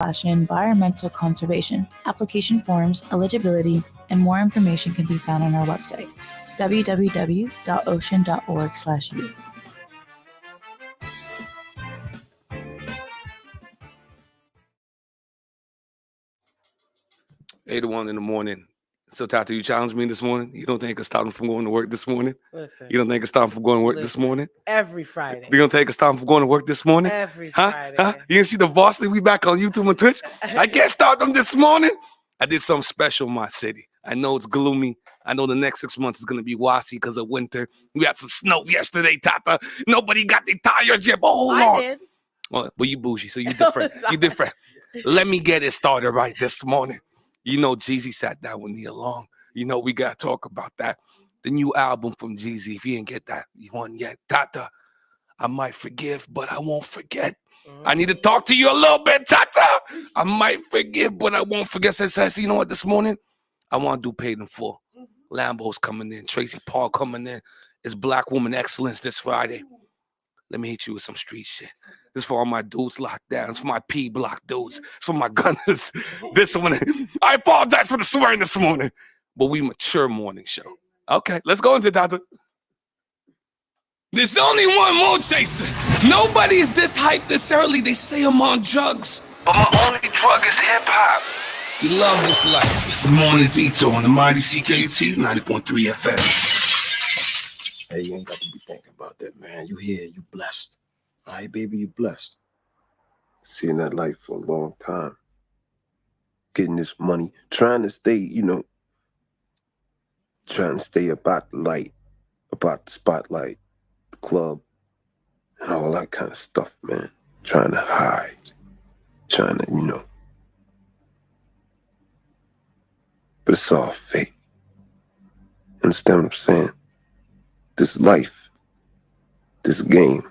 environmental conservation. Application forms, eligibility, and more information can be found on our website, www.ocean.org/youth. 8:01 in the morning. So, Tata, you challenged me this morning? You don't think I can stop him from going to work this morning? Listen. You don't think I can stop him from going to work this morning? Every Friday. You don't think I can stop him from going to work this morning? Every Friday. You can see the varsity? We back on YouTube and Twitch? I can't stop them this morning. I did something special in my city. I know it's gloomy. I know the next 6 months is going to be wassy because of winter. We had some snow yesterday, Tata. Nobody got their tires yet, but hold on. I did. Well, you bougie, so you different. You different. Let me get it started right this morning. You know, Jeezy sat down with Nia Long. You know, we got to talk about that. The new album from Jeezy. If you didn't get that one yet, Tata, I might forgive, but I won't forget. I need to talk to you a little bit, Tata. I might forgive, but I won't forget. Says, you know what, this morning, I want to do Paid in Full. Lambo's coming in. Tracy Paul coming in. It's Black Woman Excellence this Friday. Let me hit you with some street shit. This is for all my dudes locked down. It's for my P block dudes. It's for my gunners. This one, I apologize for the swearing this morning, but we mature morning show. Okay, let's go into Tata. There's only one mood chaser. Nobody's this hyped this early. They say I'm on drugs, but my only drug is hip hop. You love this life. It's the Morning Detour on the mighty CKUT 90.3 FM. Hey, you ain't got to be thinking about that, man. You here, you blessed. All right, baby, you blessed. Seeing that life for a long time. Getting this money. Trying to stay, trying to stay about the light, about the spotlight, the club, and all that kind of stuff, man. Trying to hide. Trying to, But it's all fake. Understand what I'm saying? This life, this game,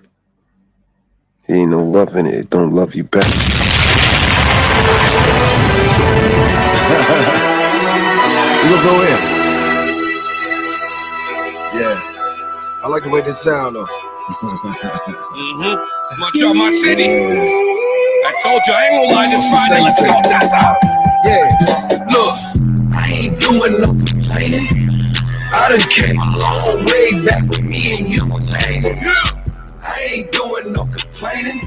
there ain't no love in it. It don't love you back. You gonna go in? Yeah. I like the way this sound though. Montreal, my city. I told you, I ain't gonna lie, this Friday, let's go, Tata. Yeah. Look, I ain't doing no complaining. I done came a long way back when me and you was hanging. I ain't doing no complaining.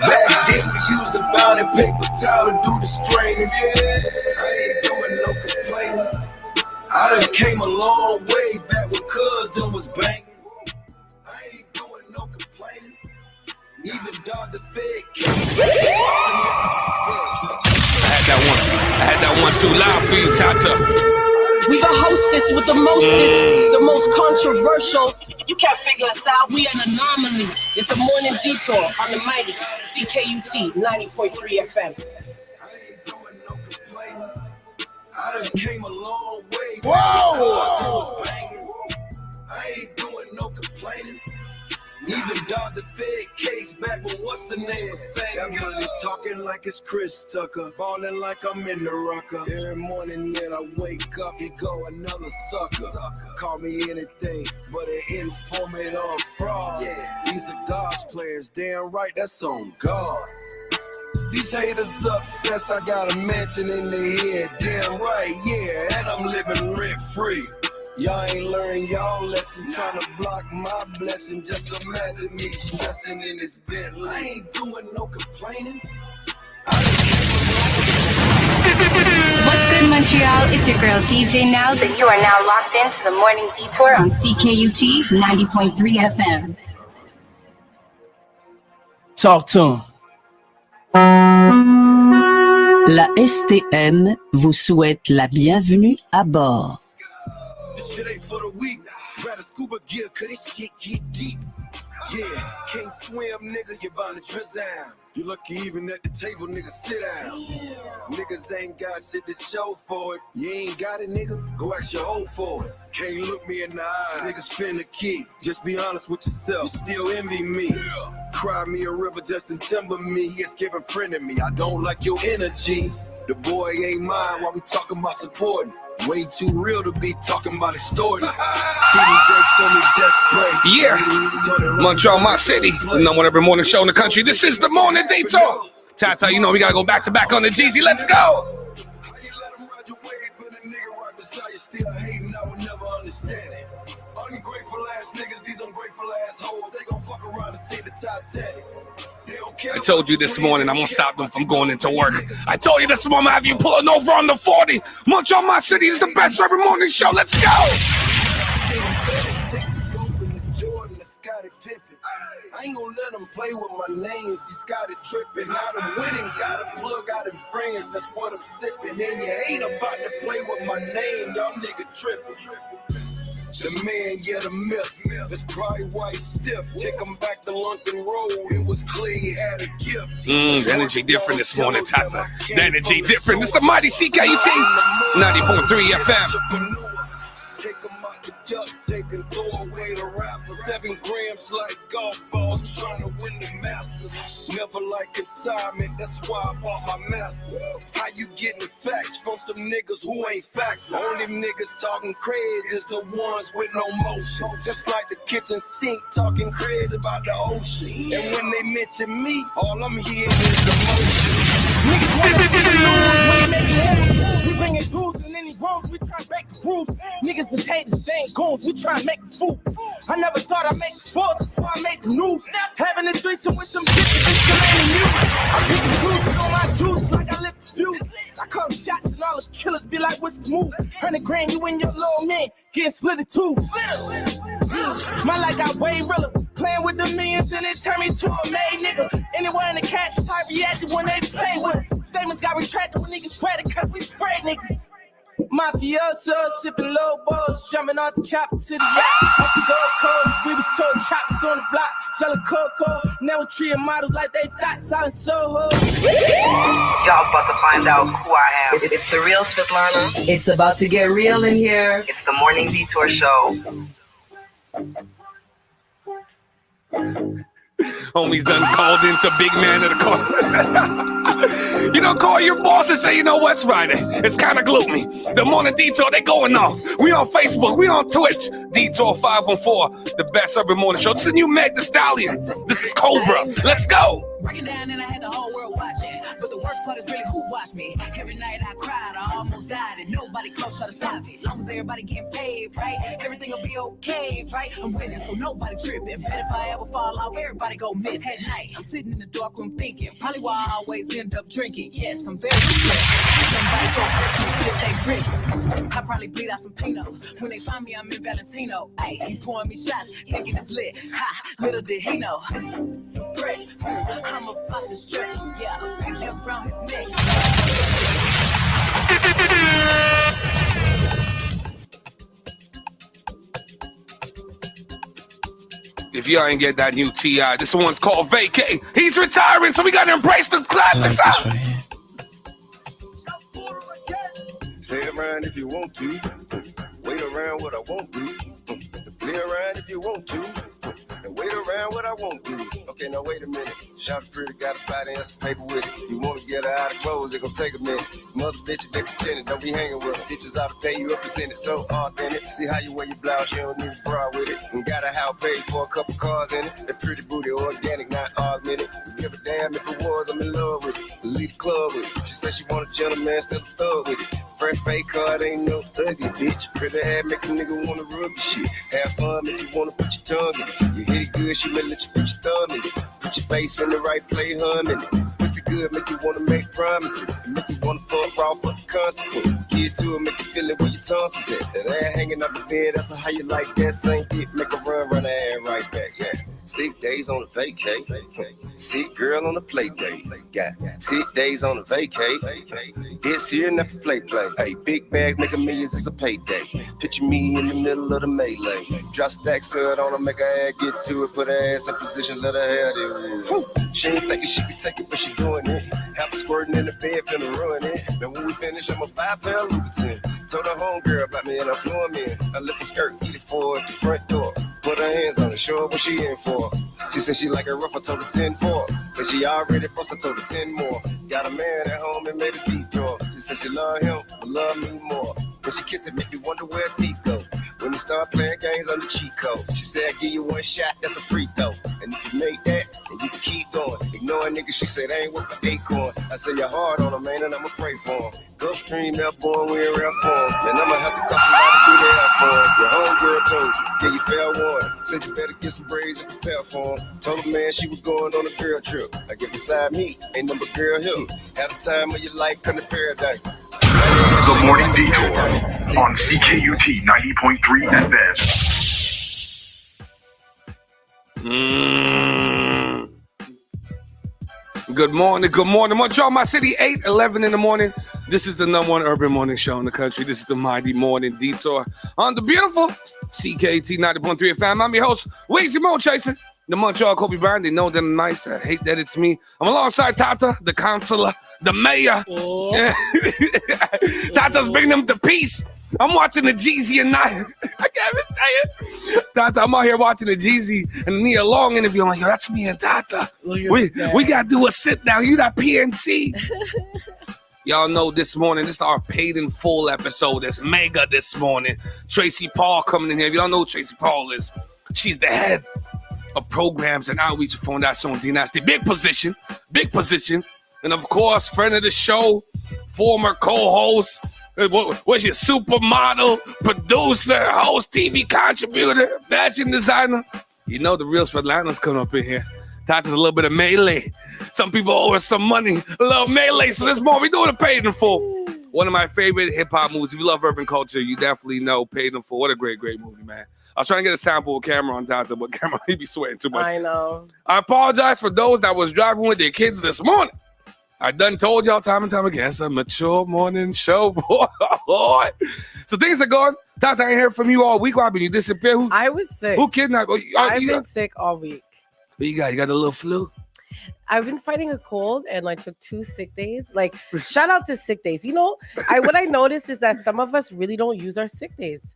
Back then we used the bound and paper towel to do the straining. I ain't doing no complaining. I done came a long way back when cousin was banging. I ain't doing no complaining. Even dodged the Fed case. I had that one too loud for you, Tata. We the hostess with the mostest, the most controversial. You can't figure us out. We an anomaly. It's the Morning Detour on the mighty CKUT 90.3 FM. I done came a long way. Whoa! I ain't doing no complaining. Even dodged the Fed case back when what's the name was saying. That money talking like it's Chris Tucker, balling like I'm in the rucker. Every morning that I wake up, here go another sucker. Call me anything but an informant or fraud. Yeah, these are God's players, damn right, that's on God. These haters obsessed, I got a mansion in their head, damn right, yeah, and I'm living rent free. Y'all ain't learned y'all lesson, trying to block my blessing. Just imagine me stressing in this Bentley. I ain't doing no complaining. What's good, Montreal? It's your girl DJ Nowz, and you are now locked into the Morning Detour on CKUT 90.3 FM. Talk to him. La STM vous souhaite la bienvenue à bord. This shit ain't for the weak. Grab a scuba gear, cause this shit get deep. Yeah, can't swim, nigga, you're bound to drown. You lucky even at the table, nigga, sit down. Niggas ain't got shit to show for it. You ain't got it, nigga, go ask your hoe for it. Can't look me in the eye, niggas finna keep. Just be honest with yourself, you still envy me. Cry me a river, Justin Timber me. It's giving friend of me, I don't like your energy. The boy ain't mine while we talking about supporting. Way too real to be talking about extorting. Yeah, Montreal, my city. Number one every morning show in the country. This is the Morning Detour. Tata, you know we gotta go back to back on the Jeezy. Let's go. How you let them ride your way, but a nigga right beside you still hating? I would never understand it. Ungrateful ass niggas, these ungrateful ass hoes, they gon' fuck around and see the Titanic. I told you this morning I'm gonna stop them from going into work. I told you this morning I have you pulling over on the 40. Munch on My City is the best every morning show. Let's go. I ain't gonna let them play with my name. See Scotty tripping. Now I'm winning. Got a plug out in friends. That's what I'm sipping. And you ain't about to play with my name. Y'all nigga tripping. The man, yeah, the myth. It's probably white stiff. Take him back to London Road. It was clear he had a gift. The energy different this morning, Tata. The energy different. It's the mighty CKUT 90.3 FM. Take him out the duct tape and throw away the rapper. 7 grams like golf balls, trying to win the Masters. Never like consignment, that's why I bought my Masters. How you getting facts from some niggas who ain't facts? Only niggas talking crazy is the ones with no motion. Just like the kitchen sink talking crazy about the ocean. And when they mention me, all I'm hearing is the motion. Niggas wanna see the news when they make moves. We bringing tools and any wrongs, we try to break the rules. Niggas is haters, they ain't goons, we try to make a fool. I never thought I'd make the force before I made the news. Having a threesome with some bitches, it's still ain't the news. I pick the juice on my juice like I lit the fuse. I call shots and all the killers be like, what's the move? 100 grand, you and your little man getting split in two. My life got way realer. Playing with the millions and it turned me to a made nigga. Anywhere in the catch, type reacted when they play with it. Statements got retracted when niggas spread it cause we spray niggas. Mafioso, sipping low balls, jumping off the chopper to the yacht. Off the Gold Coast, we was sold choppers on the block, selling cocoa. Now we treating models like they thought, selling Soho. Y'all about to find out who I am. It's the real Svetlana. It's about to get real in here. It's the Morning Detour Show. Homie's done called into big man of the corner. You know, call your boss and say, you know what's Friday? It's kind of gloomy. The Morning Detour, they going off. We on Facebook, we on Twitch. Detour 514, the best urban morning show. It's the new Meg Thee Stallion. This is Cobra. Let's go. Break it down and I had the whole world watching. But the worst part is really who watched me. Every night I cried, I almost died, and nobody close try to stop it. Long as everybody getting paid, right? Everything will be okay, right? I'm winning, so nobody tripping. Bet if I ever fall off, everybody go miss. At night, I'm sitting in the dark room thinking, probably why I always end up drinking. Yes, I'm very stressed. Somebody so pissed me, slip they drink. I probably bleed out some Pinot. When they find me, I'm in Valentino. Ay, he pouring me shots, thinking it's lit. Ha, little did he know. Fresh, I'm about to stress. Yeah, he lives around his neck. If y'all ain't get that new T.I., this one's called Vacate. He's retiring, so we gotta embrace the classics. I like this right here. Stay around if you want to. Wait around what I won't do. Play around if you want to. And wait around what I won't do. Okay, now wait a minute. Shout pretty, got a body and some paper with it. You wanna get her out of clothes, it gon' take a minute. Mother bitch, they pretending, don't be hanging with her. Bitches ought to pay you a percentage, so authentic. See how you wear your blouse, you don't need a bra with it. And got a house paid for a couple cars in it. That pretty booty, organic, not augmented. Give a damn if it was, I'm in love with it. Leave the club with it. She said she want a gentleman, still a thug with it. Fresh fake card, ain't no ugly bitch. Pretty ass make a nigga wanna rub your shit. Have fun, make you wanna put your tongue in it. You hit it good, she may let you put your thumb in it. Put your face in the right place, hum in it. Pussy good, make you wanna make promises. Make you wanna fuck raw for the consequence. Get to it, make you feel it where your tonsils at. That ass hanging up the bed, that's how you like that. Same dick, make a run her ass right back, yeah. 6 days on a vacay. Sick girl on a play date. Got 6 days on a vacay. This year, never play. Hey, big bags making millions, it's a payday. Picture me in the middle of the melee. Drop stacks, hood on her, make her ass get to it. Put her ass in position, let her have it. She ain't thinking she could take it, but she doing it. Half a squirting in the bed, finna ruin it. Then when we finish, I'ma buy a pair of Louboutin. Told her homegirl about me and I flew him in. I lift the skirt, eat it for her at the front door. Put her hands on it, show her what she in for. She said she like it rough, I told her 10-4. Said she already bust, I told her 10 more. Got a man at home and made a detour. She said she love him, but love me more. When she kiss it, make me wonder where her teeth go. When we start playing games on the cheat code. She said, I give you one shot, that's a free throw. And if you make that, and you can keep going. Ignoring niggas, she said, ain't worth the acorn. I said, you're hard on them, man, and I'ma pray for them. Gulf Stream, F-born, we in rare form. And I'ma have to cut somebody do their F for them. Your homegirl told you, yeah, you fair warning. Said you better get some braids and prepare for them. Told her, man, she was going on a girl trip. I get beside me, ain't number girl here. Had the time of your life, come to paradise. The Morning Detour on CKUT 90.3 FM. Good morning, Montreal, my city, 8:11 in the morning. This is the #1 urban morning show in the country. This is the Mighty Morning Detour on the beautiful CKT 90.3 FM. I'm your host, Weezy Mo Chaser, the Montreal Kobe Bryant. They know that I'm nice. I hate that it's me. I'm alongside Tata, the counselor, the mayor. Yeah. Tata's bringing them to peace. I'm watching the Jeezy and Nia. I can't even say it. Tata, I'm out here watching the Jeezy and Nia Long interview. I'm like, yo, that's me and Tata. We got to do a sit down. You that PNC. Y'all know this morning, this is our paid in full episode. It's mega this morning. Tracy Paul coming in here. If y'all know who Tracy Paul is, she's the head of programs and outreach for Fondation Dynasty. Big position. And of course, friend of the show, former co-host, what's your supermodel, producer, host, TV contributor, fashion designer? You know the real Atlanta's coming up in here. Tata's a little bit of melee. Some people owe us some money, a little melee. So this morning we doing a Paid in Full. One of my favorite hip hop movies. If you love urban culture, you definitely know Paid in Full. What a great movie, man. I was trying to get a sample of camera on Tata, but camera he be sweating too much. I know. I apologize for those that was driving with their kids this morning. I done told y'all time and time again, it's a mature morning show, boy. So things are going. Tata, I ain't heard from you all week. Why, you disappeared? I was sick. Who kidnapped? I've been sick all week. What you got? You got a little flu? I've been fighting a cold and I took 2 sick days. Like, shout out to sick days. You know, what I noticed is that some of us really don't use our sick days.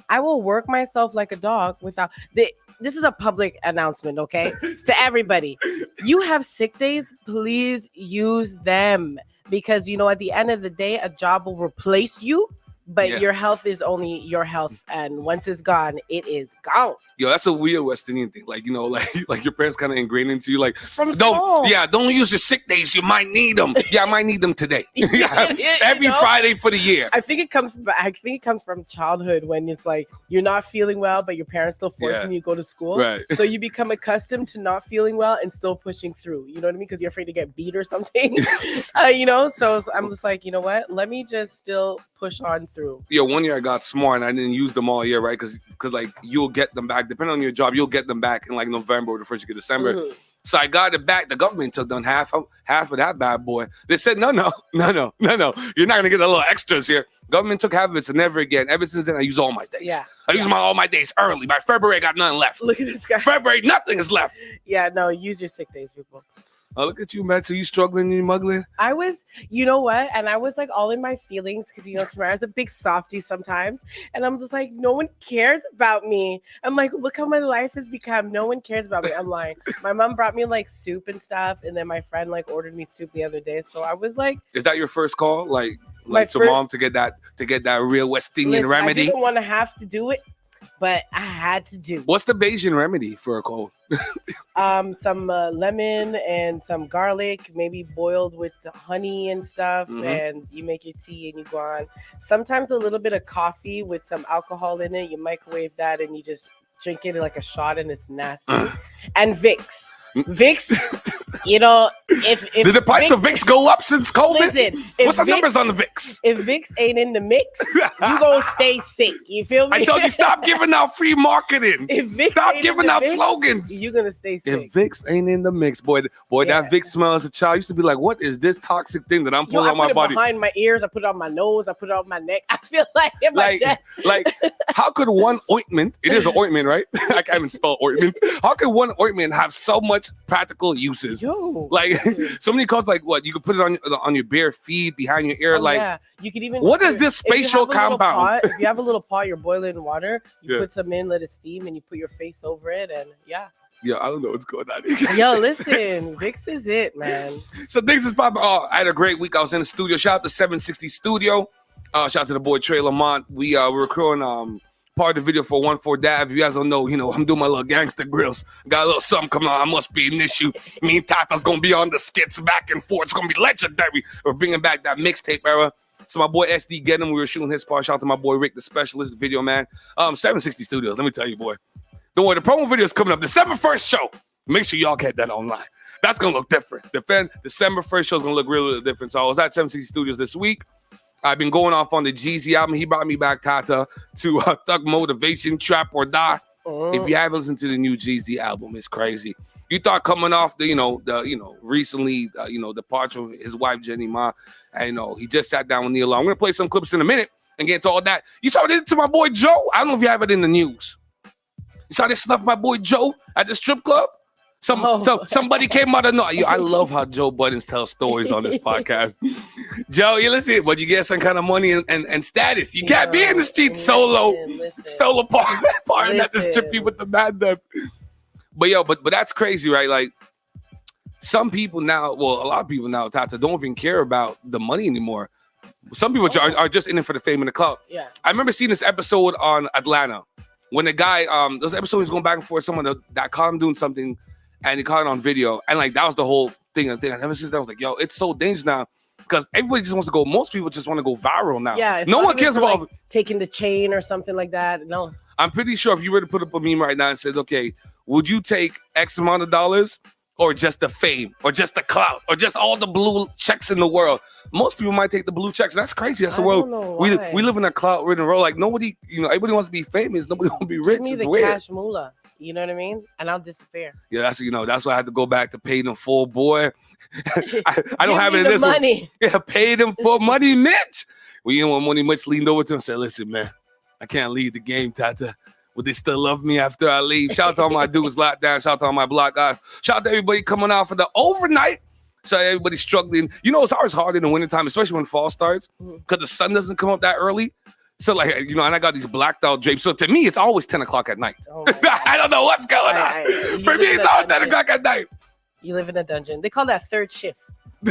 I will work myself like a dog without this is a public announcement, okay? To everybody. You have sick days, please use them. Because, you know, at the end of the day, a job will replace you, but your health is only your health. And once it's gone, it is gone. Yo, that's a weird West Indian thing. Like, you know, like your parents kind of ingrained into you. Like, don't use your sick days. You might need them. Yeah, I might need them today. Every Friday for the year. I think it comes from childhood when it's like you're not feeling well, but your parents still forcing you to go to school. Right. So you become accustomed to not feeling well and still pushing through. You know what I mean? Because you're afraid to get beat or something. You know. So I'm just like, you know what? Let me just still push on through. Yo, one year I got smart and I didn't use them all year, right? Because like you'll get them back. Depending on your job, you'll get them back in like November or the first week of December. Mm-hmm. So I got it back. The government took down half of that bad boy. They said, no. You're not gonna get the little extras here. Government took half of it, so never again. Ever since then, I use all my days. Yeah. I use all my days early. By February, I got nothing left. Look at this guy. February, nothing is left. Yeah, no, use your sick days, people. Oh, look at you, man. So you struggling, you muggling? I was, you know what? And I was like all in my feelings because, you know, Tamara's a big softie sometimes. And I'm just like, no one cares about me. I'm like, look how my life has become. No one cares about me. I'm lying. My mom brought me like soup and stuff. And then my friend like ordered me soup the other day. So I was like. Is that your first call? Like to mom to get that real West Indian remedy? I didn't want to have to do it, but I had to do it. What's the Bayesian remedy for a cold? Some lemon and some garlic, maybe boiled with honey and stuff, and you make your tea and you go on. Sometimes a little bit of coffee with some alcohol in it. You microwave that and you just drink it like a shot, and it's nasty. And Vicks. You know, if did the price of Vicks go up since COVID? Listen, what's the numbers on the Vicks? If Vicks ain't in the mix, you gonna stay sick. You feel me? I told you, stop giving out free marketing. Stop giving out slogans. You're gonna stay sick. If Vicks ain't in the mix, boy, that Vicks smell as a child used to be like, what is this toxic thing that I'm pulling on my body? Behind my ears, I put it on my nose, I put it on my neck. I feel like in my chest. Like, how could one ointment? It is an ointment, right? I can't even spell ointment. How could one ointment have so much practical uses? Like so many calls, like what you could put it on your bare feet, behind your ear, you could even. What is this spatial compound? If you have a little pot, you're boiling water. You put some in, let it steam, and you put your face over it, and I don't know what's going on. Yo, listen, Vicks is it, man. So things is popping. I had a great week. I was in the studio. Shout out to 760 Studio. Shout out to the boy Trey Lamont. We were recording part of the video for 1-4 Dav. If you guys don't know, I'm doing my little gangster grills. Got a little something coming on. I must be an issue. Me and Tata's gonna be on the skits back and forth. It's gonna be legendary. We're bringing back that mixtape era. So my boy SD Get Him, we were shooting his part. Shout out to my boy Rick, the specialist, video man. 760 Studios. Let me tell you, boy. Don't worry, the promo video is coming up. December 1st show. Make sure y'all get that online. That's gonna look different. December 1st show is gonna look really different. So I was at 760 Studios this week. I've been going off on the Jeezy album. He brought me back, Tata, to Thug Motivation, Trap or Die. If you haven't listened to the new Jeezy album, it's crazy. You thought coming off the recently, departure of his wife, Jenny Ma, and, he just sat down with Neil Long. I'm going to play some clips in a minute and get to all that. You saw what they did to my boy Joe? I don't know if you have it in the news. You saw they snuffed my boy Joe at the strip club? Somebody came out of nowhere. I love how Joe Buttons tells stories on this podcast. Joe, you listen, but you get some kind of money and status. You can't be in the street solo partying at the strip with the mad dub. But that's crazy, right? Like some people now, well, a lot of people now, Tata, don't even care about the money anymore. Some people are just in it for the fame and the clout. Yeah. I remember seeing this episode on Atlanta when the guy, those episodes going back and forth, someone that caught him doing something. And he caught it on video. And like, that was the whole thing. And ever since then, I was like, yo, it's so dangerous now. Because everybody just wants to go, most people just want to go viral now. Yeah. No one cares about like taking the chain or something like that. No. I'm pretty sure if you were to put up a meme right now and said, okay, would you take X amount of dollars or just the fame or just the clout or just all the blue checks in the world? Most people might take the blue checks. That's crazy. That's the world. We live in a clout-ridden world. Like nobody, everybody wants to be famous. Nobody wants to be rich. Give me the cash moolah. You know what I mean? And I'll disappear. Yeah, that's why I had to go back to pay them full, boy. I don't have it in this money. One. Yeah, pay them full money, Mitch. Well, when Money Mitch leaned over to him and said, listen, man, I can't leave the game, Tata. Will they still love me after I leave? Shout out to all my dudes locked down. Shout out to all my block guys. Shout out to everybody coming out for the overnight. So everybody's struggling. It's always hard in the wintertime, especially when fall starts, because the sun doesn't come up that early. So like, and I got these blacked out drapes. So to me, it's always 10 o'clock at night. Oh I don't know what's going on. For me, it's always 10 o'clock at night. You live in a dungeon. They call that third shift.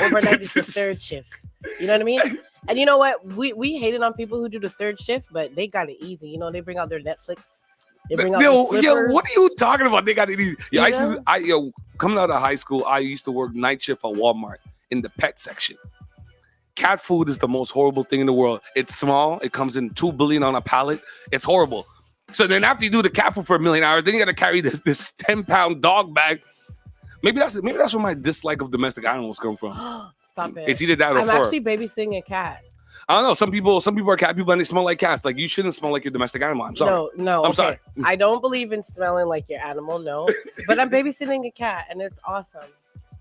Overnight is the third shift. You know what I mean? And you know what? We hated on people who do the third shift, but they got it easy. They bring out their Netflix. They bring out their what are you talking about? They got it easy. Coming out of high school, I used to work night shift at Walmart in the pet section. Cat food is the most horrible thing in the world. It's small. It comes in 2 billion on a pallet. It's horrible. So then after you do the cat food for $1 million, then you got to carry this 10-pound dog bag. Maybe that's where my dislike of domestic animals come from. Stop it. It's either that or I'm actually babysitting a cat. I don't know. Some people are cat people and they smell like cats. Like you shouldn't smell like your domestic animal. I'm sorry. No. I'm sorry. I don't believe in smelling like your animal. No, but I'm babysitting a cat and it's awesome.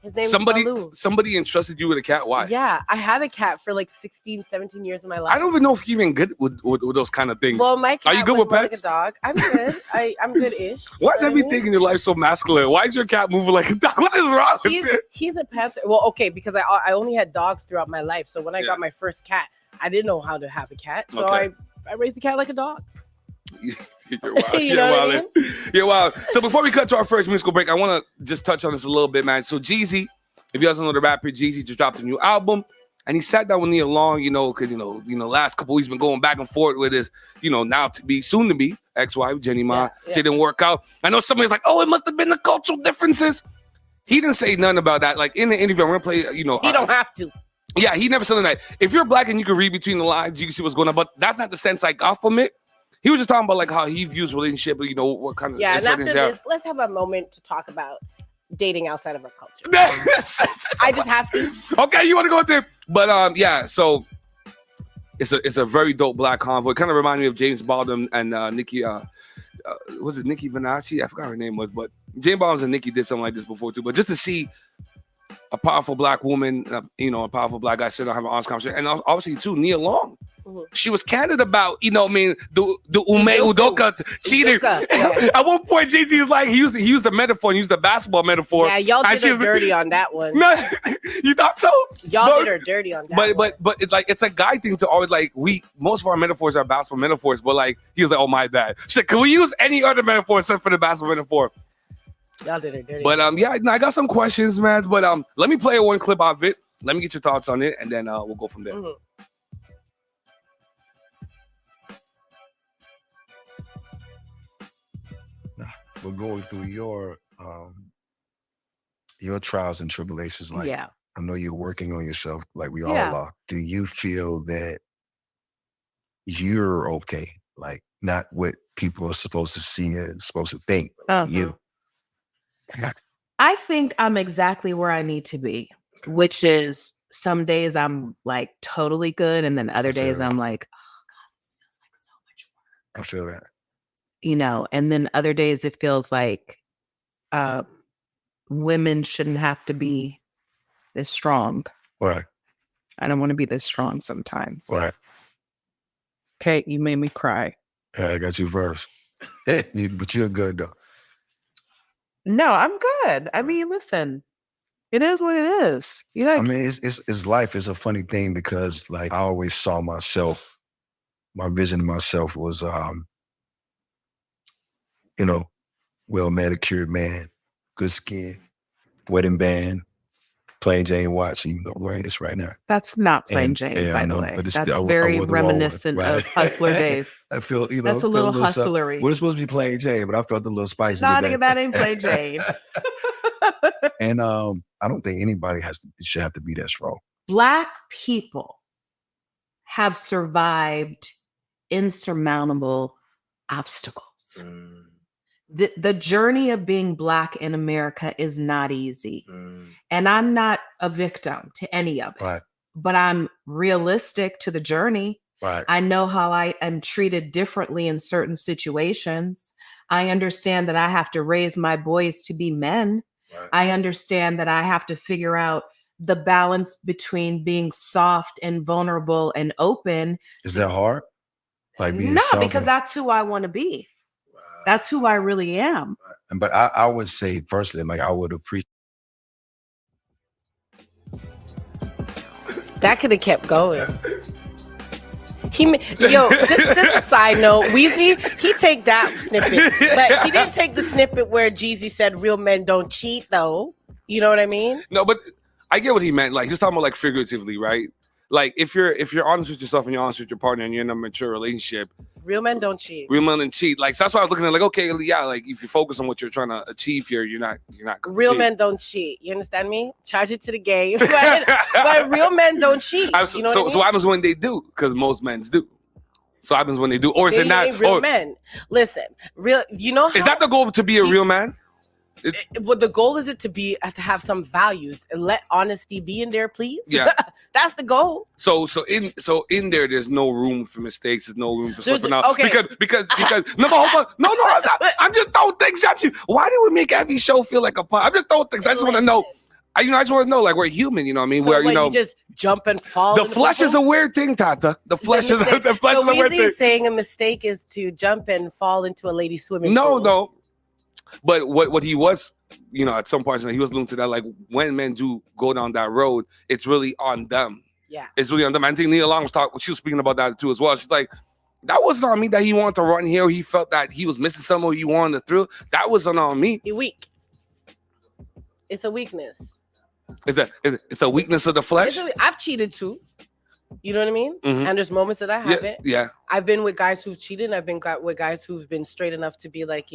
His name is Baloo. Somebody entrusted you with a cat. Why? Yeah, I had a cat for like 16, 17 years of my life. I don't even know if you're even good with those kind of things. Well, my cat are you good with pets? Like a dog. I'm good. I'm good-ish. Why is everything in your life so masculine? Why is your cat moving like a dog? What is wrong with it? He's a panther. Well, okay, because I only had dogs throughout my life. So when I got my first cat, I didn't know how to have a cat. So I raised the cat like a dog. You're wild. You're wild. So before we cut to our first musical break, I want to just touch on this a little bit, man. So Jeezy, if you guys don't know the rapper, Jeezy just dropped a new album, and he sat down with Neil Long, because last couple weeks been going back and forth with his, now soon to be ex-wife Jenny Ma. She didn't work out. I know somebody's like, oh, it must have been the cultural differences. He didn't say nothing about that. Like in the interview, I'm gonna play. He don't have to. Yeah, he never said that. If you're black and you can read between the lines, you can see what's going on. But that's not the sense I got from it. He was just talking about like how he views relationship, what kind of and after this, let's have a moment to talk about dating outside of our culture. I just have to. Okay, you want to go with there, but so it's a very dope black convo. It kind of reminded me of James Baldwin and Nicki. Was it Nicki Minaj? I forgot her name was, but James Baldwin and Nicki did something like this before too. But just to see a powerful black woman, a powerful black guy sit down have an honest conversation, and obviously too Neil Long. She was candid about, the Ume Udoka cheating. Yeah. At one point, JT like he used the metaphor, he used the basketball metaphor. Yeah, y'all did her dirty on that one. No, you thought so? Y'all did her dirty on that one. But it's a guy thing to always most of our metaphors are basketball metaphors, but he was like, oh my bad. So can we use any other metaphor except for the basketball metaphor? Y'all did her dirty. But I got some questions, man. But let me play one clip of it. Let me get your thoughts on it, and then we'll go from there. for going through your trials and tribulations. Like, Yeah. I know you're working on yourself, like we all Yeah. are. Do you feel that you're okay? Like, not what people are supposed to see and supposed to think. You. I think I'm exactly where I need to be, which is some days I'm like totally good, and then other days I'm like, oh God, this feels like so much work. I feel that. You know, and then other days it feels like women shouldn't have to be this strong. Right. I don't want to be this strong sometimes. Right. Okay, you made me cry. Yeah, I got you first. But you're good though. No, I'm good. I mean, listen, it is what it is. You know, I mean, it's life. It's a funny thing because, like, I always saw myself. My vision of myself was, well manicured man, good skin, wedding band, plain Jane watch. Even though I'm wearing this right now. that's not plain Jane, by the way. But That's I very wore the wrong one, reminiscent right? of hustler days. I feel, That's a little hustlery. Well, it's supposed to be plain Jane, but I felt a little spicy. Nah, today. nigga, that ain't plain Jane. And I don't think anybody should have to be that strong. Black people have survived insurmountable obstacles. The journey of being Black in America is not easy. And I'm not a victim to any of it. Right. But I'm realistic to the journey. Right. I know how I am treated differently in certain situations. I understand that I have to raise my boys to be men. Right. I understand that I have to figure out the balance between being soft and vulnerable and open. Is that hard? Like being No, soft because that's who I want to be. That's who I really am. But I would say personally, like, I would appreciate. That could have kept going. Just a side note, Weezy, he take that snippet, but he didn't take the snippet where Jeezy said real men don't cheat, though. You know what I mean? No, but I get what he meant. Like, just talking about like figuratively, right? Like, if you're honest with yourself and you're honest with your partner and you're in a mature relationship, real men don't cheat. Real men don't cheat. Like, so that's why I was looking at, like, okay, yeah, like if you focus on what you're trying to achieve here, you're not. Real cheat. men don't cheat. You understand me? Charge it to the game. but real men don't cheat. So, you know so what I mean? what happens when they do? Because most men do. So what happens when they do, or is They it not? ain't real men. Listen, real. You know how, is that the goal to be a real man? What the goal is it to have some values and let honesty be in there, please. Yeah, that's the goal. So in there, there's no room for mistakes. There's no room for slipping out. Okay. Because no, hold on. No, I'm just throwing things at you. Why do we make every show feel like a pun? I'm just throwing things. I just want to know. I just want to know, like, we're human. You know what I mean? So where you just jump and fall. The flesh is a weird thing, Tata. The flesh is a weird thing. Saying a mistake is to jump and fall into a lady's swimming pool. No. But what he was, at some parts, he was alluding to that, like, when men do go down that road, it's really on them. Yeah. It's really on them. I think Nia Long she was speaking about that too as well. She's like, that wasn't on me that he wanted to run here. Or he felt that he was missing something or he wanted to thrill. That wasn't on me. You're weak. It's a weakness. It's a weakness of the flesh. I've cheated too. You know what I mean? Mm-hmm. And there's moments that I haven't. Yeah. I've been with guys who've cheated. And I've been with guys who've been straight enough to be like,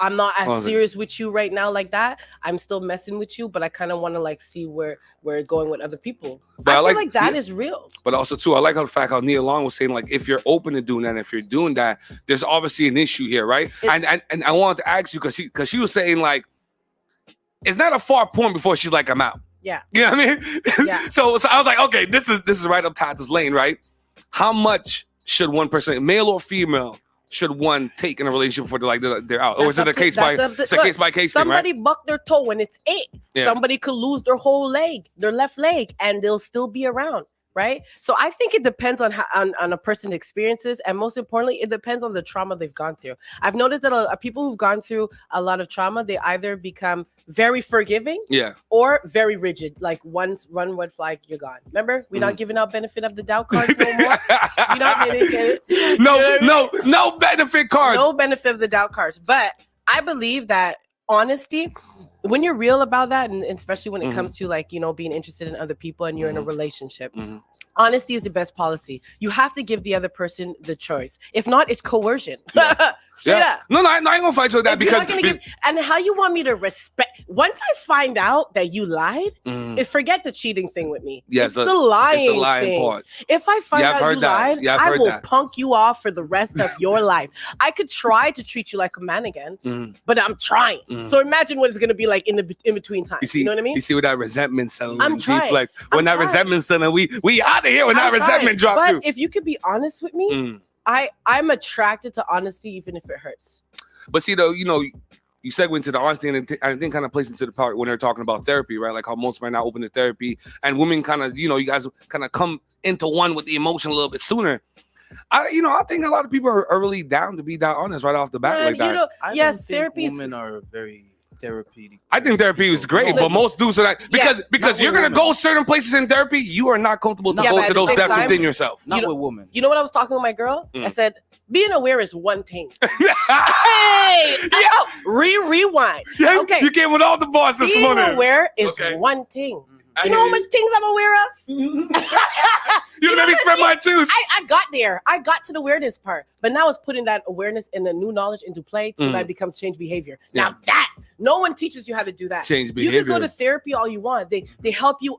I'm not as serious with you right now like that. I'm still messing with you, but I kind of want to like see where it's going with other people. But I feel like that is real. But also too, I like how Nia Long was saying, like, if you're open to doing that, and if you're doing that, there's obviously an issue here, right? And I wanted to ask you because she was saying, like, it's not a far point before she's like, I'm out. Yeah. You know what I mean? Yeah. so I was like, okay, this is right up Tata's lane, right? How much should one person, male or female, should one take in a relationship before they're out? Or is it a case by case thing, right? Somebody bucked their toe and it's it. Yeah. Somebody could lose their whole leg, their left leg, and they'll still be around. Right. So I think it depends on a person's experiences. And most importantly, it depends on the trauma they've gone through. I've noticed that people who've gone through a lot of trauma, they either become very forgiving or very rigid. Like one red flag, you're gone. Remember, we're not giving out benefit of the doubt cards no more. You're not getting it. No benefit cards. No benefit of the doubt cards. But I believe that honesty, when you're real about that, and especially when it comes to like, being interested in other people and you're in a relationship, honesty is the best policy. You have to give the other person the choice. If not, it's coercion. Straight up. No, I ain't gonna fight you with that If you're because not gonna give, and how you want me to respect? Once I find out that you lied, is forget the cheating thing with me. Yeah, it's the lying thing. part. If I find I've out heard you that. lied, Yeah, I've I heard will that. punk you off for the rest of your life. I could try to treat you like a man again, but I'm trying. So imagine what it's gonna be like in between time. You know what I mean? You see what that resentment selling I'm when trying. G-Flex. When that resentment selling, we out of here when that resentment drop But through. if you could be honest with me, I'm attracted to honesty even if it hurts. But see, though, you segue into the honesty, and I think kind of plays into the part when they're talking about therapy, right? Like how most men are not open to therapy, and women kind of, you guys kind of come into one with the emotion a little bit sooner. I think a lot of people are really down to be that honest right off the bat like that. Yes, therapy. Women are very therapeutic. I think therapy is great, but most dudes are like because you're gonna go certain places in therapy, you are not comfortable to go to those depths within yourself. Not with women. You know what I was talking with my girl? I said, being aware is one thing. Rewind. Yeah, okay. You came with all the bars this morning. Being aware is one thing. You know how much things I'm aware of? You made me spread my juice. I got there. I got to the awareness part. But now it's putting that awareness and the new knowledge into play so that it becomes change behavior. Yeah. Now that, no one teaches you how to do that. Change behavior. You can go to therapy all you want. They help you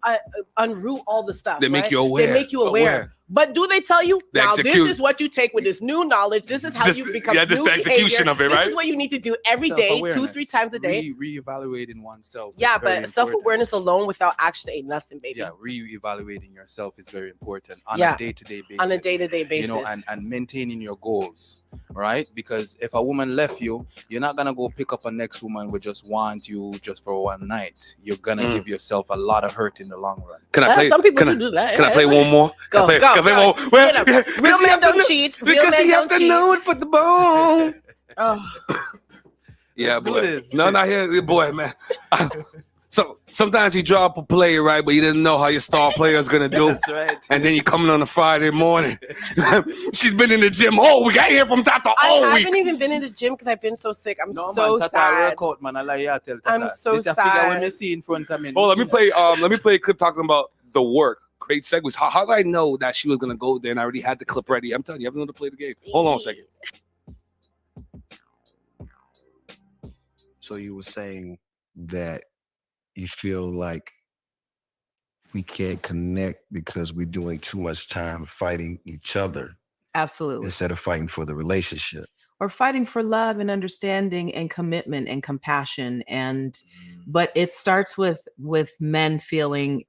unroot all the stuff. They make you aware. They make you aware. But do they tell you, now this execute. is what you take with this new knowledge. This is how you become this new the execution behavior. of it, right? This is what you need to do every day, 2-3 times a day. Reevaluating oneself. Yeah, is very but self-awareness important. alone without action ain't nothing, baby. Yeah, reevaluating yourself is very important on Yeah. a day-to-day basis. On a day-to-day basis. And maintaining your goals, right? Because if a woman left you, you're not gonna go pick up a next woman who just want you just for one night. You're gonna give yourself a lot of hurt in the long run. Can I play? Some people can do that. Can I play one more? Go. Can I play one more? Well, Real men don't cheat. Real Because men you have don't to cheat. know it, put the bone. Oh. Yeah, boy. No, not here, boy, man. So sometimes you drop a play, right? But you didn't know how your star player is gonna do. That's right. And then you coming on a Friday morning. She's been in the gym all week. I hear from Tata I all haven't week. even been in the gym because I've been so sick. I'm No, so man, Tata sad. workout, man. I like you tell Tata. I'm so This a figure sad. when me see in front of me. Oh, let me play a clip talking about the work. Great segues. How did I know that she was gonna go there and I already had the clip ready? I'm telling you, I have to know to play the game. Hold on a second. So you were saying that you feel like we can't connect because we're doing too much time fighting each other Absolutely. instead of fighting for the relationship. Or fighting for love and understanding and commitment and compassion. But it starts with men feeling,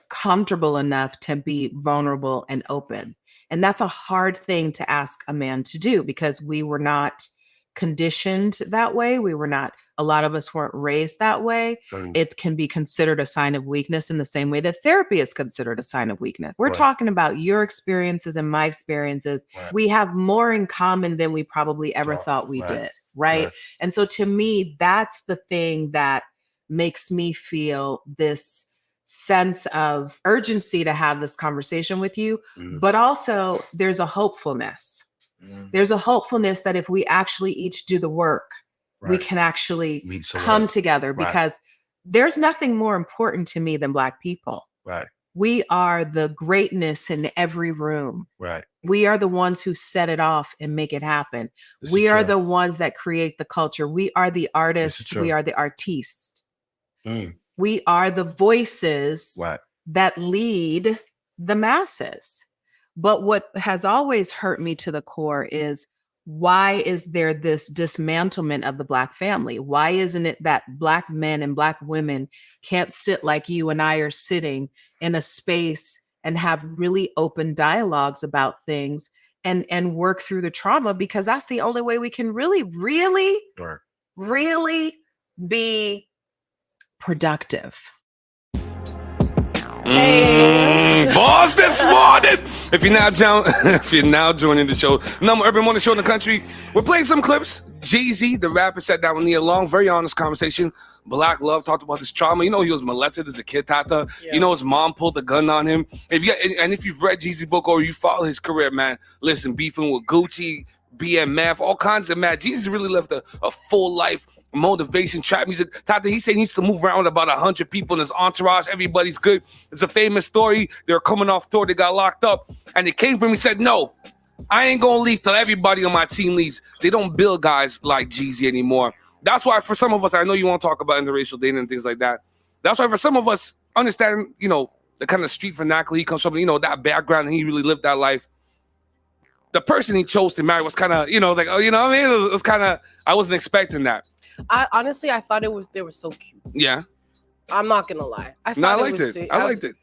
comfortable enough to be vulnerable and open. And that's a hard thing to ask a man to do because we were not conditioned that way. A lot of us weren't raised that way. It can be considered a sign of weakness in the same way that therapy is considered a sign of weakness. We're talking about your experiences and my experiences. Right. We have more in common than we probably ever thought we did. Right? And so to me, that's the thing that makes me feel this sense of urgency to have this conversation with you. But also there's a hopefulness. There's a hopefulness that if we actually each do the work, we can actually come together because there's nothing more important to me than Black people. Right. We are the greatness in every room. Right. We are the ones who set it off and make it happen. We are the ones that create the culture. We are the artists. We are the artistes. We are the voices that lead the masses. But what has always hurt me to the core is, why is there this dismantlement of the Black family? Why isn't it that Black men and Black women can't sit like you and I are sitting in a space and have really open dialogues about things and work through the trauma? Because that's the only way we can really be productive. Boss this morning. If you're now joining the show, number urban morning show in the country, we're playing some clips. Jay-Z, the rapper, sat down with Nia Long. Very honest conversation. Black Love talked about his trauma. He was molested as a kid, Tata. Yeah. His mom pulled a gun on him. If you've read Jay-Z's book or you follow his career, man, listen, beefing with Gucci, BMF, all kinds of mad. Jesus really lived a full life. Motivation, trap music. Tata, he said he needs to move around with about 100 people in his entourage. Everybody's good. It's a famous story. They were coming off tour. They got locked up. And they came for him. He said, no, I ain't gonna leave till everybody on my team leaves. They don't build guys like Jeezy anymore. That's why for some of us, I know you want to talk about interracial dating and things like that. That's why for some of us, understand, you know, the kind of street vernacular he comes from, you know, that background, and he really lived that life. The person he chose to marry was kind of, you know, like, oh, you know what I mean? It was kind of, I wasn't expecting that. I honestly, I thought they were so cute. Yeah. I'm not gonna lie. I liked it. I liked it.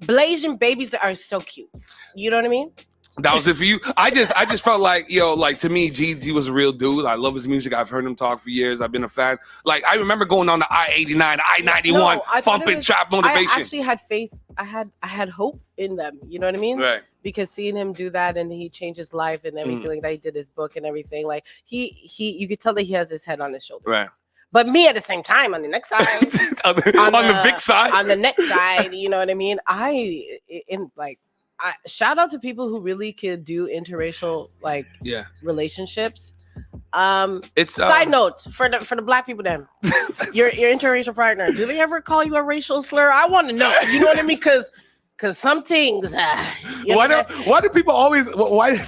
Blasian babies are so cute. You know what I mean? That was it for you. I just felt like, yo, like to me, Jeezy was a real dude. I love his music. I've heard him talk for years. I've been a fan. Like I remember going on the I-89, I-91, pumping trap motivation. I actually had faith. I had hope in them. You know what I mean? Right. Because seeing him do that and he changed his life and everything, like that, he did his book and everything. Like you could tell that he has his head on his shoulder. Right. But me at the same time on the next side, on the big side, on the next side, you know what I mean? Shout out to people who really could do interracial relationships. It's side note for the black people then. your interracial partner, do they ever call you a racial slur? I want to know. You know what I mean? Because some things. Why do people always? Why?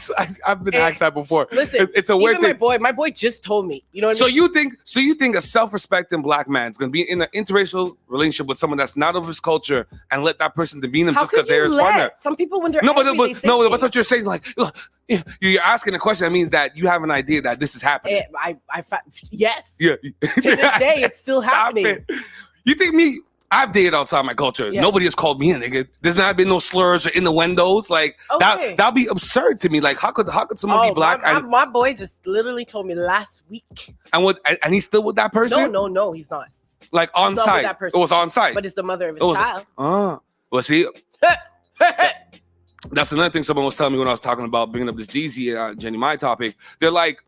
I've been asked that before. Listen, it's a weird thing. My boy just told me. You know what I mean? So you think a self-respecting black man is going to be in an interracial relationship with someone that's not of his culture and let that person demean him just because they're his partner? Some people when they're that's what you're saying. Like you're asking a question that means that you have an idea that this is happening. Yes. Yeah. To this day, it's still happening. You think me? I've dated outside my culture. Yeah. Nobody has called me a nigga. There's not been no slurs or innuendos. Like that'd be absurd to me. Like how could someone be black? My boy just literally told me last week. And he's still with that person? No, he's not. Like on site. It was on site. But it's the mother of his child. Well, see, that's another thing someone was telling me when I was talking about bringing up this Jeezy, Jenny, my topic. They're like,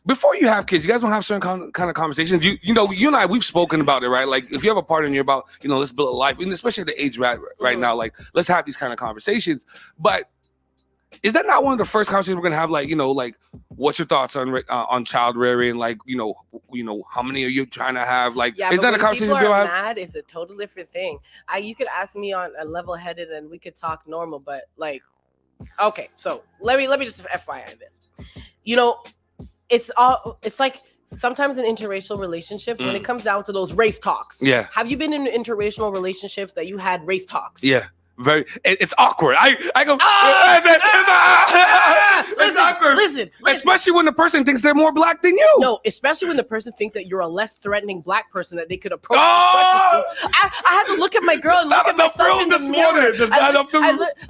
before you have kids, you guys don't have certain kind of conversations. You know, you and I, we've spoken about it, right? Like, if you have a partner and you're about, you know, let's build a life, and especially at the age right now, like, let's have these kind of conversations. But is that not one of the first conversations we're gonna have? Like, you know, like, what's your thoughts on child rearing? Like, you know, how many are you trying to have? Like, is that a conversation people are have? mad, it's a totally different thing. You could ask me on a level-headed, and we could talk normal. But like, okay, so let me just FYI this. You know. It's like sometimes in interracial relationships when it comes down to those race talks. Yeah. Have you been in interracial relationships that you had race talks? Yeah. It's awkward. I go. It's awkward. Listen. Especially when the person thinks they're more black than you. No, especially when the person thinks that you're a less threatening black person that they could approach. I had to look at my girl and look at myself in the mirror. I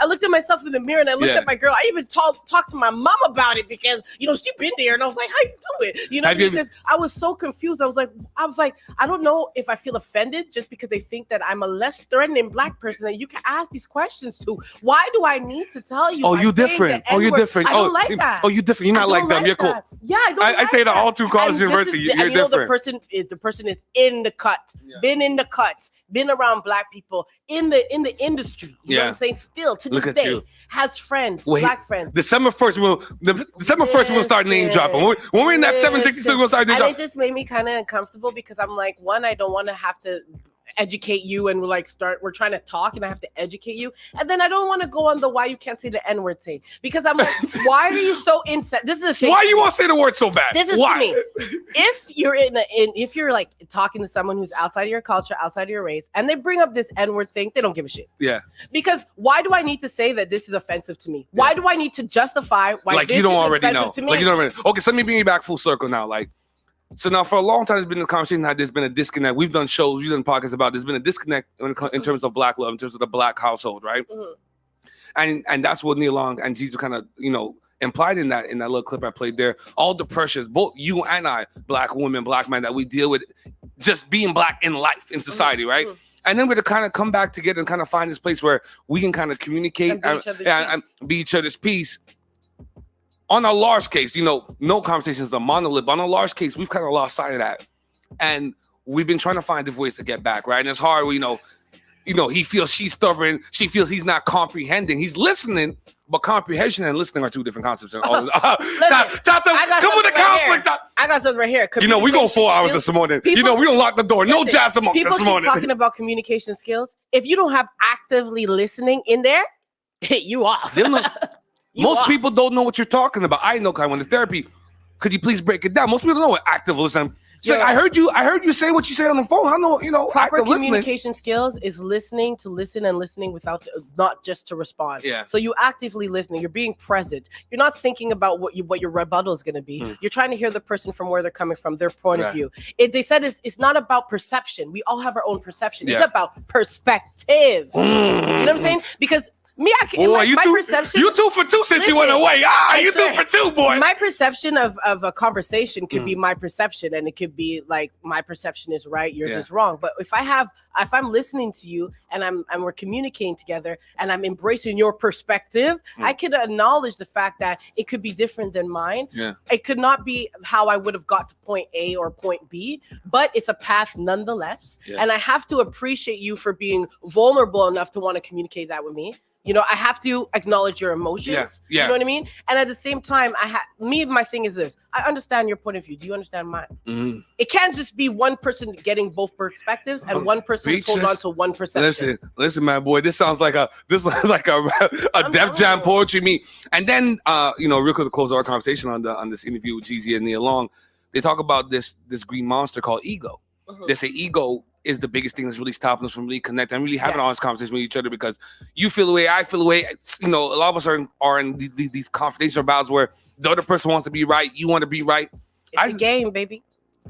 looked at myself in the mirror and I looked at my girl. I even talked to my mom about it because you know she been there and I was like, how you do it? You know, because I was so confused. I was like, I don't know if I feel offended just because they think that I'm a less threatening black person that you can ask these questions to. Why do I need to tell you? Oh, you different. Oh, you're different. I don't like that. Oh, you different. You're not like them. You're cool. Yeah, I say that all through college university. You're different. The person is in the cut, been in the cuts, been around black people in the industry. You know what I'm saying? Still to this day has friends, black friends. December 1st, we'll start name dropping. When we're in that 762, we'll start name dropping. And it just made me kind of uncomfortable because I'm like, one, I don't want to have to educate you and we're trying to talk and I have to educate you, and then I don't want to go on the why you can't say the N-word thing because I'm like, why are you so insensitive? This is the thing. Why you want to say the word so bad? This is why? me. If you're if you're like talking to someone who's outside of your culture, outside of your race, and they bring up this N-word thing, they don't give a shit. Yeah. Because why do I need to say that this is offensive to me? Why do I need to justify why like this you don't is already offensive know? to me? Like you don't already. Okay, so let me bring you back full circle now. Like. So now for a long time, there's been a conversation that there's been a disconnect. We've done shows, we've done podcasts about there's been a disconnect in terms of black love, in terms of the black household, right? Mm-hmm. And that's what Neil Long and Jesus kind of, you know, implied in that little clip I played there. All the pressures, both you and I, black women, black men, that we deal with just being black in life, in society, right? Mm-hmm. And then we're to kind of come back together and kind of find this place where we can kind of communicate and be each other's peace. On a large case, you know, no conversation is a monolith, but on a large case, we've kind of lost sight of that. And we've been trying to find different ways to get back, right? And it's hard, you know, he feels she's stubborn. She feels he's not comprehending. He's listening, but comprehension and listening are two different concepts. Come with the conflict. I got something right here. You know, we go 4 hours this morning. You know, we don't lock the door. No jazz amok this morning. People keep talking about communication skills. If you don't have actively listening in there, you off. Most people don't know what you're talking about. I know, 'cause I went to therapy. Could you please break it down? Most people don't know what active listening. It's like, I heard you say what you say on the phone. I know, proper active communication listening. skills is listening to listen and listening without not just to respond. Yeah. So you actively listening. You're being present. You're not thinking about what your rebuttal is going to be. You're trying to hear the person from where they're coming from, their point of view. They said it's not about perception. We all have our own perception. It's about perspective. You know what I'm saying? Because me, my perception. You 2 for 2 since you went away. You 2 for 2, boy. My perception of a conversation could be my perception, and it could be like my perception is right, yours is wrong. But if I'm listening to you and we're communicating together and I'm embracing your perspective, I could acknowledge the fact that it could be different than mine. Yeah. It could not be how I would have got to point A or point B, but it's a path nonetheless. Yeah. And I have to appreciate you for being vulnerable enough to want to communicate that with me. I have to acknowledge your emotions. Yeah. You know what I mean? And at the same time, my thing is this. I understand your point of view. Do you understand mine? It can't just be one person getting both perspectives and one person who's holding on to one perception. Listen, man, boy, this sounds like a Def Jam poetry meet. And then, real quick to close our conversation on this interview with Jeezy and Nia Long, they talk about this green monster called ego. They say ego is the biggest thing that's really stopping us from really connecting and really having an honest conversation with each other, because you feel the way, I feel the way. A lot of us are in these confrontational battles where the other person wants to be right, you want to be right. It's a game, baby.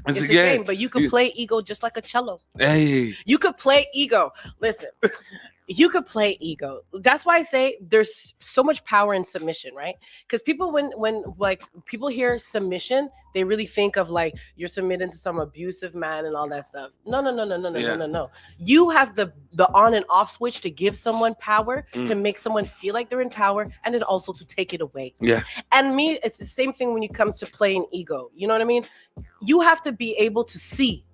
It's a game, but you can play ego just like a cello. Hey. You could play ego. Listen, you could play ego. That's why I say there's so much power in submission, right? Because people, when people hear submission, they really think of like you're submitting to some abusive man and all that stuff. No. You have the on and off switch to give someone power, to make someone feel like they're in power, and then also to take it away. Yeah. And me, it's the same thing when you come to playing ego. You know what I mean? You have to be able to see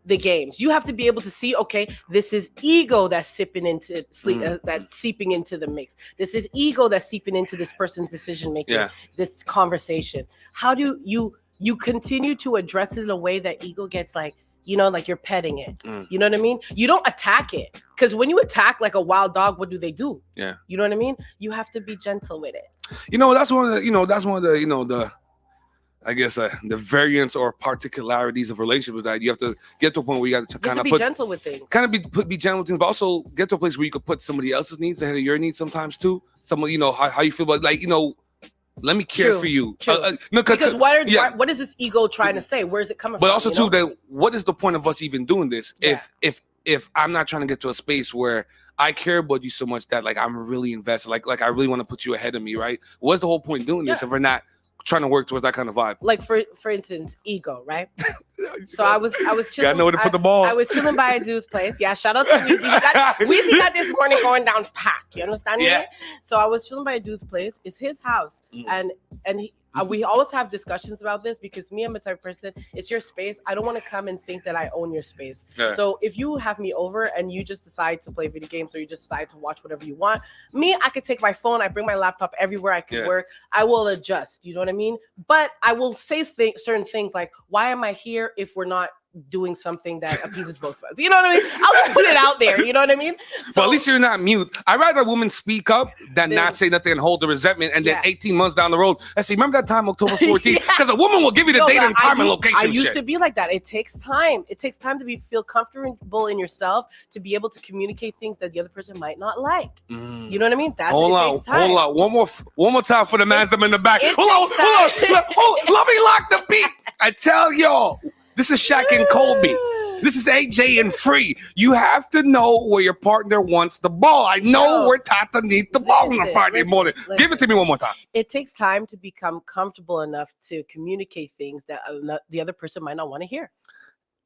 the games. You have to be able to see, okay, this is ego that's seeping into the mix. This is ego that's seeping into this person's decision making, this conversation. How do you continue to address it in a way that ego gets like you're petting it. You know what I mean? You don't attack it, because when you attack like a wild dog, what do? Yeah. You know what I mean? You have to be gentle with it. That's one of the I guess the variants or particularities of relationships, that you have to get to a point where you got to kind of be gentle with things. Be gentle with things, but also get to a place where you could put somebody else's needs ahead of your needs sometimes too. Someone, how you feel about, let me care for you. Because what is this ego trying to say? Where is it coming from? But also too, that what is the point of us even doing this if I'm not trying to get to a space where I care about you so much that like I'm really invested, like I really want to put you ahead of me, right? What's the whole point of doing this if we're not trying to work towards that kind of vibe? Like for instance, ego, right? So I was chilling. Gotta know where to put the ball. I was chilling by a dude's place. Yeah, shout out to Weezy. Weezy got this morning going down pack. You understand me? So I was chilling by a dude's place. It's his house, and we always have discussions about this, because me, I'm the type of person, it's your space. I don't want to come and think that I own your space. Yeah. So if you have me over and you just decide to play video games, or you just decide to watch whatever you want, me, I could take my phone, I bring my laptop everywhere I can work. I will adjust, you know what I mean? But I will say certain things like, why am I here if we're not doing something that appeases both of us? You know what I mean? I'll just put it out there. You know what I mean? Well, at least you're not mute. I'd rather a woman speak up than not say nothing and hold the resentment, and then 18 months down the road, I say, remember that time October 14th? Because a woman will give you the date and time and location. I used to be like that. It takes time. It takes time to feel comfortable in yourself, to be able to communicate things that the other person might not like. You know what I mean? Hold on. One more time for the mans them in the back. Hold on. Let me lock the beat. I tell y'all. This is Shaq and Colby. This is AJ and Free. You have to know where your partner wants the ball. I know where Tata needs the ball on a Friday morning. Give it to me one more time. It takes time to become comfortable enough to communicate things that the other person might not want to hear.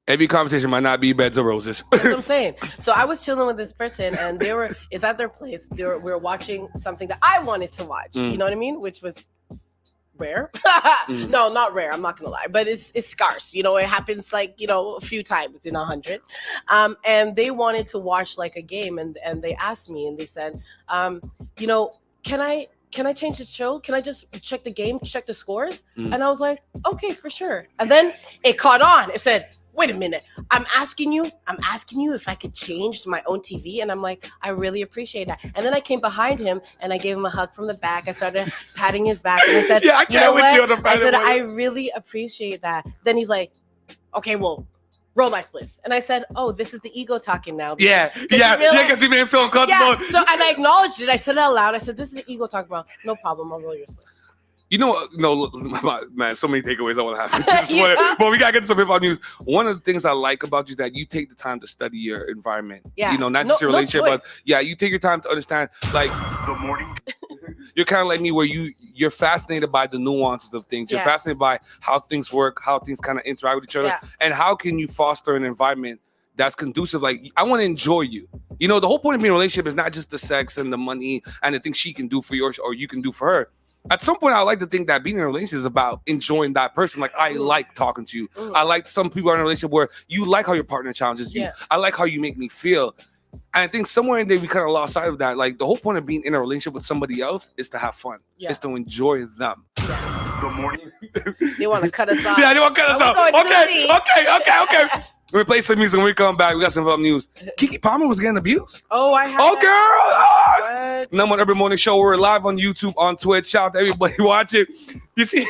Every conversation might not be beds of roses. That's what I'm saying. So I was chilling with this person, and it's at their place. We were watching something that I wanted to watch. You know what I mean? Which was rare. No, not rare. I'm not gonna lie, but it's scarce. It happens like a few times in 100. And they wanted to watch like a game, and they asked me, and they said, can I change the show? Can I just check the game, check the scores? And I was like, okay, for sure. And then it caught on. It said, wait a minute. I'm asking you if I could change my own TV. And I'm like, I really appreciate that. And then I came behind him and I gave him a hug from the back. I started patting his back and I said, Yeah, I can't with you on the I said, Friday I morning. really appreciate that. Then he's like, okay, well, roll my spliff. And I said, oh, this is the ego talking now. Yeah, Did you realize- because he didn't feel comfortable. Yeah. So, and I acknowledged it. I said it out loud. I said, this is the ego talking, bro. No problem. I'll roll your spliff. You know, no, man, so many takeaways I want to have this morning. But we got to get to some hip-hop news. One of the things I like about you is that you take the time to study your environment. Yeah. You know, not just your No relationship, but choice. yeah, you take your time to understand, like, The morning. you're kind of like me where you're fascinated by the nuances of things. You're Yeah. fascinated by how things work, how things kind of interact with each other, Yeah. and how can you foster an environment that's conducive. Like, I want to enjoy you. You know, the whole point of being in a relationship is not just the sex and the money and the things she can do for you or you can do for her. At some point, I like to think that being in a relationship is about enjoying that person. Like, I like talking to you. I like some people are in a relationship where you like how your partner challenges you. Yeah. I like how you make me feel. And I think somewhere in there, we kind of lost sight of that. Like, the whole point of being in a relationship with somebody else is to have fun. Yeah. It's to enjoy them. The morning. They want to cut us off. Yeah, they want to cut us off. We're going too Okay. deep. Let me play some music. When we come back, we got some news. Keke Palmer was getting abused. Oh, I have. Oh, girl. What? Number one Urban Morning Show. We're live on YouTube, on Twitch. Shout out to everybody watching. You see,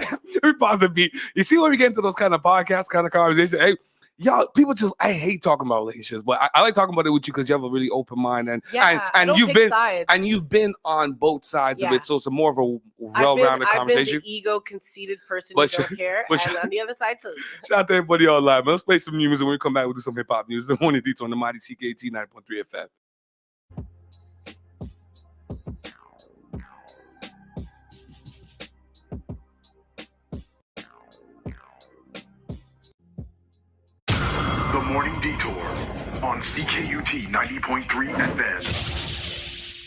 let me pause the beat. You see when we get into those kind of podcasts, kind of conversations, hey, y'all, people just, I hate talking about relationships, but I like talking about it with you because you have a really open mind and I don't you've pick been sides. and you've been on both sides of Yeah. it, so it's a more of a well-rounded I've been conversation. the ego conceited person But who don't care, but and on the other side too. Shout out to everybody online. Let's play some music. When we come back, we'll do some hip hop news. The Morning Detour on the mighty CKT 9.3 FM. The Morning Detour on CKUT 90.3 FM.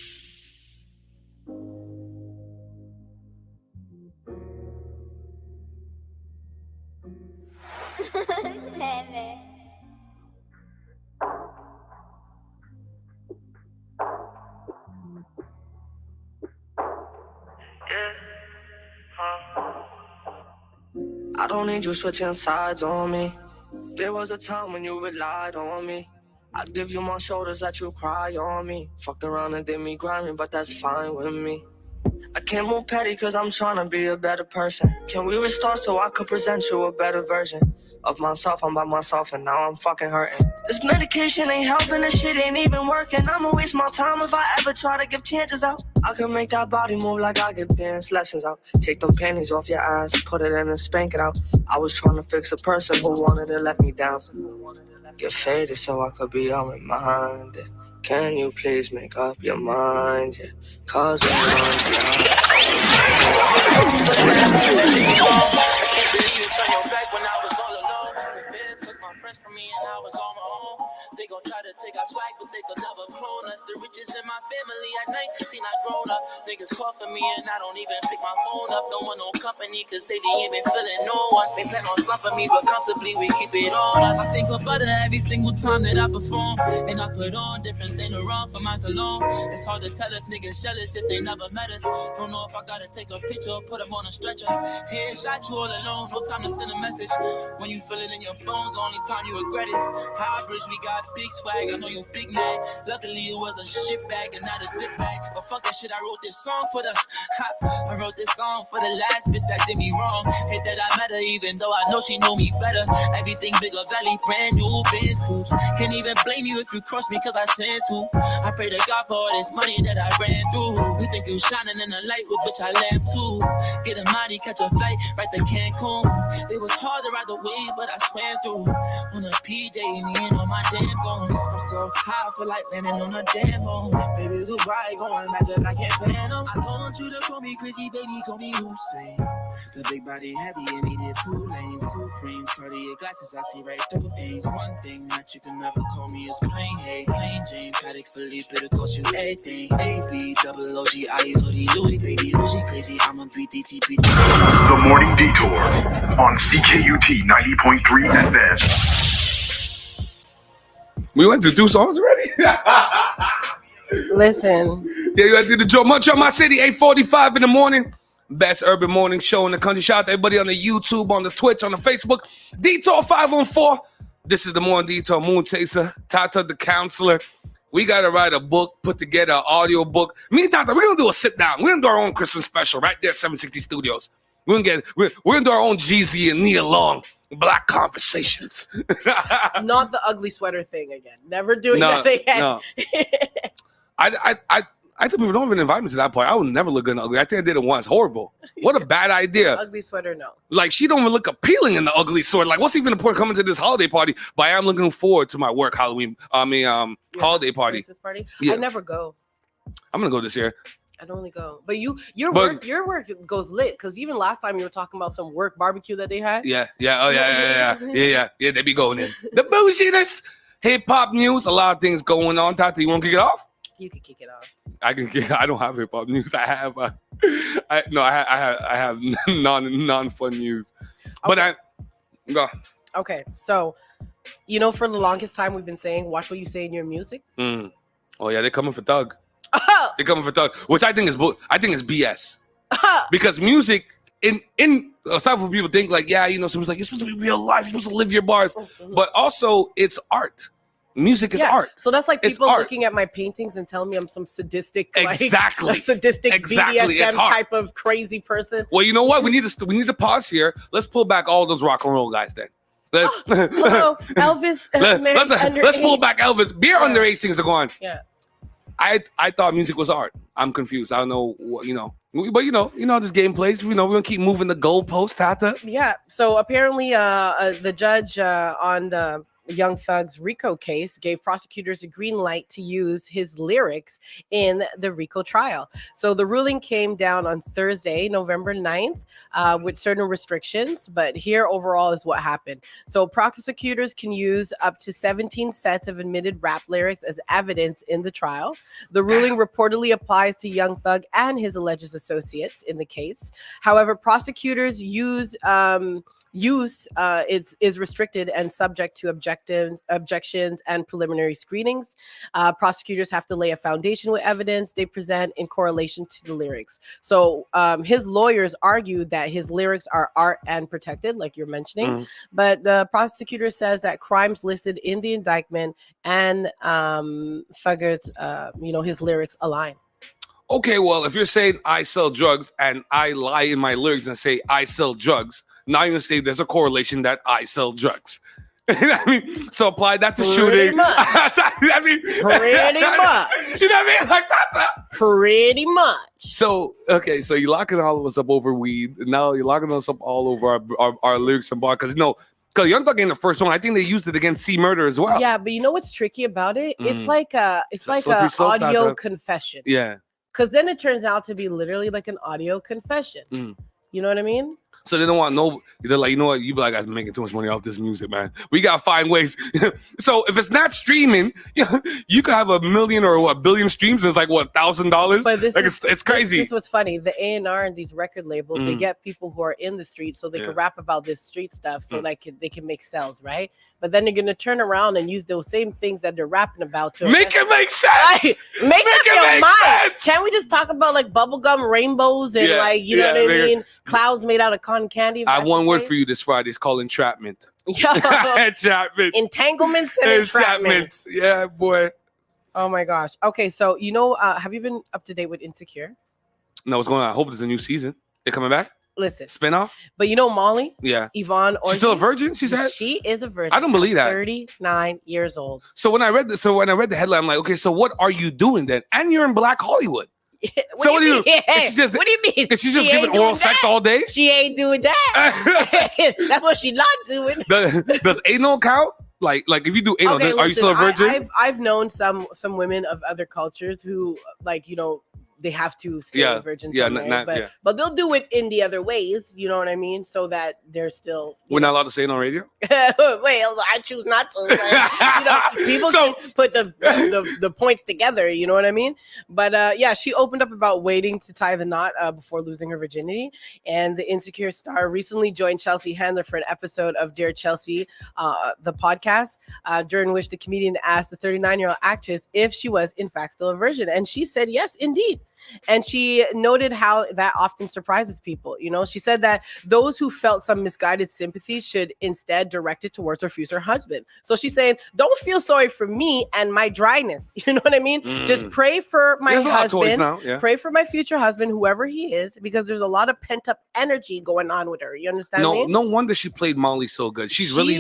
I don't need you switching sides on me. There was a time when you relied on me. I'd give you my shoulders, let you cry on me. Fucked around and did me grinding, but that's fine with me. I can't move petty cause I'm trying to be a better person. Can we restart so I could present you a better version of myself? I'm by myself and now I'm fucking hurting. This medication ain't helping, this shit ain't even working. I'ma waste my time if I ever try to give chances out. I can make that body move like I give dance lessons out. Take them panties off your ass, put it in and spank it out. I was trying to fix a person who wanted to let me down. Get faded so I could be unreminded. Can you please make up your mind? Yeah, cause we're They gon' try to take our swag, but they could never clone us. The riches in my family at 19, I grown up. Niggas call for me and I don't even pick my phone up. Don't want no company, cause they ain't even feeling no one. They plan on slumping me, but comfortably we keep it on us. I think of butter every single time that I perform. And I put on different Saint Laurent for my cologne. It's hard to tell if niggas jealous if they never met us. Don't know if I gotta take a picture or put them on a stretcher. Headshot you all alone, no time to send a message. When you feel it in your bones, the only time you regret it. High bridge, we got big swag, I know you big mad. Luckily it was a shit bag and not a zip bag. But fuck that shit, I wrote this song for the I wrote this song for the last bitch that did me wrong. Hate that I met her even though I know she know me better. Everything bigger belly, brand new Benz coupes. Can't even blame you if you cross me cause I sent to. I pray to God for all this money that I ran through. You think you shining in the light, well bitch I lamp too. Get a mighty, catch a flight, right to Cancun. It was hard to ride the wave, but I swam through. On a PJ, me and on my damn bones. I'm so high, I feel like landing on a damn home. Baby, Dubai, going back just like a phantom. I want you to call me crazy, baby, call me Hussein. The big body heavy and needed 2 lanes, 2 frames, Cartier glasses, I see right through things. One thing that you can never call me is plain, hey, plain Jane, Paddock, Philippe, it'll cost you everything. AB, double OG, I hoodie, Louis, baby, Louis, crazy, I'm a BDTP. The Morning Detour on CKUT 90.3 FM. We went to 2 songs already? Listen. Yeah, you got to do the Joe Munch on my city, 8:45 in the morning. best urban morning show in the country. Shout out to everybody on the YouTube, on the Twitch, on the Facebook. Detour 514. This is the Morning Detour. Moon Taser, Tata the counselor. We got to write a book, put together an audio book. Me and Tata, we're going to do a sit down. We're going to do our own Christmas special right there at 760 Studios. We're going to do our own Jeezy and Nia Long Black Conversations. Not the ugly sweater thing again. Never doing that again. No. I tell people don't even invite me to that party. I would never look good in ugly. I think I did it once. Horrible. What a bad idea. Ugly sweater, no. Like, she don't even look appealing in the ugly sweater. Like, what's even the point of coming to this holiday party? But I am looking forward to my work holiday party. Christmas party? Yeah. I never go. I'm going to go this year. I don't really go. But your work goes lit, because even last time you were talking about some work barbecue that they had. Yeah. Oh, yeah. They be going in. The bouginess. Hip-hop news. A lot of things going on. Tata, you want to kick it off? You can kick it off. I don't have hip hop news. I have non-fun news. Okay. But go. Okay, so for the longest time we've been saying, watch what you say in your music. Oh yeah, they're coming for Thug. They're coming for Thug, which I think is BS. Because music, in aside from people think like, someone's like, you're supposed to be real life, you're supposed to live your bars, but also it's art. Music is art. So that's like people looking at my paintings and telling me I'm some sadistic, BDSM type of crazy person. Well, you know what? We need to pause here. Let's pull back all those rock and roll guys then. Hello, Elvis. Let's pull back Elvis. Beer underage things are going. Yeah. I thought music was art. I'm confused. I don't know what, but this game plays. We're gonna keep moving the goalpost, Tata. Yeah. So apparently, the judge on the Young Thug's RICO case gave prosecutors a green light to use his lyrics in the RICO trial. So the ruling came down on Thursday, November 9th, with certain restrictions, but here overall is what happened. So prosecutors can use up to 17 sets of admitted rap lyrics as evidence in the trial. The ruling reportedly applies to Young Thug and his alleged associates in the case. However, prosecutors use is restricted and subject to objections and preliminary screenings. Prosecutors have to lay a foundation with evidence they present in correlation to the lyrics. So his lawyers argued that his lyrics are art and protected, like you're mentioning, but the prosecutor says that crimes listed in the indictment and Thugger's, his lyrics align. Okay, well, if you're saying I sell drugs and I lie in my lyrics and say I sell drugs, now you're gonna say there's a correlation that I sell drugs. I mean, so apply that to shooting. Pretty much. Pretty much. You know what I mean? Like that. Pretty much. So, okay, so you're locking all of us up over weed. Now you're locking us up all over our lyrics and bar. Because Young Thug ain't the first one. I think they used it against C Murder as well. Yeah, but you know what's tricky about it? It's like a audio confession. Yeah. Because then it turns out to be literally like an audio confession. You know what I mean? So they don't want they're like, you know what? You be like, I'm making too much money off this music, man. We got to find ways. So if it's not streaming, you could have 1 million or 1 billion streams. And it's like, what, $1,000? But it's crazy. This is what's funny. The A&R and these record labels, they get people who are in the street so they can rap about this street stuff so they can make sales, right? But then they're going to turn around and use those same things that they're rapping about to make it make sense. Right? Make up your mind. Can't we just talk about like bubblegum rainbows and you know what I mean? Clouds made out of cotton candy. I have one word for you this Friday. It's called entrapment. Entrapment. Entanglements and entrapment. Yeah, boy. Oh my gosh. Okay, so have you been up to date with Insecure? No, what's going on? I hope there's a new season. They're coming back? Listen. Spinoff? But Molly? Yeah. Yvonne Orji? She's still a virgin? She is a virgin. I don't believe that. 39 years old. So when I read the headline, I'm like, okay, so what are you doing then? And you're in Black Hollywood. What do you mean? What do you mean? Is she just giving oral sex all day? She ain't doing that. That's what she not doing. Does anal count? Like if you do anal, are you still a virgin? I've known some women of other cultures who they have to stay a virgin. But they'll do it in the other ways. You know what I mean? So that they're still. We're not allowed to say it on radio. Well, I choose not to. People can put the points together. You know what I mean? But she opened up about waiting to tie the knot before losing her virginity. And the Insecure star recently joined Chelsea Handler for an episode of Dear Chelsea, the podcast, during which the comedian asked the 39-year-old actress if she was in fact still a virgin, and she said yes, indeed. And she noted how that often surprises people. You know, she said that those who felt some misguided sympathy should instead direct it towards her future husband. So she's saying, don't feel sorry for me and my dryness. You know what I mean? Just pray for my husband. Pray for my future husband, whoever he is, because there's a lot of pent up energy going on with her. You understand me? No wonder she played Molly so good. She's really.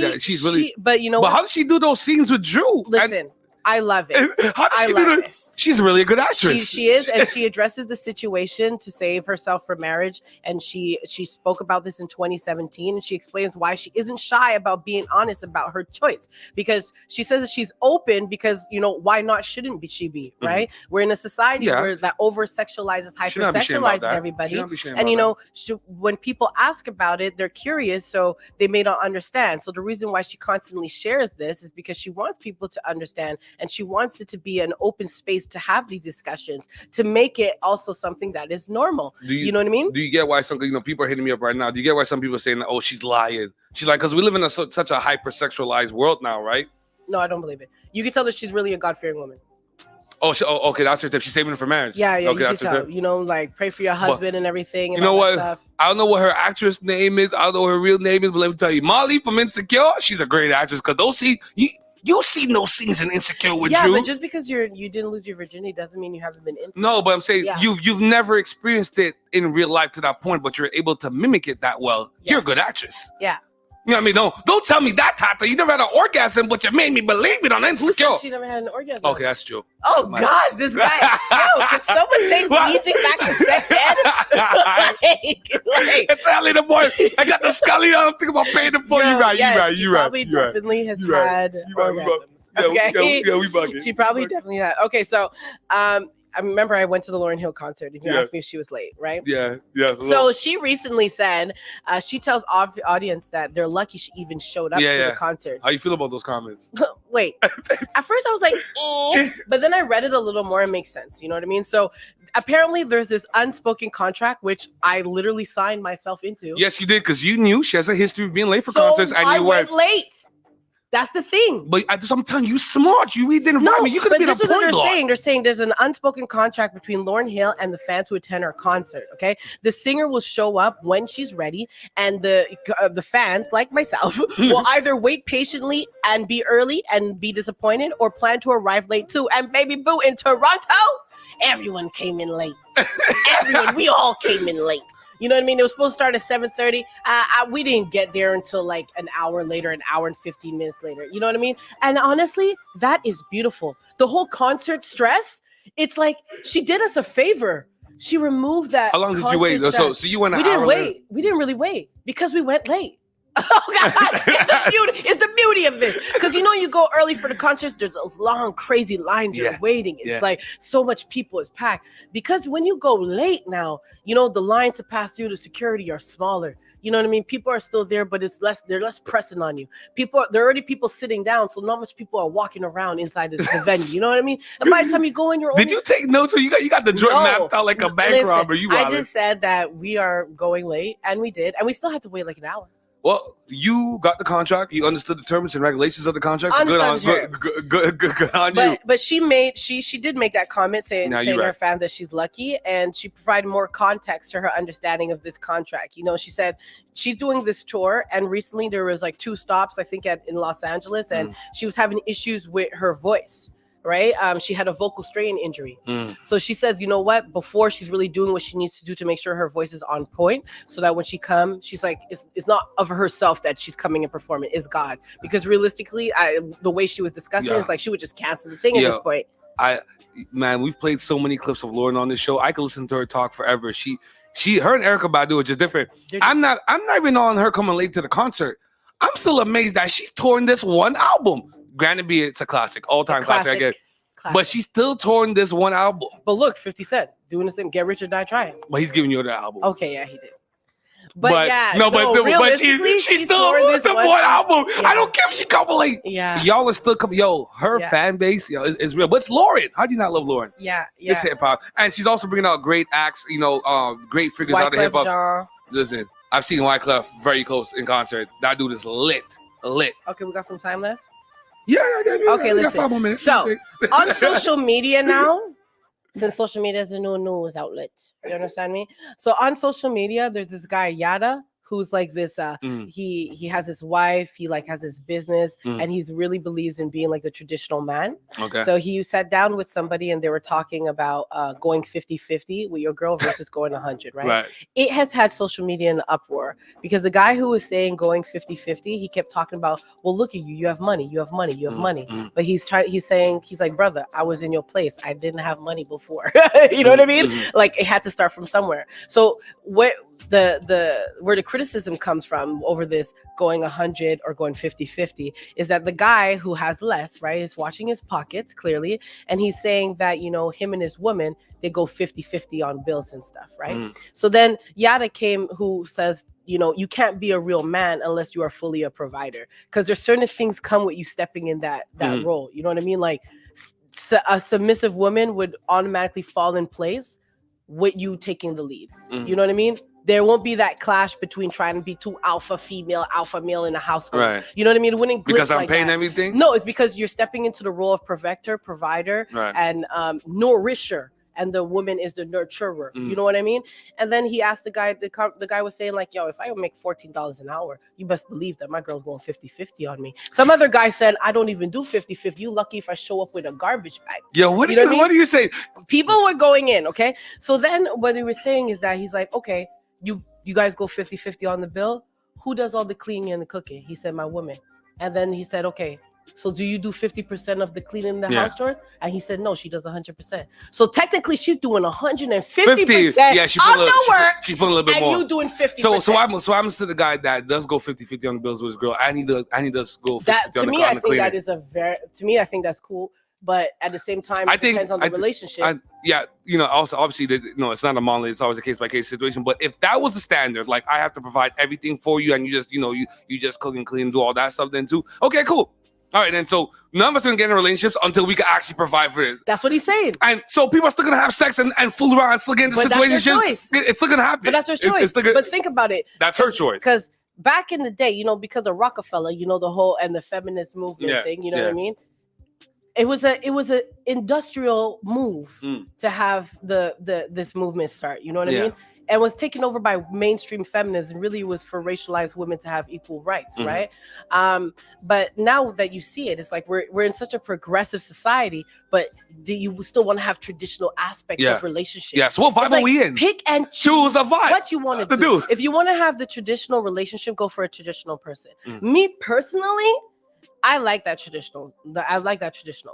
But you know But what? how does she do those scenes with Drew? Listen, I love it. How does she do it? She's a really good actress. She is, and she addresses the situation to save herself from marriage. And she spoke about this in 2017, and she explains why she isn't shy about being honest about her choice, because she says that she's open because, you know, why not shouldn't she be, right? We're in a society where that over sexualizes, hypersexualizes everybody, and you know, when people ask about it, they're curious, so they may not understand. So the reason why she constantly shares this is because she wants people to understand, and she wants it to be an open space to have these discussions, to make it also something that is normal. You know what I mean? Do you get why some, you know, people are hitting me up right now? Do you get why some people are saying, oh, she's lying? She's like, because we live in such a hypersexualized world now, right? No, I don't believe it. You can tell that she's really a God-fearing woman. Oh, okay, that's her tip. She's saving it for marriage. Yeah, okay, you can tell. You know, like pray for your husband and everything. And you know all what? that stuff. I don't know what her actress name is. I don't know what her real name is, but let me tell you, Molly from Insecure, she's a great actress. Because those you see no scenes in Insecure with Drew. Yeah, but just because you didn't lose your virginity doesn't mean you haven't been into No, but I'm saying Yeah. you've never experienced it in real life to that point, but you're able to mimic it that well. You're a good actress. Yeah. You know what I mean? Don't tell me that, Tata. You never had an orgasm, but you made me believe it on Who Insecure. said she never had an orgasm? Okay, that's true. Oh gosh, this guy. Yo, can someone take music back to sex ed? It's Ali the boy. I got the Scully on. I'm thinking about paying the for you. Right, you right. Probably definitely has had orgasms. Okay. Yeah, we bugging. She probably definitely had. Okay, so I remember I went to the Lauryn Hill concert and you asked me if she was late, right? Yeah. So she recently said she tells audience that they're lucky she even showed up to the concert. How you feel about those comments? Wait, at first I was like, but then I read it a little more and it makes sense. You know what I mean? So apparently there's this unspoken contract, which I literally signed myself into. Yes, you did, because you knew she has a history of being late for concerts, and I you went late. That's the thing. But I'm telling you, smart. You really didn't invite me. You could have been a point they're guard. saying. They're saying there's an unspoken contract between Lauryn Hill and the fans who attend her concert. Okay, the singer will show up when she's ready, and the fans, like myself, will either wait patiently and be early and be disappointed, or plan to arrive late too. And baby boo, in Toronto, everyone came in late. We all came in late. You know what I mean? It was supposed to start at 7:30. We didn't get there until like an hour later, an hour and 15 minutes later. You know what I mean? And honestly, that is beautiful. The whole concert stress, it's like she did us a favor. She removed that. How long did you wait? So you went an hour. hour later? We didn't really wait because we went late. Oh God! It's the beauty of this, because you know you go early for the concerts. There's those long, crazy lines you're waiting. It's like so much people is packed. Because when you go late now, you know the lines to pass through the security are smaller. You know what I mean? People are still there, but it's less. They're less pressing on you. There are already people sitting down, so not much people are walking around inside the venue. You know what I mean? And by the time you go in, Did you take notes, or you got the joint mapped out like a bank robber? I just said that we are going late, and we did, and we still have to wait like an hour. Well, you got the contract. You understood the terms and regulations of the contract. So good on you. But she did make that comment saying her fan that she's lucky, and she provided more context to her understanding of this contract. You know, she said she's doing this tour, and recently there was like 2 stops, I think, in Los Angeles, and she was having issues with her voice. Right? She had a vocal strain injury. So she says, you know what? Before she's really doing what she needs to do to make sure her voice is on point, so that when she comes, she's like, it's not of herself that she's coming and performing, it's God. Because realistically, the way she was discussing is like she would just cancel the thing at this point. We've played so many clips of Lauryn on this show. I could listen to her talk forever. Her and Erykah Badu are just different. I'm not even on her coming late to the concert. I'm still amazed that she's touring this one album. Granted, it's a classic, all-time classic, I guess. But she's still touring this one album. But look, 50 Cent doing the same, Get Rich or Die Trying. But he's giving you the album. Okay, yeah, he did. But she's still with the one album. Yeah. I don't care if she come late. Yeah, y'all are still coming. Her fan base, is real. But it's Lauryn. How do you not love Lauryn? Yeah. It's hip hop, and she's also bringing out great acts. Great figures out of hip hop. Listen, I've seen Wyclef very close in concert. That dude is lit. Okay, we got some time left. Yeah. Okay, listen. 5 more minutes. So on social media now, since social media is a new news outlet. You understand me? So on social media, there's this guy Yada who's like this. He has his wife. He like has his business, and he's really believes in being like the traditional man. Okay. So he sat down with somebody, and they were talking about going 50-50 with your girl versus going 100. Right. It has had social media in an uproar because the guy who was saying going 50-50, he kept talking about, well, look at you. You have money. You have money. You have money. But he's saying, he's like, brother, I was in your place. I didn't have money before. You know what I mean? Like it had to start from somewhere. So where the criticism comes from over this going 100 or going 50-50 is that the guy who has less, right, is watching his pockets clearly, and he's saying that, you know, him and his woman, they go 50-50 on bills and stuff, right? So then Yada came, who says, you know, you can't be a real man unless you are fully a provider, because there's certain things come with you stepping in that role. You know what I mean? Like a submissive woman would automatically fall in place with you taking the lead. You know what I mean? There won't be that clash between trying to be two alpha male in a household. Right. You know what I mean? It wouldn't glitch Because I'm like paying that. everything? No, it's because you're stepping into the role of provider, and nourisher, and the woman is the nurturer. You know what I mean? And then he asked the guy, the guy was saying like, yo, if I make $14 an hour, you best believe that my girl's going 50-50 on me. Some other guy said, I don't even do 50-50. You lucky if I show up with a garbage bag. Yo, what do you say? People were going in, okay? So then what he was saying is that he's like, okay, you guys go 50-50 on the bill. Who does all the cleaning and the cooking? He said, my woman. And then he said, okay, so do you do 50% of the cleaning in the house chores? And he said, no, she does 100%. So technically she's doing 150% Yeah, she of put the work. She put a little bit and more. you doing 50%. So what happens to the guy that does go 50-50 on the bills with his girl, and he does go 50-50 that, to on me, the I think cleaning? that is I think that's cool. But at the same time, it depends on the relationship. You know, also obviously, it's not a monolith. It's always a case by case situation. But if that was the standard, like I have to provide everything for you, and you just, you just cook and clean, do all that stuff, then too. Okay, cool. All right, then so none of us are gonna get in relationships until we can actually provide for it. That's what he's saying. And so people are still gonna have sex and fool around, still get into situations. It's still gonna happen. But that's their choice. But think about it. That's her choice. Because back in the day, because of Rockefeller, the whole and the feminist movement thing, you know what I mean? It was a industrial move to have this movement start. You know what I mean? And was taken over by mainstream feminism. Really, was for racialized women to have equal rights, right? But now that you see it, it's like we're in such a progressive society, but you still want to have traditional aspects of relationships. Yeah. So what vibe are we in? Pick and choose a vibe. What you want to do. If you want to have the traditional relationship, go for a traditional person. Me personally, I like that traditional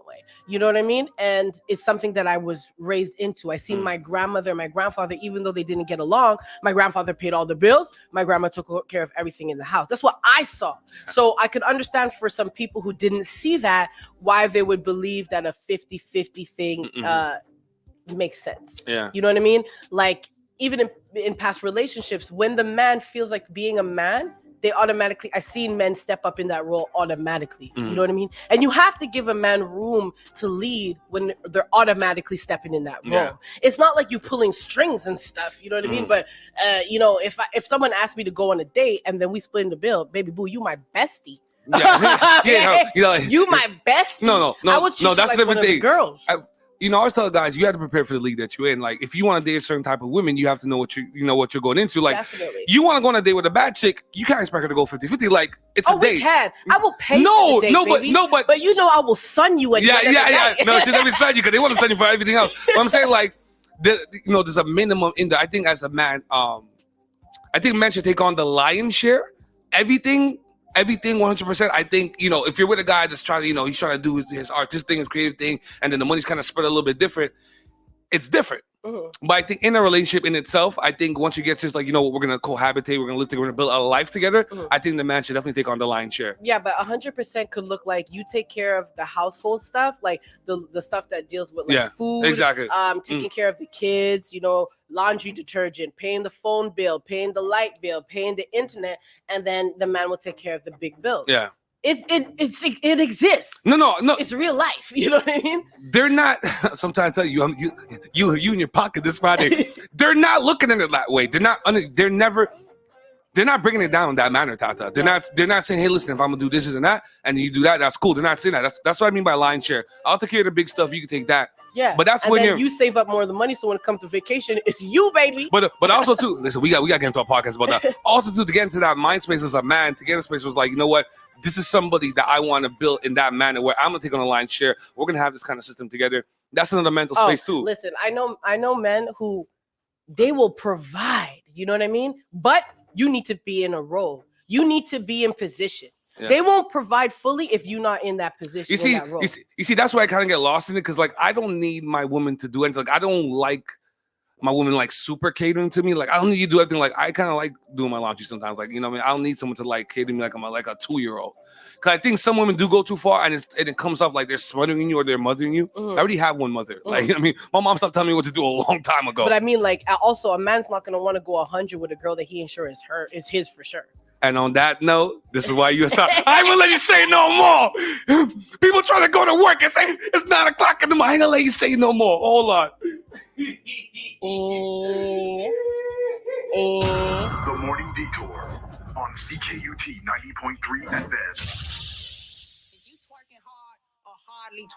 way. You know what I mean? And it's something that I was raised into. I seen my grandmother and my grandfather, even though they didn't get along, my grandfather paid all the bills. My grandma took care of everything in the house. That's what I saw. So I could understand for some people who didn't see that, why they would believe that a 50-50 thing makes sense. Yeah. You know what I mean? Like even in past relationships, when the man feels like being a man, I've seen men step up in that role automatically. You know what I mean? And you have to give a man room to lead when they're automatically stepping in that role. Yeah. It's not like you pulling strings and stuff, you know what I mean? But, if someone asked me to go on a date and then we split in the bill, baby boo, you my bestie. You my bestie. No, I would treat you that's like a one different of the thing. girls. I always tell guys, you have to prepare for the league that you're in. Like, if you want to date a certain type of women, you have to know what you're going into. Like, Definitely. you want to go on a date with a bad chick, you can't expect her to go 50-50. Like, it's a date. We can. I will pay for the date, baby. But I will son you at the end of the night. No, she'll never son you because they want to son you for everything else. But I'm saying, like, there's a minimum in there. I think as a man, I think men should take on the lion's share. Everything 100%. I think, if you're with a guy that's trying to, he's trying to do his artistic thing, his creative thing, and then the money's kind of spread a little bit different, it's different. But I think in a relationship in itself, I think once you get to like, we're going to cohabitate, we're going to live together, we're going to build a life together, I think the man should definitely take on the lion's share. Yeah, but 100% could look like you take care of the household stuff, like the stuff that deals with like food, exactly. Taking care of the kids, laundry detergent, paying the phone bill, paying the light bill, paying the internet, and then the man will take care of the big bills. Yeah. It exists. No. It's real life. You know what I mean? They're not. Sometimes I tell you, you in your pocket this Friday. They're not looking at it that way. They're not bringing it down in that manner, Tata. They're not saying, hey, listen, if I'm gonna do this and that, and you do that, that's cool. They're not saying that. That's what I mean by lion's share. I'll take care of the big stuff. You can take that. Yeah, But that's and when then you save up more of the money, so when it comes to vacation, it's you, baby. But also too, listen, we got to get into a podcast about that. Also too, to get into that mind space as a man, to get in a space was like, you know what, this is somebody that I want to build in that manner where I'm gonna take on a lion's share. We're gonna have this kind of system together. That's another mental space too. Listen, I know men who they will provide. You know what I mean? But you need to be in a role. You need to be in position. Yeah. They won't provide fully if you're not in that position. You see, that's why I kind of get lost in it because, like, I don't need my woman to do anything. Like, I don't like my woman like super catering to me. Like, I don't need you to do everything. Like, I kind of like doing my laundry sometimes. Like, you know what I mean? I don't need someone to like cater to me like I'm like a 2-year-old. Because I think some women do go too far and it comes off like they're smothering you or they're mothering you. I already have one mother. Like, you know what I mean? My mom stopped telling me what to do a long time ago. But I mean, like, also a man's not gonna want to go 100 with a girl that he ain't sure is his for sure. And on that note, this is why you stop. I ain't gonna let you say no more. People trying to go to work and say it's 9 o'clock in the morning. I ain't gonna let you say no more. Hold on. The Morning Detour on CKUT 90.3 FM.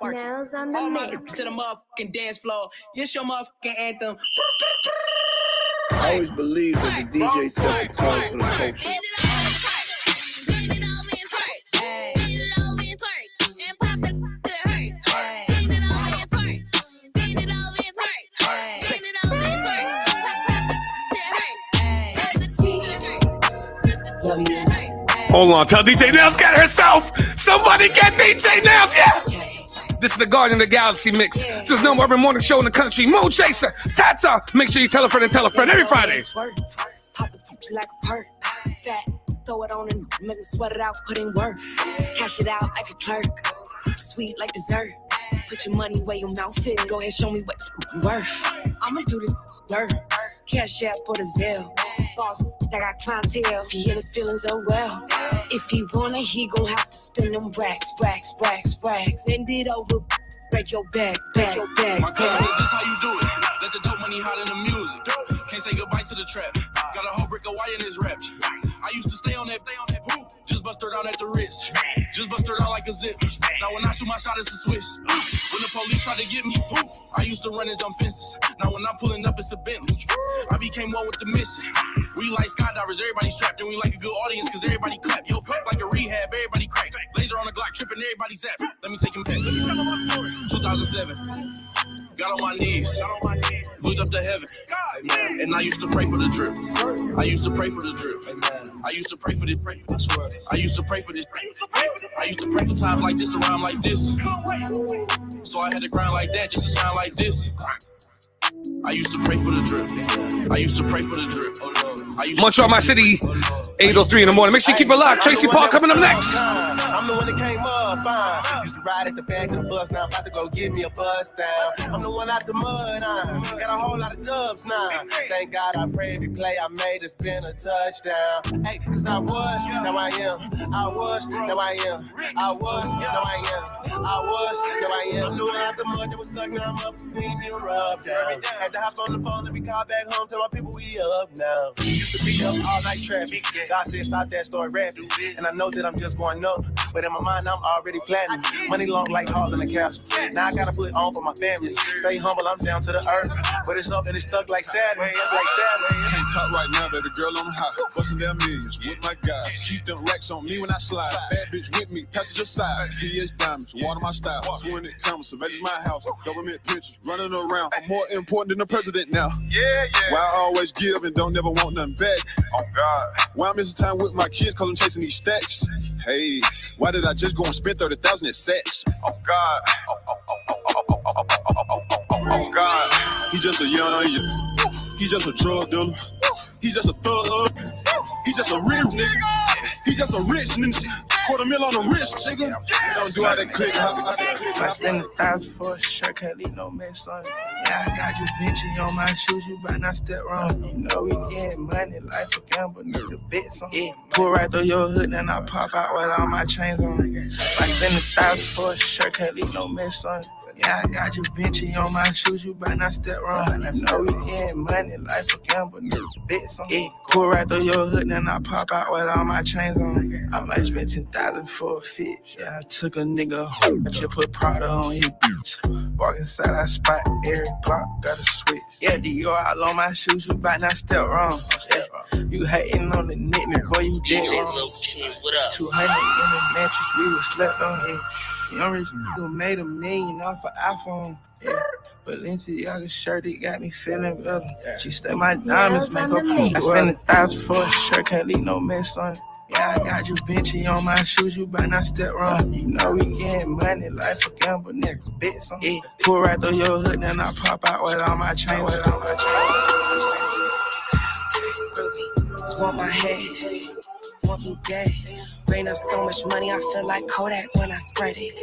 Nails on the mix. To the motherfucking dance floor. It's your motherfucking anthem. I always believed that the DJ set the tone for the culture. Hold on, tell DJ Nails get herself. Somebody get DJ Nails, yeah. This is the Guardian of the Galaxy mix. This is no urban morning show in the country. Mo Chaser, Tata. Make sure you tell a friend and tell a friend every Friday. Pop the poops like a perk. Fat, throw it on and make me sweat it out, put in work. Cash it out like a clerk. Sweet like dessert. Put your money where your mouth fit. Go ahead, show me what's worth. I'ma do the work. Cash out for the Zelle. Boss, that got clientele. If he in his feelings, oh well. If he want it, he gon' have to spend them racks. Send it over, break your back. My cousin, this how you do it. Let the dope money hot in the music. Can't say goodbye to the trap. Got a whole brick of wire in his rap. I used to stay on that hoop. Just bust her down at the wrist. Just bust her down like a zip. Now when I shoot my shot, it's a Swiss. When the police try to get me, I used to run and jump fences. Now when I'm pulling up, it's a Bentley. I became one with the mission. We like skydivers, everybody strapped, and we like a good audience, cause everybody clap. Yo, like a rehab, everybody crack. Laser on the Glock, tripping, everybody zap. Let me take him back. 2007. Got on my knees, looked up to heaven, and I used to pray for the drip. I used to pray for the drip. I used to pray for this. I used to pray for this. I used to pray for times like this to rhyme like this. So I had to grind like that just to sound like this. I used to pray for the drip. I used to pray for the drip. Montreal, my city, 8:03 in the morning. Make sure you keep it locked. Tracy Paul coming up next. I'm the one that came up. Used to ride at the back of the bus. Now I'm about to go give me a bus down. I'm the one out the mud. Got a whole lot of dubs now. Thank God I pray every play I made has been a touchdown. Hey, cause I was, now I am. I was, now I am. I was, now I am. I was, now I am. I'm the one out the mud that was stuck. Now I'm up. We need to rub down. Had to hop on the phone and we call back home. Tell my people we up now. Used to be up all night traffic. God said stop that story rap. And I know that I'm just going up. But in my mind, I'm already planning. Money long like halls in the castle. Now I gotta put on for my family. Stay humble, I'm down to the earth. But it's up and it's stuck like Saturn. Can't talk right now, baby girl on high. Busting down millions with my guys. Keep them racks on me when I slide. Bad bitch with me, passenger side. VS diamonds, water my style. When it comes, surveillance my house. Government pictures running around. I'm more important than the president now. Why I always give and don't never want nothing back. Oh God. Why I'm missing time with my kids cause I'm chasing these stacks. Hey, why did I just go and spend 30,000 at sex? Oh God. Oh God. He just a young, he just a drug dealer. He just a thug. He just a rich nigga. He just a rich nigga. $250,000 on the wrist, nigga. Don't do all that click. I spend 1,000 for a shirt, can't leave no mess on it. Yeah, I got you bitching on my shoes, you better not step wrong. You know we getting money, life a gamble, nigga, bets on it. Pull right through your hood, then I pop out with all my chains on. I spend 1,000 for a shirt, can't leave no mess on it. Yeah, I got you Vinci on my shoes, you better not step wrong. You know we getting money, life a gamble, bits on it. Pull right through your hood, then I pop out with all my chains on. I might spend 10,000 for a fit. Yeah, I took a nigga home, I just put Prada on his bitch. Walk inside, I spot every block, got a switch. Yeah, Dior all on my shoes, you better not step wrong. Yeah. You hating on the nigga, boy, you dead wrong. 200 in the mattress, we was slept on it. Young rich nigga made $1 million off an iPhone. Yeah. Balenciaga shirt, it got me feeling better. She stay my diamonds, make her poop. I spend 1,000 for a shirt, can't leave no mess on it. Yeah, I got you Vinci on my shoes, you better not step wrong. You know we getting money, life a gamble, nigga, bits on it. Pull right through your hood, then I pop out with all my chains. Just want my head, want me dead. Rain up so much money, I feel like Kodak when I spread it.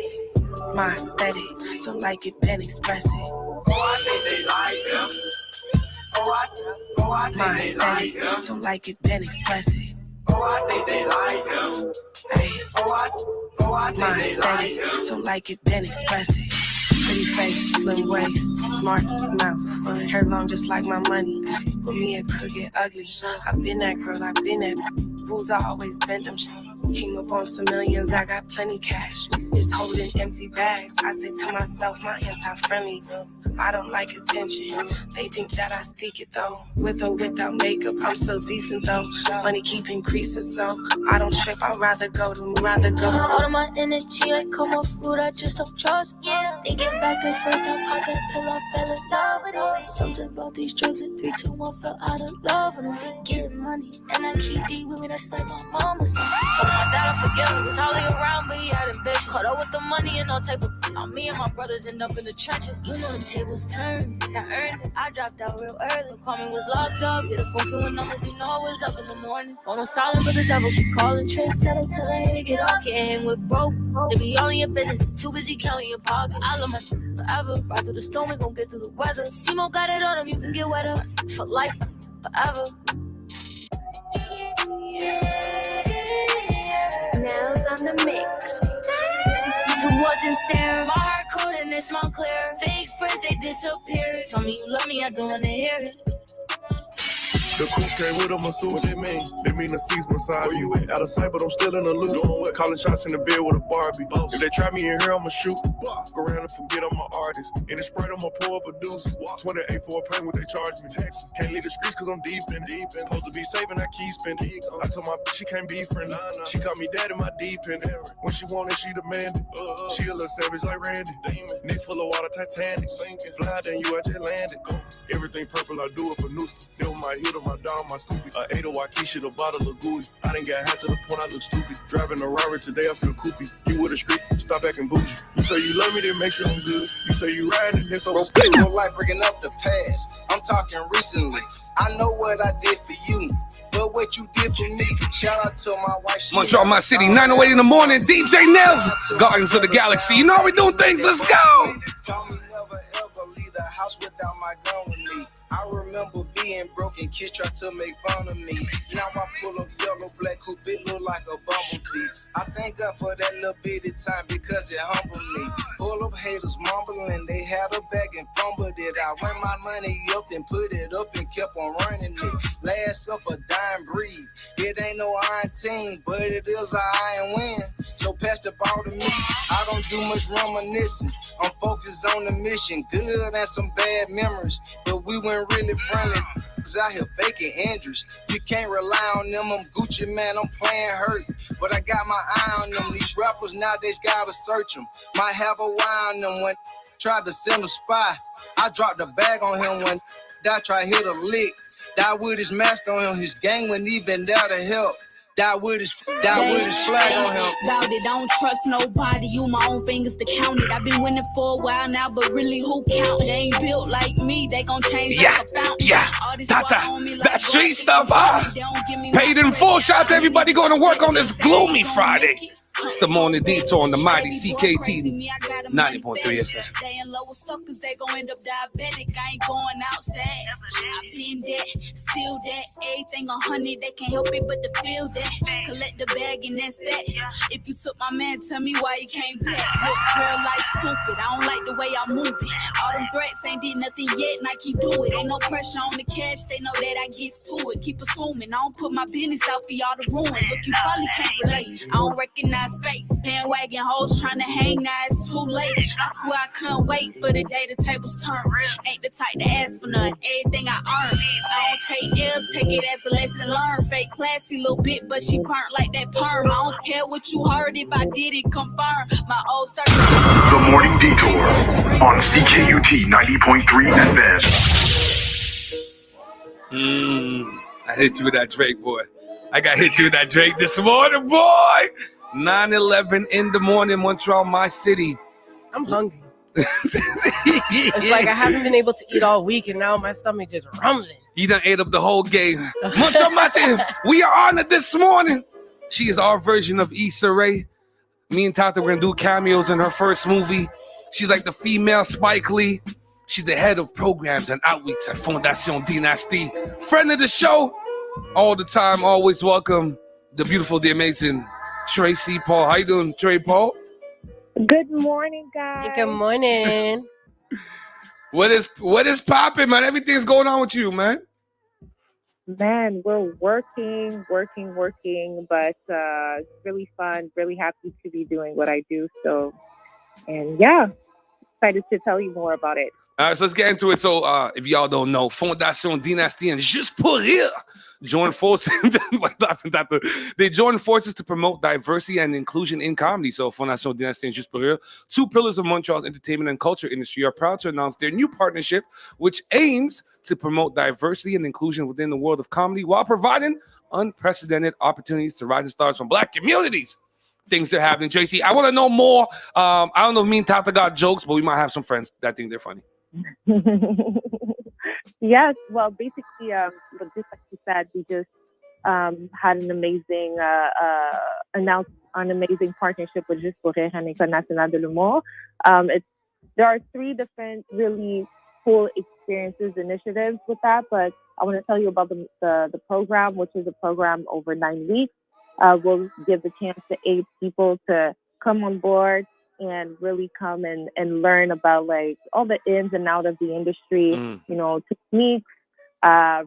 My aesthetic, don't like it, then express it. Oh, I think they like them. My aesthetic, don't like it, then express it. Oh, I think they like them. Hey. Oh, I think My they aesthetic, like them. don't like it, then express it. Pretty face, slim waist, smart mouth, hair long just like my money. With me and crooked ugly. I've been that girl, I've been that rules. I always bend them. Came up on some millions, I got plenty cash. It's holding empty bags. I say to myself, my anti-friendly. I don't like attention. They think that I seek it though. With or without makeup, I'm so decent though. Money keep increasing, so I don't trip. I'd rather go. All of my energy like come off food, I just don't trust. They get back at first, I pop that pill, I fell in love with it. Something about these drugs in 3, 2, 1, fell out of love with them. They getting money, and I keep D with me, that's like my mama said. So my dad, I forget him, was hardly around, but he had ambition. Caught up with the money and all type of now me and my brothers end up in the trenches. You know the tables turn, I earned it, I dropped out real early. Call me was locked up, yeah, the phone filling numbers, you know I was up in the morning. Phone on silent, but the devil keep calling. Trade settle till I hit it, get off. Can't hang with broke, they be all in your business, too busy counting your pocket. I love my forever, ride through the storm, we gon' get through the weather. Simo got it on him, you can get wetter, for life, forever. Nails on the mix. You wasn't there, my heart cold and it's my clear. Fake friends, they disappear. Tell me you love me, I don't wanna hear it. The coupe came with a masseuse, what they mean? They mean the seats massage. Where you at? Out of sight, but I'm still in the loop. Doing what? Calling shots in the bed with a Barbie. If they try me in here, I'ma shoot. Go around and forget I'm an artist. In the spread, I'ma pour up a deuce. 28 for a pain, what they charge me. Taxi. Can't leave the streets cause I'm deep in. Supposed to be saving, I keep spending. I told my bitch she can't be friendly. She called me daddy, my deep in. When she wanted, she demanded. She a little savage like Randy. Neck full of water, Titanic. Sinking. Fly than you, I just landed. Everything purple, I do it for Nooski. They were my hitter, my dog, my Scoopy. I ate a Waikisha, a bottle of gooey. I done got hot to the point I look stupid. Driving a Rari today, I feel coopy. You with a street, stop acting bougie. You say you love me, then make sure I'm good. You say you riding, then so Bro, life breaking up the past. I'm talking recently. I know what I did for you, but what you did for me. Shout out to my wife. Montreal, my city, 9:08 in the morning. DJ Nels, Guardians of the Galaxy. You know how we doing things. Let's go. Tell me never ever leave the house without my gun with me. I remember being broken, kids tried to make fun of me. Now I pull up yellow, black coupe, it look like a bumblebee. I thank God for that little bit of time because it humbled me. Pull up haters mumbling, they had a bag and fumbled it. I ran my money up and put it up and kept on running it. Last up a dime breed. It ain't no iron team, but it is an iron win. So pass the ball to me. I don't do much reminiscing. I'm focused on the mission. Good and some bad memories, but we went really friendly. Out here faking injuries. You can't rely on them. I'm Gucci, man. I'm playing hurt, but I got my eye on them. These rappers nowadays gotta search them. Might have a wire on them when tried to send a spy. I dropped the bag on him when that tried hit a lick. Died with his mask on him. His gang wasn't even there to help. Died with his flag on him. About it, I don't trust nobody. You my own fingers to count it. I've been winning for a while now, but really who count? They ain't built like me. They gon' change like a fountain. Yeah, Tata, that street stuff, paid in full. Shout out to everybody going to work on this gloomy Friday. It's the Morning Detour on the mighty CKT that money 90.3 bitch. FM. They in love with suckers, they gon' end up diabetic. I ain't going outside. I been that, still that. Everything 100, they can't help it but to feel that. Collect the bag and that's that. If you took my man, tell me why you came back. Look, real life stupid. I don't like the way I move it. All them threats ain't did nothing yet, and I keep do it. Ain't no pressure on the cash, they know that I gets to it. Keep assuming I don't put my business out for y'all to ruin. Look, you probably can't relate. I don't recognize fate. Bandwagon hoes trying to hang, now it's too late. I swear I couldn't wait for the day the tables turn. Ain't the type to ask for none. Everything I earn, I don't take L's, take it as a lesson learned. Fake classy little bit, but she burnt like that perm. I don't care what you heard if I didn't confirm. My old circle. The Morning Detour on CKUT 90.3 FM. I hit you with that Drake, boy. I got hit you with that Drake this morning, boy. 9:11 in the morning, Montreal, my city. I'm hungry. It's like I haven't been able to eat all week, and now my stomach just rumbling. You done ate up the whole game. Montreal, my city. We are honored this morning. She is our version of Issa Rae. Me and Tata, we're gonna do cameos in her first movie. She's like the female Spike Lee. She's the head of programs and outreach at Fondation Dynastie. Friend of the show, all the time, always welcome. The beautiful, the amazing Tracy Paul. How you doing, Trey Paul? Good morning, guys. Good morning. What is popping, man? Everything's going on with you, man. Man, we're working, but it's really fun. Really happy to be doing what I do. So, and yeah, excited to tell you more about it. All right, so let's get into it. So, if y'all don't know, Fondation Dynastie and Juste pour rire join forces. They join forces to promote diversity and inclusion in comedy. So, Fondation Dynastie and Juste pour rire, two pillars of Montreal's entertainment and culture industry, are proud to announce their new partnership, which aims to promote diversity and inclusion within the world of comedy while providing unprecedented opportunities to rising stars from Black communities. Things are happening. JC, I want to know more. I don't know if me and Tata got jokes, but we might have some friends that think they're funny. Yes, well, basically, just like you said, we just had an amazing announced an amazing partnership with Juste pour rire and École nationale de l'humour. There are 3 different really cool experiences, initiatives with that, but I want to tell you about the program, which is a program over 9 weeks. We'll give the chance to 8 people to come on board and really come and learn about like all the ins and outs of the industry, you know, techniques,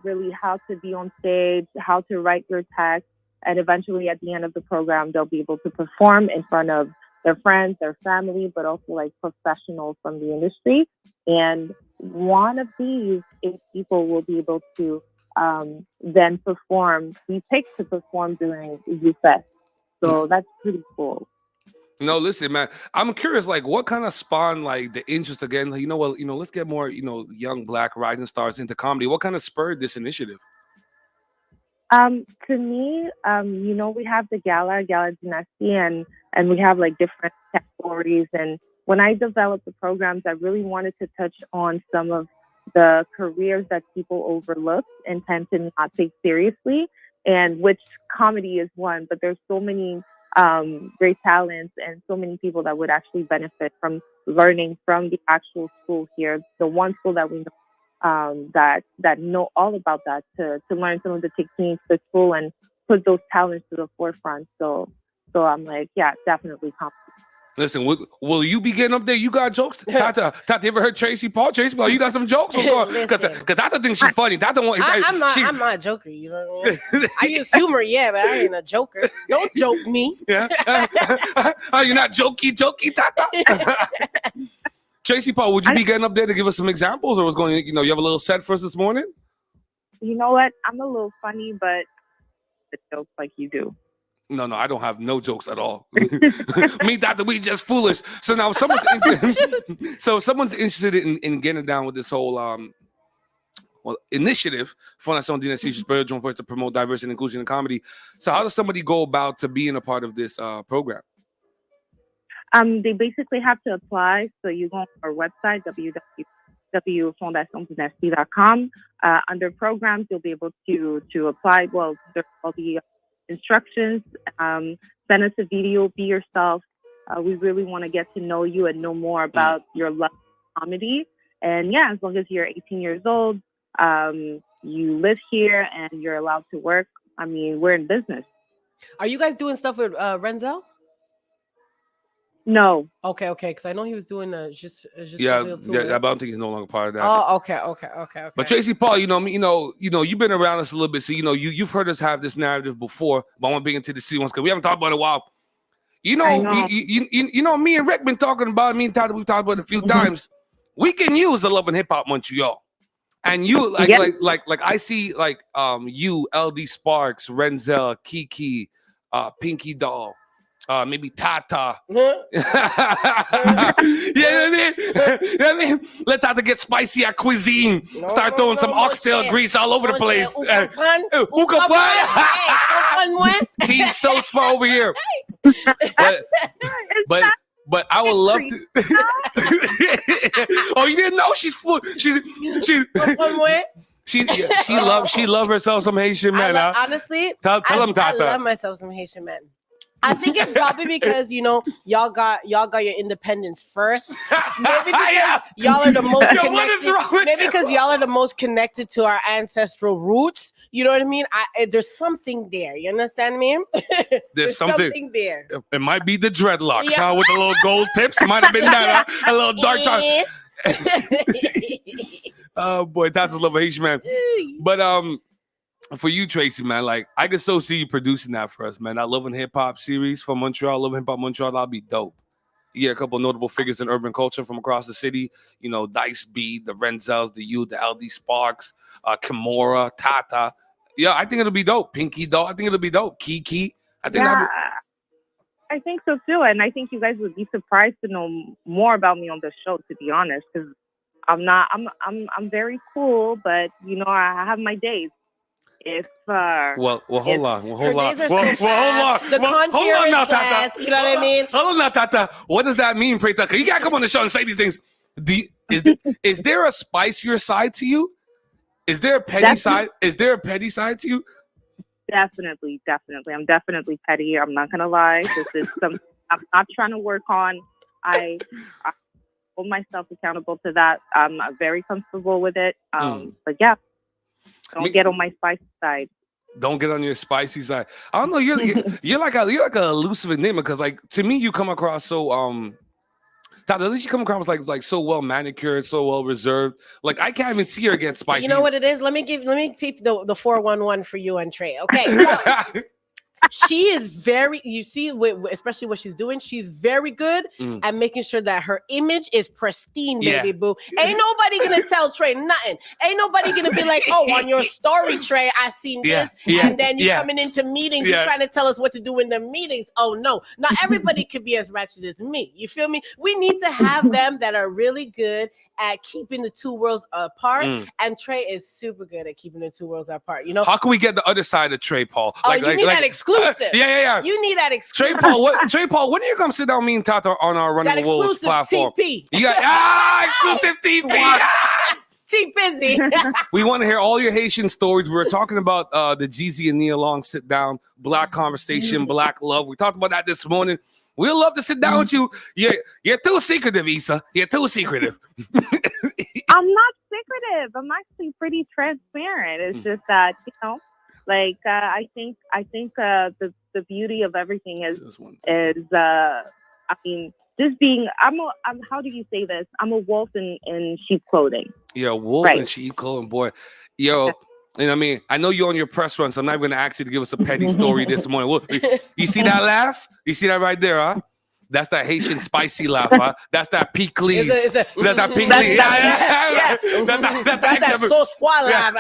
really how to be on stage, how to write your text, and eventually at the end of the program, they'll be able to perform in front of their friends, their family, but also like professionals from the industry. And one of these 8 people will be able to then be picked to perform during ZFest. So that's pretty cool. No, listen, man. I'm curious, like, what kind of spawned like the interest again? Like, let's get more, young Black rising stars into comedy. What kind of spurred this initiative? To me, we have the Gala Dynasty, and we have like different categories. And when I developed the programs, I really wanted to touch on some of the careers that people overlook and tend to not take seriously, and which comedy is one. But there's so many great talents and so many people that would actually benefit from learning from the actual school here, the one school that we know that know all about that, to learn some of the techniques, the school, and put those talents to the forefront. So I'm like, yeah, definitely comedy. Listen, will you be getting up there? You got jokes? Tata, you ever heard Tracy Paul? Tracy Paul, you got some jokes? Because Tata thinks she's funny. Tata I'm not a joker, you know what I mean? I use humor, yeah, but I ain't a joker. Don't joke me. Yeah. You're not jokey, Tata. Tracy Paul, would you be getting up there to give us some examples, or was going? You have a little set for us this morning? You know what? I'm a little funny, but the jokes like you do. No, I don't have no jokes at all. Me, Tata, we just foolish. So now someone's interested in getting down with this whole initiative, Fondation Dynastie Juste pour rire to promote diversity and inclusion in comedy. So how does somebody go about to being a part of this program? They basically have to apply. So you go on our website, www.fondationdynastie.com. Under programs, you'll be able to apply. Well, there's all the instructions. Send us a video, be yourself, We really want to get to know you and know more about your love of comedy. And yeah, as long as you're 18 years old, you live here and you're allowed to work, I mean, we're in business. Are you guys doing stuff with Renzel? No. Okay, because I know he was doing just Yeah, a yeah, I don't think he's no longer part of that. Oh, okay. But Tracy Paul, you know me, you've been around us a little bit, so you've heard us have this narrative before. But I want to bring it to the C ones because we haven't talked about it in a while. You know, me and Rick been talking about. Me and Tata, we've talked about it a few times. We can use the Love and Hip Hop Montreal, and you like I see like you, LD Sparks, Renzel, Kiki, Pinky Doll. Maybe Tata. You know what I mean? Let Tata get spicy at cuisine. Start throwing some oxtail grease all over the place. Team so smart over here. But I would love to. Oh, you didn't know she's full. She love herself some Haitian man. Honestly, tell him, Tata. I love myself some Haitian men. I think it's probably because y'all got your independence first. Maybe because y'all are the most connected. What is wrong with maybe because y'all are the most connected to our ancestral roots. You know what I mean? There's something there. You understand me? There's something there. It might be the dreadlocks, huh? With the little gold tips. It might have been that, huh? A little dark time. Oh boy, that's a love of Haitian man. But for you, Tracy, man, like I could so see you producing that for us, man. That Love and Hip Hop series from Montreal, Love and Hip Hop Montreal, that'll be dope. Yeah, a couple of notable figures in urban culture from across the city. You know, Dice B, the Renzels, the LD Sparks, Kimora, Tata. Yeah, I think it'll be dope. Pinky Doll, I think it'll be dope. Kiki, I think I think so too, and I think you guys would be surprised to know more about me on the show. To be honest, because I'm very cool, but I have my days. If hold on. The contour is class, you know what I mean? Hold on now, Tata. What does that mean, Pray Tata? You gotta come on the show and say these things. Is there a spicier side to you? Is there a petty side? Is there a petty side to you? Definitely. I'm definitely petty. I'm not gonna lie. This is something I'm not trying to work on. I hold myself accountable to that. I'm very comfortable with it. But yeah. Don't get on my spicy side. Don't get on your spicy side. I don't know. You're like a elusive enigma because, like, to me, you come across so at least you come across like so well manicured, so well reserved. Like I can't even see her get spicy. You know what it is? Let me peep the 411 for you and Trey. Okay. She is very, you see, especially what she's doing, she's very good at making sure that her image is pristine, baby boo. Ain't nobody gonna tell Trey nothing. Ain't nobody gonna be like, oh, on your story, Trey, I seen this. And then you coming into meetings, you're trying to tell us what to do in the meetings. Oh, no. Not everybody could be as ratchet as me. You feel me? We need to have them that are really good at keeping the two worlds apart. And Trey is super good at keeping the two worlds apart. You know? How can we get the other side of Trey Paul? You need that exclusive. Yeah. You need that exclusive. Trey Paul, when do you come sit down me and Tata on our Running the Wolves platform? TP. You got exclusive TP. T busy. We want to hear all your Haitian stories. We were talking about the Jeezy and Nia Long sit down, Black conversation, Black love. We talked about that this morning. We'd love to sit down with you. You're too secretive, Issa. You're too secretive. I'm not secretive. I'm actually pretty transparent. It's just that, like I think the beauty of everything is just being I'm how do you say this? I'm a wolf in sheep clothing. Yeah, wolf in sheep clothing, boy. Yo. And I mean, I know you're on your press run, so I'm not going to ask you to give us a petty story this morning. Well, you see that laugh? You see that right there, huh? That's that Haitian spicy laugh, huh? That's that Pete Cleese. That's that Pete Cleese. That's that sauce laugh.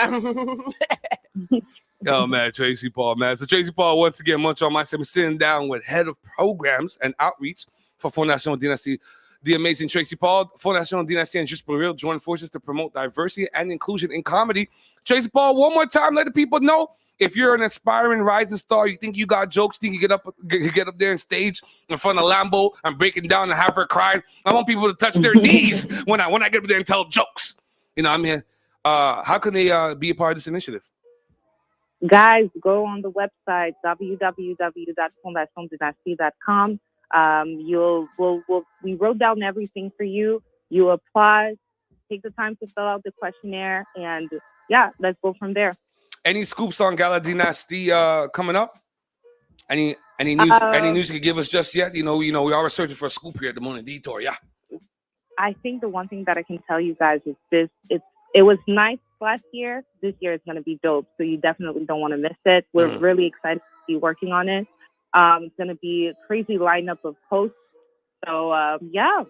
Oh, man, Tracy Paul, man. So Tracy Paul, once again, Montreal myself, sitting down with head of programs and outreach for Fondation Dynasty. The amazing Tracy Paul, Fondation Dynasty, and Just For Real join forces to promote diversity and inclusion in comedy. Tracy Paul, one more time, let the people know if you're an aspiring rising star, you think you got jokes, think you get up there on stage in front of Lambo and breaking down and have her crying. I want people to touch their knees when I get up there and tell jokes. I'm here. How can they be a part of this initiative? Guys, go on the website www.fondationdynasty.com. We wrote down everything for you. You apply, take the time to fill out the questionnaire, and yeah, let's go from there. Any scoops on Gala Dynasty coming up? Any news? Any news you can give us just yet? We are searching for a scoop here at the Morning Detour. Yeah. I think the one thing that I can tell you guys is this: it was nice last year. This year is going to be dope, so you definitely don't want to miss it. We're really excited to be working on it. It's going to be a crazy lineup of hosts. So yeah,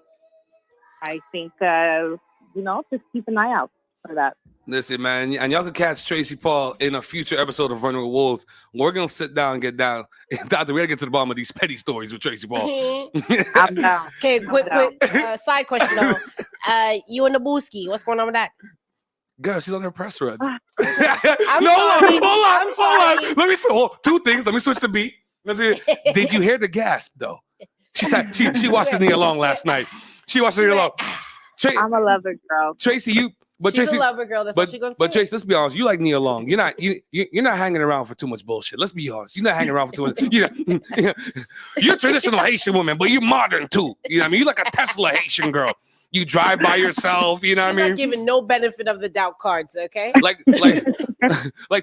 I think just keep an eye out for that. Listen, man, and y'all can catch Tracy Paul in a future episode of Running with Wolves. We're gonna sit down and get down. Doctor, we gotta get to the bottom of these petty stories with Tracy Paul. I'm down. Okay, quick side question though. You and the Booski, what's going on with that? Girl, she's on her press run. I'm No, sorry. hold on. Let me two things. Let me switch the beat. Did you hear the gasp though? She said she watched the Nia Long last night. She watched the Nia Long. I'm a lover girl. Tracy, She's Tracy, a lover girl. That's what she's gonna say. But Tracy, let's be honest. You like Nia Long. You're not hanging around for too much bullshit. Let's be honest. You're not hanging around for too much. You're a traditional Haitian woman, but you're modern too. You know what I mean? You're like a Tesla Haitian girl. You drive by yourself. You know what I mean? Not giving no benefit of the doubt cards. Okay. Like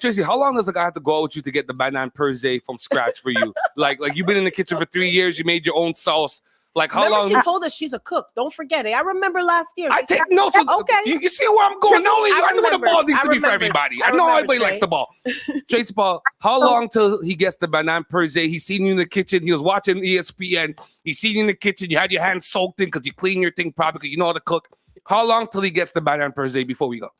Tracy, how long does a guy have to go out with you to get the banana per se from scratch for you? Like you've been in the kitchen for 3 years. You made your own sauce. Like how long? She told us she's a cook. Don't forget it. I remember last year. I take notes. Okay. You see where I'm going? Not only I know the ball needs to be for remember. everybody. I know everybody likes the ball. Tracy Paul, how long till he gets the banana per se? He's seen you in the kitchen. He was watching ESPN. He's seen you in the kitchen. You had your hands soaked in because you clean your thing properly because you know how to cook. How long till he gets the banana per se before we go?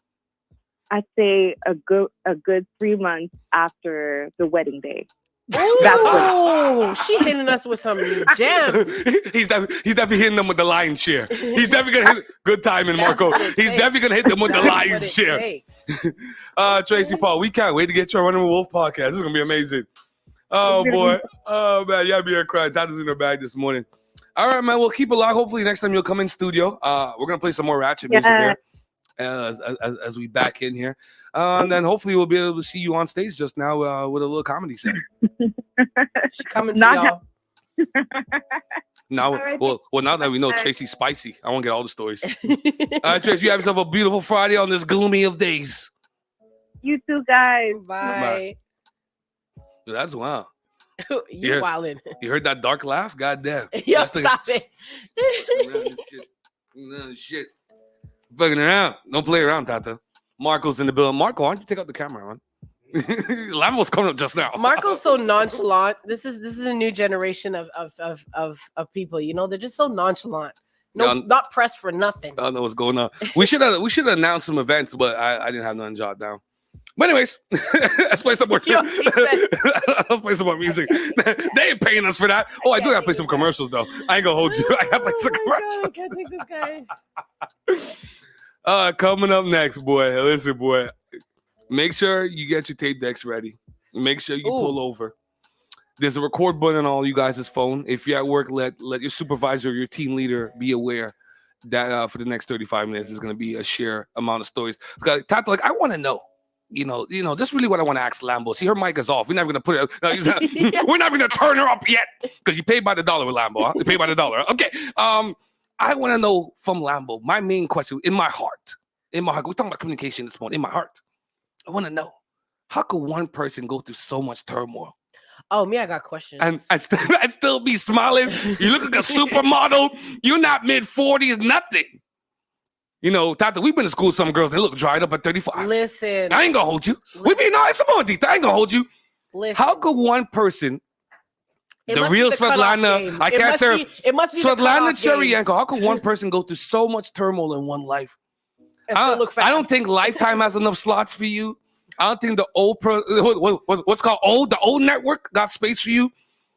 I'd say a good 3 months after the wedding day. Oh, she hitting us with some gems. He's definitely hitting them with the lion's share. He's definitely gonna hit good timing, Marco. He's definitely gonna hit them with the lion's share. Tracy Paul, we can't wait to get your Running with Wolf podcast. This is gonna be amazing. Oh boy, oh man, y'all be here crying. Tata's in her bag this morning. All right, man. We'll keep it locked. Hopefully next time you'll come in studio. We're gonna play some more ratchet music here. As we back in here, and then hopefully we'll be able to see you on stage just now with a little comedy set. She's coming for y'all. Now, right. well, now that we know Tracy's spicy, I want to get all the stories. All right, Tracy, you have yourself a beautiful Friday on this gloomy of days. You too, guys. Bye. Dude, that's wild. You wildin'. You heard that dark laugh? God damn. Yo, stop it. Shit. Fucking around. Don't play around, Tata. Marco's in the building. Marco, why don't you take out the camera, man? Lambo's coming up just now. Marco's so nonchalant. This is a new generation of people. You know, they're just so nonchalant. No, not pressed for nothing. I don't know what's going on. We should announce some events, but I didn't have nothing jotted down. But anyways, let's play some more. Let's play some more music. They ain't paying us for that. Oh, I do gotta play some commercials though. I ain't gonna hold you. I gotta play some commercials. God, I can't take this guy. Coming up next, boy. Listen, boy. Make sure you get your tape decks ready. Make sure you pull over. There's a record button on all you guys' phone. If you're at work, let your supervisor or your team leader be aware that for the next 35 minutes is going to be a sheer amount of stories. Tata, like, I want to know. You know, this is really what I want to ask Lambo. See, her mic is off. We're never going to put it. We're not going to turn her up yet because you pay by the dollar with Lambo. Huh? You pay by the dollar. Okay. I want to know from Lambo. My main question in my heart. We're talking about communication this morning. In my heart, I want to know, how could one person go through so much turmoil? Oh, me, I got questions. And still be smiling. You look like a supermodel. You're not mid-40s, nothing. You know, Tata, we've been to school with some girls, they look dried up at 35. Listen. I ain't gonna hold you. We be nice about it. I ain't gonna hold you. Listen. How could one person, the real Svetlana, I can't say it must be Svetlana Cheryenko, how could one person go through so much turmoil in one life? I don't think Lifetime has enough slots for you. I don't think the what's called the old network got space for you.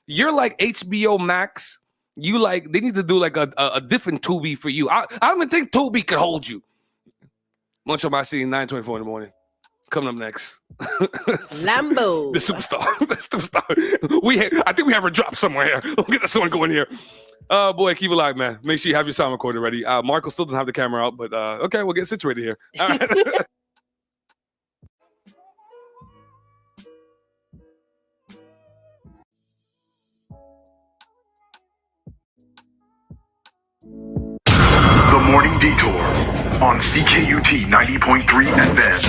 You're like HBO Max. You like, they need to do like a different Tubi for you. I don't even think Tubi could hold you. Much of my city, 9:24 in the morning. Coming up next. Lambo. The superstar. I think we have her drop somewhere here. We'll get this one going here. Oh boy, keep it live, man. Make sure you have your sound recorder ready. Marco still doesn't have the camera out, but okay, we'll get situated here. All right. Morning Detour on CKUT 90.3 FM.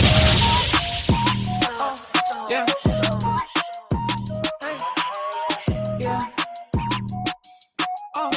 Yeah. Yeah. Oh.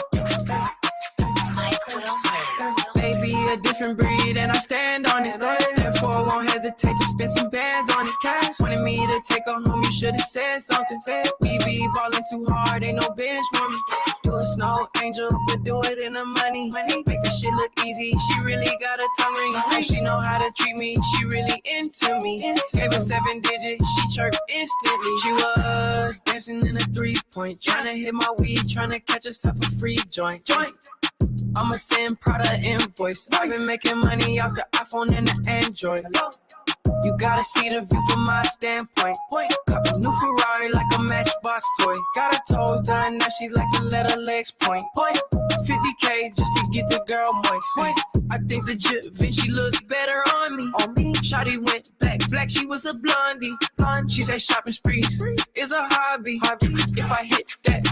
Baby, a different breed, and I stand on it. Therefore, I won't hesitate to spend some bands on it. Cash wanted me to take her home, you should have said something. We be ballin' too hard, ain't no bench for me. You a snow angel, but do it in the money. Make the shit look easy, she really got a tongue ring. She know how to treat me, she really into me. Gave her 7 digits, she chirped instantly. She was dancing in a 3-point, tryna hit my weed, tryna catch herself a free joint. I'ma send Prada invoice. I've been making money off the iPhone and the Android. You gotta see the view from my standpoint. Cop a new Ferrari like a Matchbox toy. Got her toes done, now she like to let her legs point. 50K just to get the girl moist. I think the Vinci looked better on me. Shawty went black, she was a blondie. She said shopping sprees is a hobby. If I hit that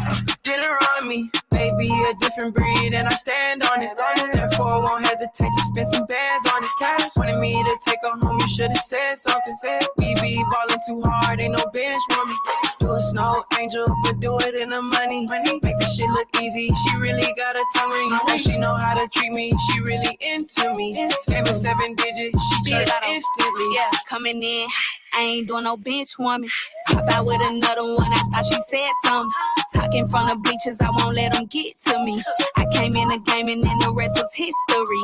dinner on me, baby, a different breed, and I stand on it. Therefore, I won't hesitate to spend some bands on it. Cash wanted me to take her home, you should have said something. We be ballin' too hard, ain't no bench for me. You a snow angel, but do it in the money. Make the shit look easy, she really got a tongue ring. And she know how to treat me, she really into me. Gave her 7 digits, she chirped instantly. Yeah, coming in, I ain't doing no bench warming. Hop out with another one, I thought she said something. Talking from the bleachers, I won't let them get to me. I came in the game and then the rest was history.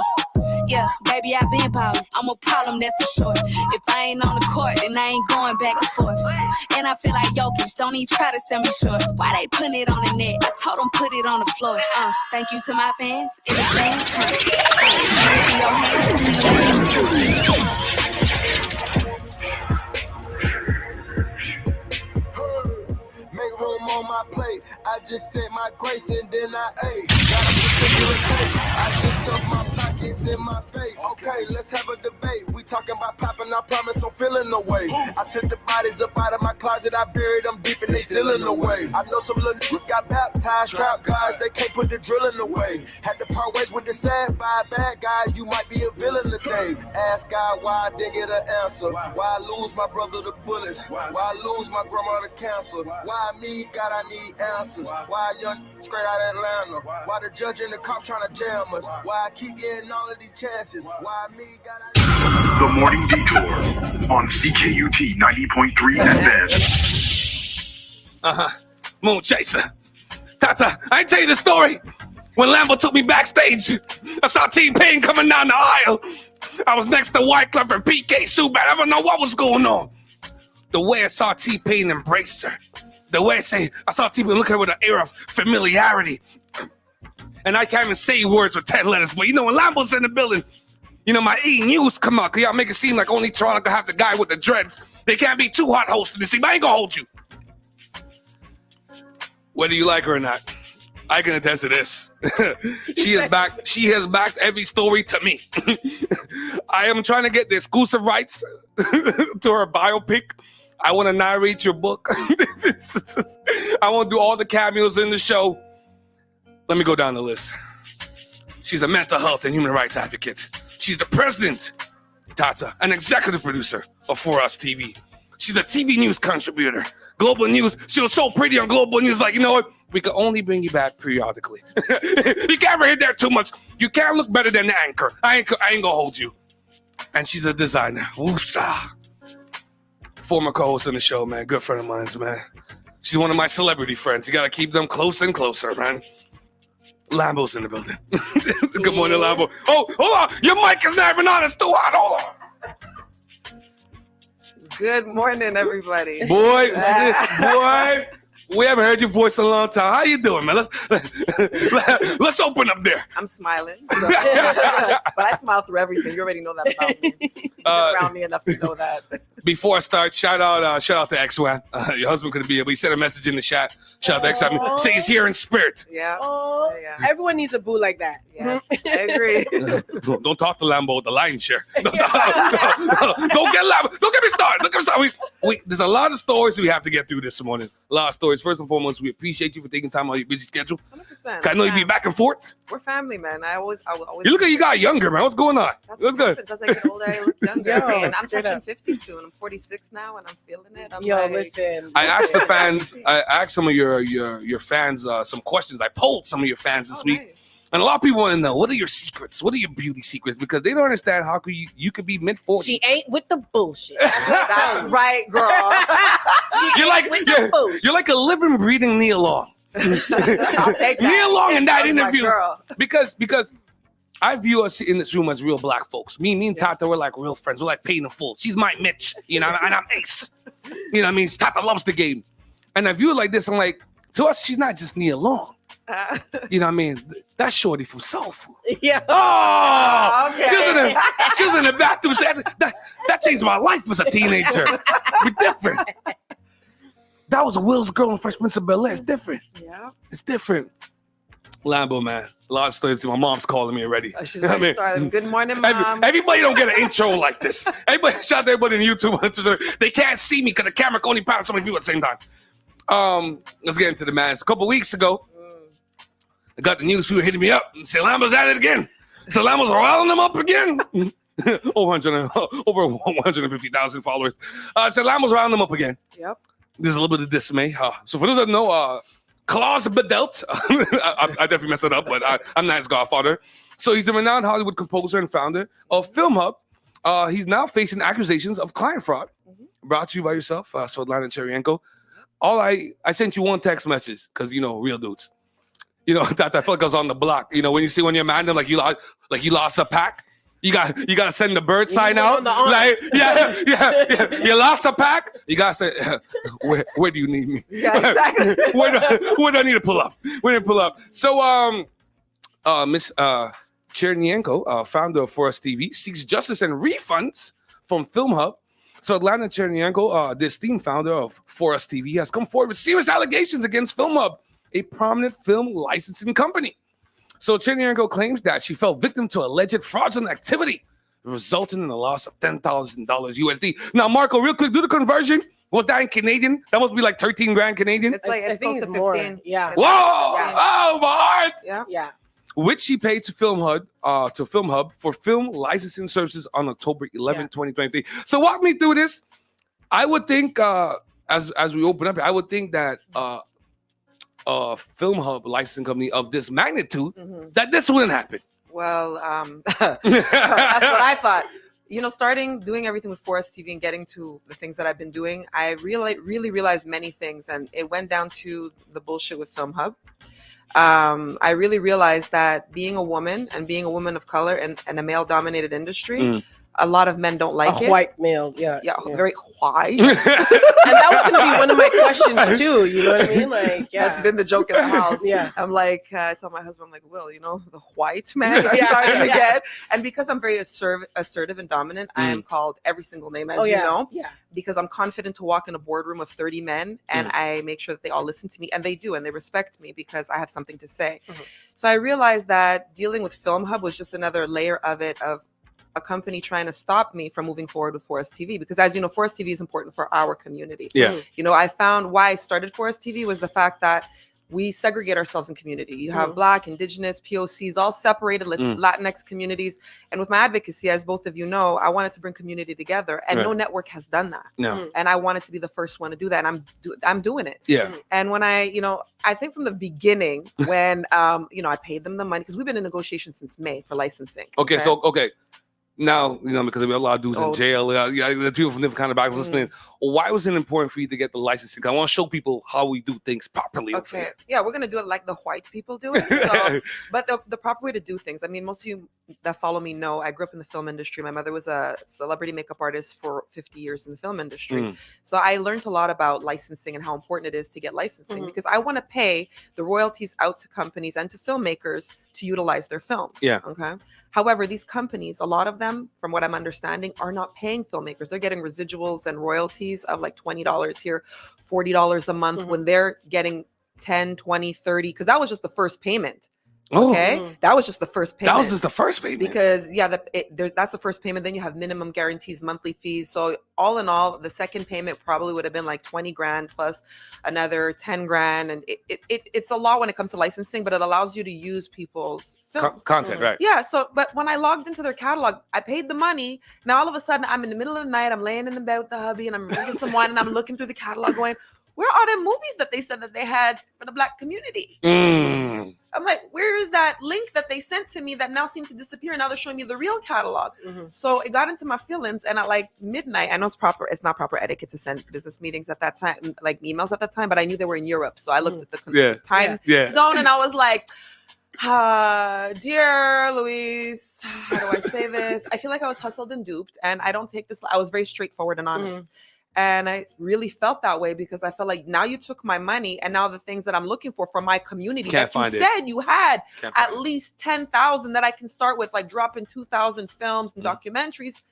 Yeah, baby, I been ballin'. I'm a problem, that's for sure. If I ain't on the court, then I ain't going back and forth. And I feel like Jokic, don't even try to sell me short. Why they putting it on the net? I told them put it on the floor. Thank you to my fans in the fans. Make room on my plate. I just said my grace and then I ate. Got a particular taste. I just stuffed my pockets in my face. Okay, let's have a debate. We talking about popping, I promise I'm feeling the way. I took the bodies up out of my closet, I buried them deep and they still in the way. I know some little niggas got baptized, trap guys, they can't put the drilling away. Had to part ways with the sad 5 bad guys, you might be a villain today. Ask God why I didn't get an answer. Why I lose my brother to bullets? Why I lose my grandma to cancer? Why me, God, I need answers. Why young straight out of Atlanta? Why the judge and the cops trying to jam us? Why I keep getting all of these chances? Why me, God, I The Morning Detour on CKUT 90.3 FM. Moon Chaser. Tata, I ain't tell you the story. When Lambo took me backstage, I saw T-Pain coming down the aisle. I was next to Wyclef and PK Subban. I don't know what was going on. The way I saw T-Pain embrace her. The way I saw T-Pain look at her with an air of familiarity. And I can't even say words with 10 letters, but you know, when Lambo's in the building, you know, my E! News come out, because y'all make it seem like only Toronto can have the guy with the dreads. They can't be too hot hosting this team. I ain't gonna hold you. Whether you like her or not, I can attest to this. She is back. She has backed every story to me. I am trying to get the exclusive rights to her biopic. I want to narrate your book. I want to do all the cameos in the show. Let me go down the list. She's a mental health and human rights advocate. She's the president, Tata, an executive producer of For Us TV. She's a TV news contributor. Global News. She was so pretty on Global News. Like, you know what? We can only bring you back periodically. You can't ever hit there too much. You can't look better than the anchor. I ain't gonna hold you. And she's a designer. Woosa. Former co-host on the show, man. Good friend of mine, man. She's one of my celebrity friends. You gotta keep them closer and closer, man. Lambo's in the building. Good morning, Lambo. Oh, hold on. Your mic is not even on. It's too hot. Hold on. Good morning, everybody. Boy, we haven't heard your voice in a long time. How you doing, man? Let's open up there. I'm smiling, but I smile through everything. You already know that about me. You've been around me enough to know that. Before I start, shout out to X-Wan. Your husband couldn't be here, but he sent a message in the chat. Shout out to X-Wan. Say he's here in spirit. Yeah. Oh, yeah. Everyone needs a boo like that. Yes, I agree. Don't talk to Lambo with the lion's share. Don't get Lambo. Don't get me started. There's a lot of stories we have to get through this morning. A lot of stories. First and foremost, we appreciate you for taking time out of your busy schedule. 100%. I know you be back and forth. We're family, man. I always. You look like you got younger, man. What's going on? That's What's good? As I get older, I look younger. Yo, And I'm straight touching up. 50 soon. I'm 46 now, and I'm feeling it. I'm Yo, like, listen. I asked the fans. I asked some of your fans some questions. I polled some of your fans this week. Nice. And a lot of people want to know, what are your secrets? What are your beauty secrets? Because they don't understand how could you could be mid-40s. She ain't with the bullshit. That's right, girl. You're like a living, breathing Neil Long. I'll take that. Neil Long in that That's my interview. girl. Because I view us in this room as real black folks. Me and Tata, we're like real friends. We're like paid in full. She's my Mitch, and I'm Ace. You know what I mean? Tata loves the game. And I view it like this. I'm like, to us, she's not just Neil Long. You know what I mean? That's Shorty from Soul Food. Yeah. Oh, okay. She was in the bathroom. That changed my life as a teenager. We're different. That was a Will's girl in Fresh Prince of Bel-Air. It's different. Yeah. It's different. Lambo, man. A lot of stories. My mom's calling me already. She's You know what I mean? started. Good morning, Mom. Everybody don't get an intro like this. Everybody, shout out to everybody on YouTube. They can't see me because the camera can only pound so many people at the same time. Let's get into the man. A couple weeks ago, I got the news. People hitting me up and say Lambo's at it again. So Lambo's riling them up again. Over 150,000 followers. So Lambo's riling them up again. Yep. There's a little bit of dismay. So for those that know, Klaus Bedelt, I definitely messed it up, but I'm not his godfather. So he's a renowned Hollywood composer and founder of Film Hub. He's now facing accusations of client fraud. Brought to you by yourself, Svetlana Cheryenko. I sent you one text message because real dudes. That I felt like I was on the block. When you're mad at them, like you lost a pack. You got to send the bird sign out. Like, yeah. You lost a pack. You got to say, where do you need me? Yeah, exactly. where do I need to pull up? Where do I pull up? So, Miss Chernyenko, founder of Forest TV, seeks justice and refunds from Film Hub. So Atlanta Chernyenko, the esteemed founder of Forest TV, has come forward with serious allegations against Film Hub, a prominent film licensing company. So Chernyenko claims that she fell victim to alleged fraudulent activity, resulting in the loss of $10,000 USD. Now, Marco, real quick, do the conversion. Was that in Canadian? That must be like 13 grand Canadian. It's like it's close to 15. More. Yeah. Whoa! Yeah. Oh, my heart! Yeah. Which she paid to Film Hub for film licensing services on October 11, 2023. So walk me through this. I would think, as we open up, I would think that Film Hub licensing company of this magnitude, that this wouldn't happen. Well, that's what I thought. Starting doing everything with Forest TV and getting to the things that I've been doing, I really realized many things, and it went down to the bullshit with Film Hub. I really realized that being a woman and being a woman of color in a male-dominated industry, a lot of men don't like it. White male, yeah, very white. And that was going to be one of my questions too. You know what I mean? Like, That's been the joke in the house. Yeah. I'm like, I tell my husband, I'm like, Will, the white man are starting to get. And because I'm very assertive and dominant, I am called every single name, as you know. Yeah. Because I'm confident to walk in a boardroom of 30 men and I make sure that they all listen to me, and they do, and they respect me because I have something to say. So I realized that dealing with Film Hub was just another layer of it, of a company trying to stop me from moving forward with Forest TV, because as you know, Forest TV is important for our community. Yeah. I found why I started Forest TV was the fact that we segregate ourselves in community. You have Black, Indigenous, POCs, all separated, Latinx communities. And with my advocacy, as both of you know, I wanted to bring community together, and no network has done that. No. And I wanted to be the first one to do that, and I'm doing it. Yeah. And when I think from the beginning, when I paid them the money, because we've been in negotiations since May for licensing. Okay. Now, because we have a lot of dudes in jail. The people from different kind of backgrounds listening. Why was it important for you to get the licensing? I want to show people how we do things properly. Okay. Yeah, we're going to do it like the white people do it. So, but the proper way to do things. I mean, most of you that follow me know I grew up in the film industry. My mother was a celebrity makeup artist for 50 years in the film industry. So I learned a lot about licensing and how important it is to get licensing, because I want to pay the royalties out to companies and to filmmakers to utilize their films. Yeah. Okay. However, these companies, a lot of them, from what I'm understanding, are not paying filmmakers. They're getting residuals and royalties of like $20 here, $40 a month, when they're getting 10, 20, 30, because that was just the first payment. Okay, that was just the first payment. That was just the first payment. Because that's the first payment. Then you have minimum guarantees, monthly fees. So all in all, the second payment probably would have been like 20 grand plus another 10 grand, and it's a lot when it comes to licensing, but it allows you to use people's films. Content, right? Yeah. So, but when I logged into their catalog, I paid the money. Now all of a sudden, I'm in the middle of the night. I'm laying in the bed with the hubby, and I'm drinking some wine, and I'm looking through the catalog, going, "Where are the movies that they said that they had for the Black community?" I'm like, where is that link that they sent to me that now seemed to disappear? And now they're showing me the real catalog. So it got into my feelings. And at like midnight, I know it's not proper etiquette to send business meetings at that time, like emails at that time, but I knew they were in Europe. So I looked at the time zone and I was like, dear Louise, how do I say this? I feel like I was hustled and duped. And I don't take this. I was very straightforward and honest. And I really felt that way because I felt like now you took my money and now the things that I'm looking for my community that you said you had at least 10,000 that I can start with, like dropping 2,000 films and documentaries.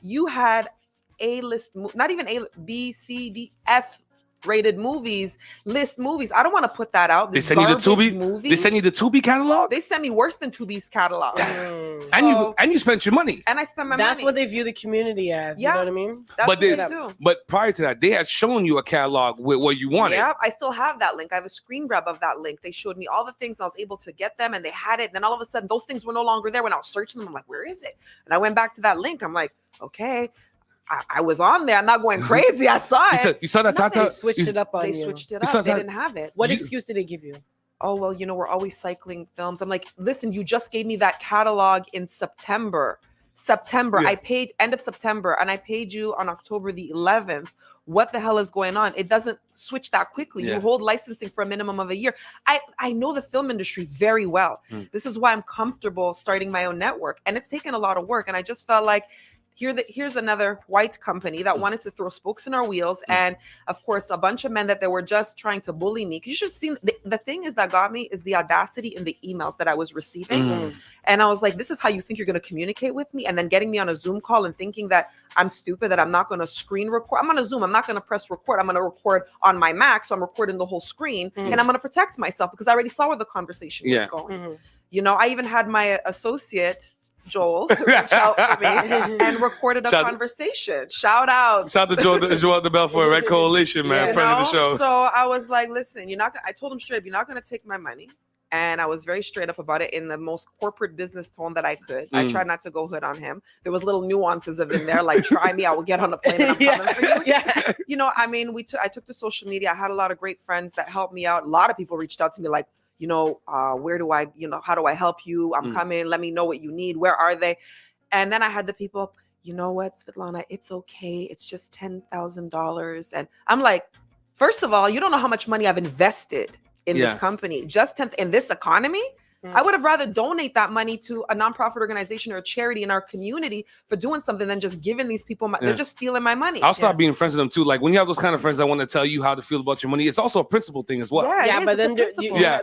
You had A-list, not even A, B, C, D, F rated movies, list movies. I don't want to put that out. They send you the Tubi. They send you the Tubi catalog. They send me worse than Tubi's catalog. And you spent your money. And I spent my money. That's what they view the community as. You know what I mean? That's what they do. But prior to that, they had shown you a catalog with what you wanted. Yeah, I still have that link. I have a screen grab of that link. They showed me all the things. I was able to get them, and they had it. And then all of a sudden, those things were no longer there. When I was searching them, I'm like, where is it? And I went back to that link. I'm like, okay. I was on there. I'm not going crazy. I saw it. You saw that Tata? They switched it up on you. They switched it up. They didn't have it. What excuse did they give you? Oh, well, we're always cycling films. I'm like, listen, you just gave me that catalog in September. I paid end of September, and I paid you on October the 11th. What the hell is going on? It doesn't switch that quickly. You hold licensing for a minimum of a year. I know the film industry very well. This is why I'm comfortable starting my own network. And it's taken a lot of work. And I just felt like, here's another white company that wanted to throw spokes in our wheels. And of course, a bunch of men that they were just trying to bully me. You should have seen, the thing is that got me is the audacity in the emails that I was receiving. And I was like, this is how you think you're going to communicate with me? And then getting me on a Zoom call and thinking that I'm stupid, that I'm not going to screen record. I'm on a Zoom. I'm not going to press record. I'm going to record on my Mac. So I'm recording the whole screen and I'm going to protect myself because I already saw where the conversation was going. I even had my associate, Joel, reach out for me and recorded a conversation. Shout out to Joel the Belfort, Red Coalition, man, friend of the show. So I was like, listen, I told him straight up, you're not going to take my money. And I was very straight up about it in the most corporate business tone that I could. I tried not to go hood on him. There was little nuances of in there, like, try me, I will get on the plane and I'm coming for you. I took to social media. I had a lot of great friends that helped me out. A lot of people reached out to me like, where do I, how do I help you? I'm coming. Let me know what you need. Where are they? And then I had the people, you know what, Svetlana, it's okay. It's just $10,000. And I'm like, first of all, you don't know how much money I've invested in this company. Just in this economy, I would have rather donate that money to a nonprofit organization or a charity in our community for doing something than just giving these people they're just stealing my money. I'll start being friends with them too. Like when you have those kind of friends that want to tell you how to feel about your money, it's also a principle thing as well. But then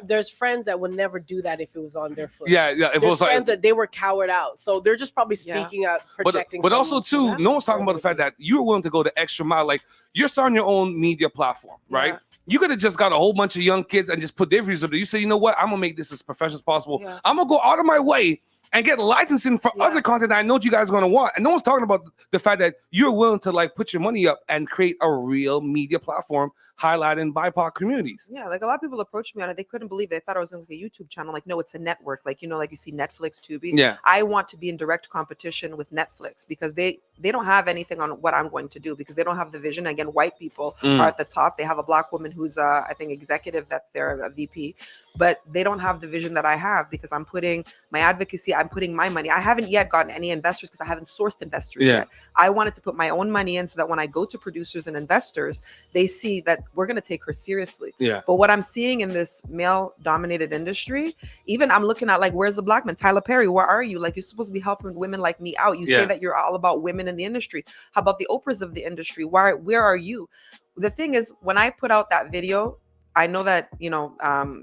there's friends that would never do that if it was on their foot. If there's friends that they were cowered out, so they're just probably speaking out, projecting. But also too, no one's talking about the fact that you're willing to go the extra mile. Like you're starting your own media platform, right? You could have just got a whole bunch of young kids and just put their views up there. You say, you know what? I'm gonna make this as professional as possible. I'm gonna go out of my way and get licensing for other content that I know you guys are gonna want. And no one's talking about the fact that you're willing to like put your money up and create a real media platform highlighting BIPOC communities. Yeah, like a lot of people approached me on it. They couldn't believe it. They thought I was doing like a YouTube channel. Like, no, it's a network. Like, like you see Netflix, Tubi. Yeah. I want to be in direct competition with Netflix because they don't have anything on what I'm going to do because they don't have the vision. Again, white people are at the top. They have a Black woman who's I think executive that's there, a VP. But they don't have the vision that I have because I'm putting my advocacy, I'm putting my money. I haven't yet gotten any investors because I haven't sourced investors yet. I wanted to put my own money in so that when I go to producers and investors, they see that we're going to take her seriously. But what I'm seeing in this male-dominated industry, even I'm looking at like, where's the Black man? Tyler Perry, where are you? Like, you're supposed to be helping women like me out. You say that you're all about women in the industry. How about the Oprahs of the industry? Where are you? The thing is, when I put out that video, I know that,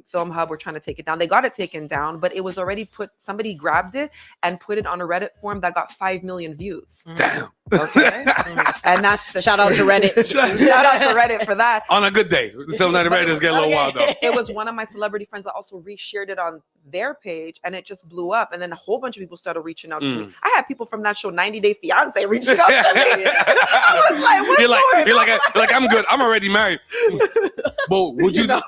Film Hub were trying to take it down. They got it taken down, but it was already somebody grabbed it and put it on a Reddit forum that got 5 million views. Damn. Okay. And that's the Shout out to Reddit. Shout out to Reddit for that. On a good day. Some night Reddit's get a little wild though. It was one of my celebrity friends that also reshared it on their page, and it just blew up. And then a whole bunch of people started reaching out to me. I had people from that show, 90 Day Fiance, reaching out to me. I was like, what's you're like, I'm good. I'm already married. But would you know?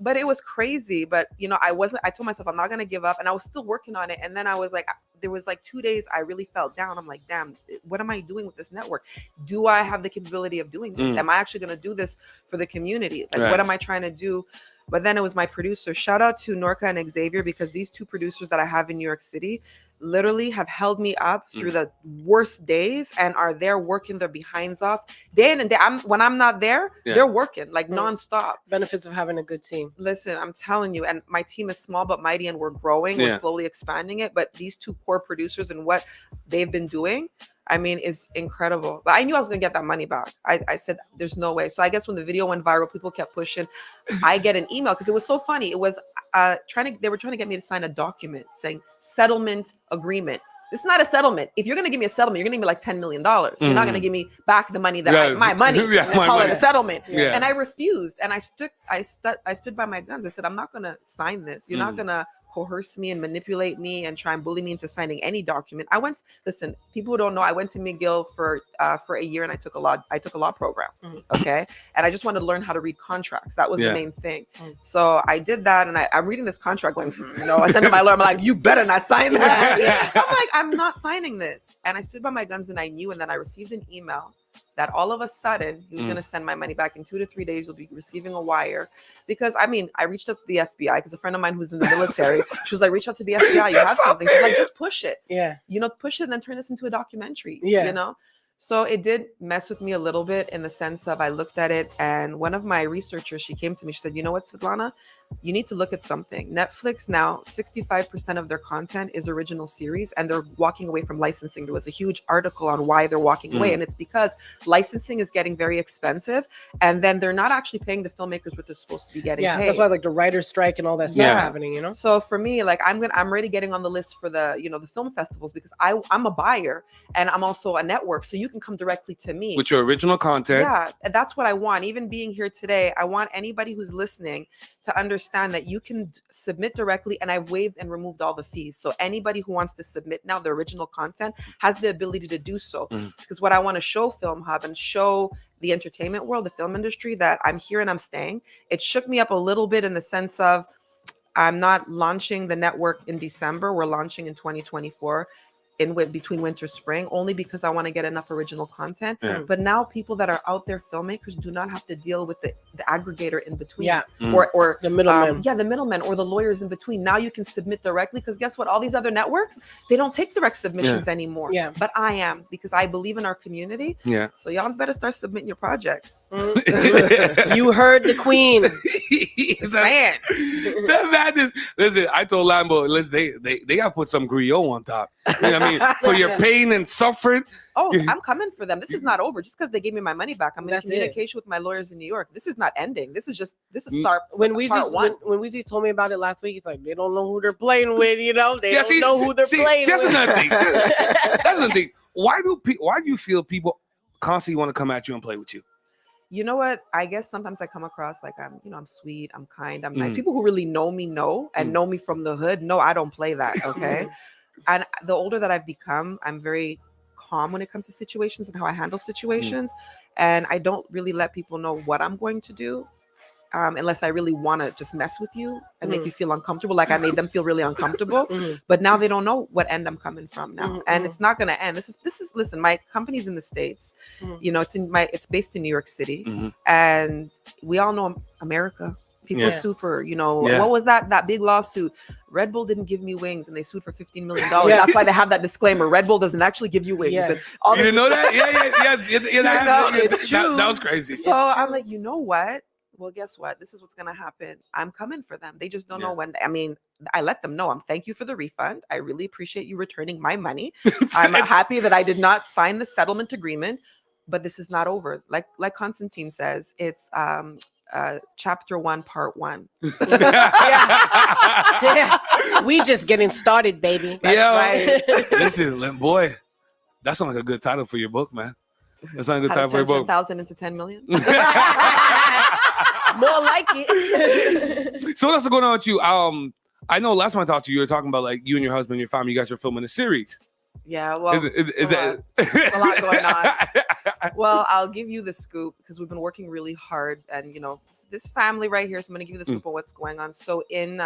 But it was crazy. But I told myself I'm not gonna give up, and I was still working on it. And then I was like, there was like 2 days I really felt down. I'm like, damn, what am I doing with this network? Do I have the capability of doing this? Am I actually gonna do this for the community? Like, what am I trying to do? But then it was my producer. Shout out to Norca and Xavier, because these two producers that I have in New York City literally have held me up through the worst days and are there working their behinds off day in and day. When I'm not there, they're working like nonstop. Benefits of having a good team. Listen, I'm telling you, and my team is small but mighty, and we're growing. We're slowly expanding it. But these two core producers and what they've been doing, I mean, is incredible. But I knew I was gonna get that money back. I said, there's no way. So I guess when the video went viral, people kept pushing. I get an email because it was so funny. It was they were trying to get me to sign a document saying settlement agreement. This is not a settlement. If you're gonna give me a settlement, you're gonna give me like $10 million. You're not gonna give me back the money that my money and call it a settlement. And I refused. And I stood by my guns. I said, I'm not gonna sign this. You're not gonna coerce me and manipulate me and try and bully me into signing any document. Listen, people who don't know, I went to McGill for a year, and I took a law program. Okay. And I just wanted to learn how to read contracts. That was the main thing. So I did that, and I'm reading this contract going, I sent to my lawyer, I'm like, you better not sign that. I'm like, I'm not signing this. And I stood by my guns, and I knew, and then I received an email that all of a sudden he was going to send my money back in 2 to 3 days. You'll be receiving a wire. Because I reached out to the FBI because a friend of mine who's in the military, she was like, reach out to the FBI. You have something. She's like, just push it. Yeah. Push it and then turn this into a documentary. Yeah. So it did mess with me a little bit in the sense of I looked at it, and one of my researchers, she came to me, she said, you know what, Svetlana, you need to look at something. Netflix now, 65% of their content is original series, and they're walking away from licensing. There was a huge article on why they're walking away, and it's because licensing is getting very expensive, and then they're not actually paying the filmmakers what they're supposed to be getting paid. That's why like the writer's strike and all that stuff happening, So for me, like I'm already getting on the list for the, the film festivals, because I'm a buyer and I'm also a network. So you can come directly to me with your original content. Yeah, and that's what I want. Even being here today, I want anybody who's listening to understand that you can submit directly, and I've waived and removed all the fees. So anybody who wants to submit now the original content has the ability to do so. Because what I want to show Film Hub and show the entertainment world, the film industry, that I'm here and I'm staying. It shook me up a little bit in the sense of I'm not launching the network in December. We're launching in 2024. Between winter spring, only because I want to get enough original content. But now people that are out there, filmmakers, do not have to deal with the aggregator in between, or the middlemen. The middlemen or the lawyers in between. Now you can submit directly, because guess what? All these other networks, they don't take direct submissions anymore. But I am, because I believe in our community. So y'all better start submitting your projects. You heard the queen. Just saying. That madness. Listen, I told Lambo, listen, they got to put some griot on top. You know what I mean? For your pain and suffering. Oh, I'm coming for them. This is not over. Just because they gave me my money back, I'm in communication with my lawyers in New York. This is not ending. This is start. When Weezy told me about it last week, he's like, they don't know who they're playing with. They don't know who they're playing with. That's another thing. That's another thing. Why do you feel people constantly want to come at you and play with you? You know what? I guess sometimes I come across like I'm sweet, I'm kind, I'm nice. People who really know me know me from the hood. No, I don't play that. Okay. And the older that I've become, I'm very calm when it comes to situations and how I handle situations. And I don't really let people know what I'm going to do unless I really want to just mess with you and make you feel uncomfortable. Like I made them feel really uncomfortable. But now they don't know what end I'm coming from now. And it's not going to end. This is listen, my company's in the States. It's based in New York City. And we all know America. People sue for, what was that big lawsuit? Red Bull didn't give me wings, and they sued for $15 million. That's why they have that disclaimer. Red Bull doesn't actually give you wings. Yes. You didn't know that? Yeah. It's true. That was crazy. So I'm like, you know what? Well, guess what? This is what's going to happen. I'm coming for them. They just don't know when. I mean, I let them know. Thank you for the refund. I really appreciate you returning my money. I'm happy that I did not sign the settlement agreement, but this is not over. Like Constantine says, it's Chapter 1, Part 1. Yeah. We just getting started, baby. That's Yo, right. listen, boy, that sounds like a good title for your book, man. That's not a good How title to for your turn book. 10,000 into 10 million. More like it. So what else is going on with you? I know last time I talked to you, you were talking about like you and your husband, your family, you guys are filming a series. Yeah, well, Is it's that a lot going on. Well, I'll give you the scoop because we've been working really hard, and you know this family right here. So I'm going to give you the scoop on what's going on. So in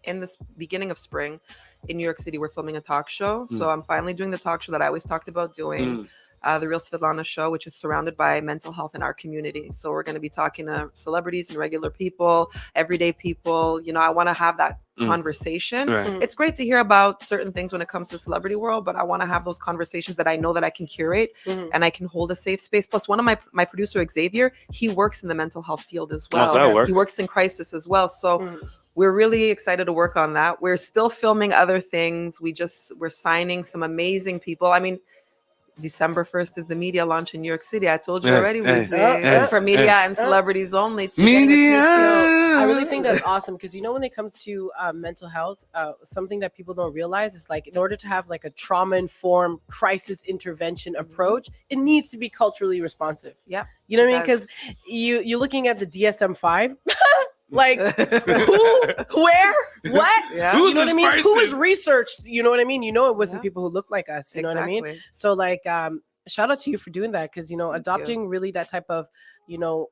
this beginning of spring, in New York City, we're filming a talk show. So I'm finally doing the talk show that I always talked about doing. The Real Svetlana Show, which is surrounded by mental health in our community. So we're going to be talking to celebrities and regular people, everyday people. You know, I want to have that conversation. Right. It's great to hear about certain things when it comes to the celebrity world, but I want to have those conversations that I know that I can curate and I can hold a safe space. Plus, one of my producer, Xavier, he works in the mental health field as well. that works. He works in crisis as well. So we're really excited to work on that. We're still filming other things. We're signing some amazing people. I mean, December 1st is the media launch in New York City. I told you already. It's for media and celebrities only. Media. I really think that's awesome because you know when it comes to mental health, something that people don't realize is like in order to have like a trauma-informed crisis intervention approach, it needs to be culturally responsive. Yeah, you know what I mean? Because you're looking at the DSM-5. Like who, where, what? Yeah. You know what I mean? Person? Who was researched? You know what I mean? You know it wasn't people who look like us. You know what I mean? Exactly. So like, shout out to you for doing that because you know adopting really that type of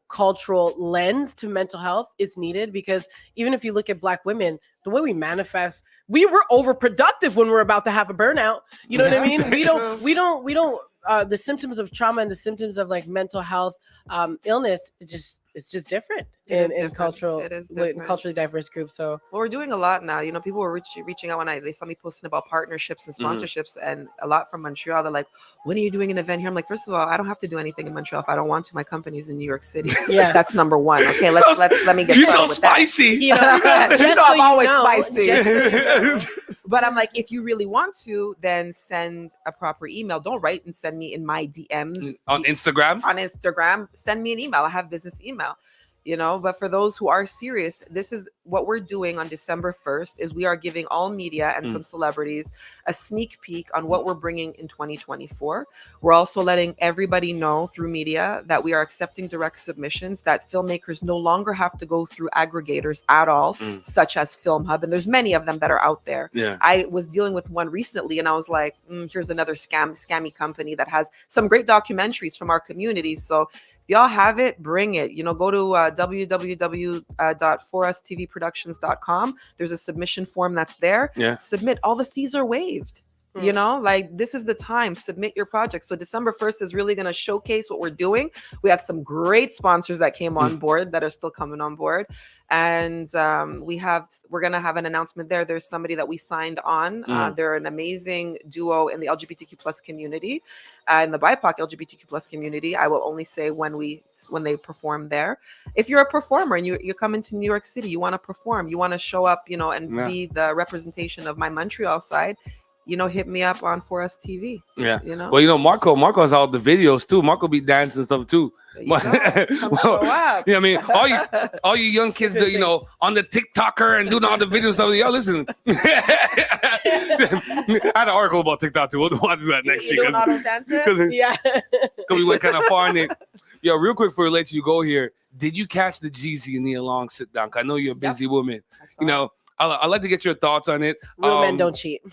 cultural lens to mental health is needed because even if you look at Black women, the way we manifest, we were overproductive when we're about to have a burnout. You know what I mean? We don't. The symptoms of trauma and the symptoms of like mental health illness, it's just different in culturally diverse groups. So well, we're doing a lot now. You know, people were reaching out when they saw me posting about partnerships and sponsorships, and a lot from Montreal. They're like, "When are you doing an event here?" I'm like, first of all, I don't have to do anything in Montreal if I don't want to. My company's in New York City. Yeah, that's number one. Okay, let me get You're started so with spicy. That. you know, just so I'm always you know, spicy. just so you know. But I'm like, if you really want to, then send a proper email. Don't write and send me in my DMs on Instagram. On Instagram, send me an email. I have business email. You know, but for those who are serious, this is what we're doing on December 1st is we are giving all media and some celebrities a sneak peek on what we're bringing in 2024. We're also letting everybody know through media that we are accepting direct submissions, that filmmakers no longer have to go through aggregators at all, such as Film Hub. And there's many of them that are out there. Yeah. I was dealing with one recently and I was like, here's another scammy company that has some great documentaries from our community. So y'all have it, bring it. You know, go to www.forustvproductions.com. There's a submission form that's there. Yeah. Submit. All the fees are waived. You know, like this is the time. Submit your project. So December 1st is really going to showcase what we're doing. We have some great sponsors that came on board that are still coming on board. And we're going to have an announcement there. There's somebody that we signed on. They're an amazing duo in the LGBTQ plus community, in the BIPOC LGBTQ plus community. I will only say when they perform there. If you're a performer and you're coming to New York City, you want to perform, you want to show up, you know, and be the representation of my Montreal side, you know, hit me up on For Us TV. Yeah. You know? Well, you know, Marco's all the videos too. Marco be dancing stuff too. Well, you know what I mean? All you young kids that, you know, on the TikToker and doing all the videos stuff. Y'all listen. I had an article about TikTok too. We'll do that next week. Yeah. Because we went kind of far in it. Yo, real quick before we let you go here, did you catch the Jeezy and Nia Long sit down? I know you're a busy woman. You know, I'd like to get your thoughts on it. Real men don't cheat.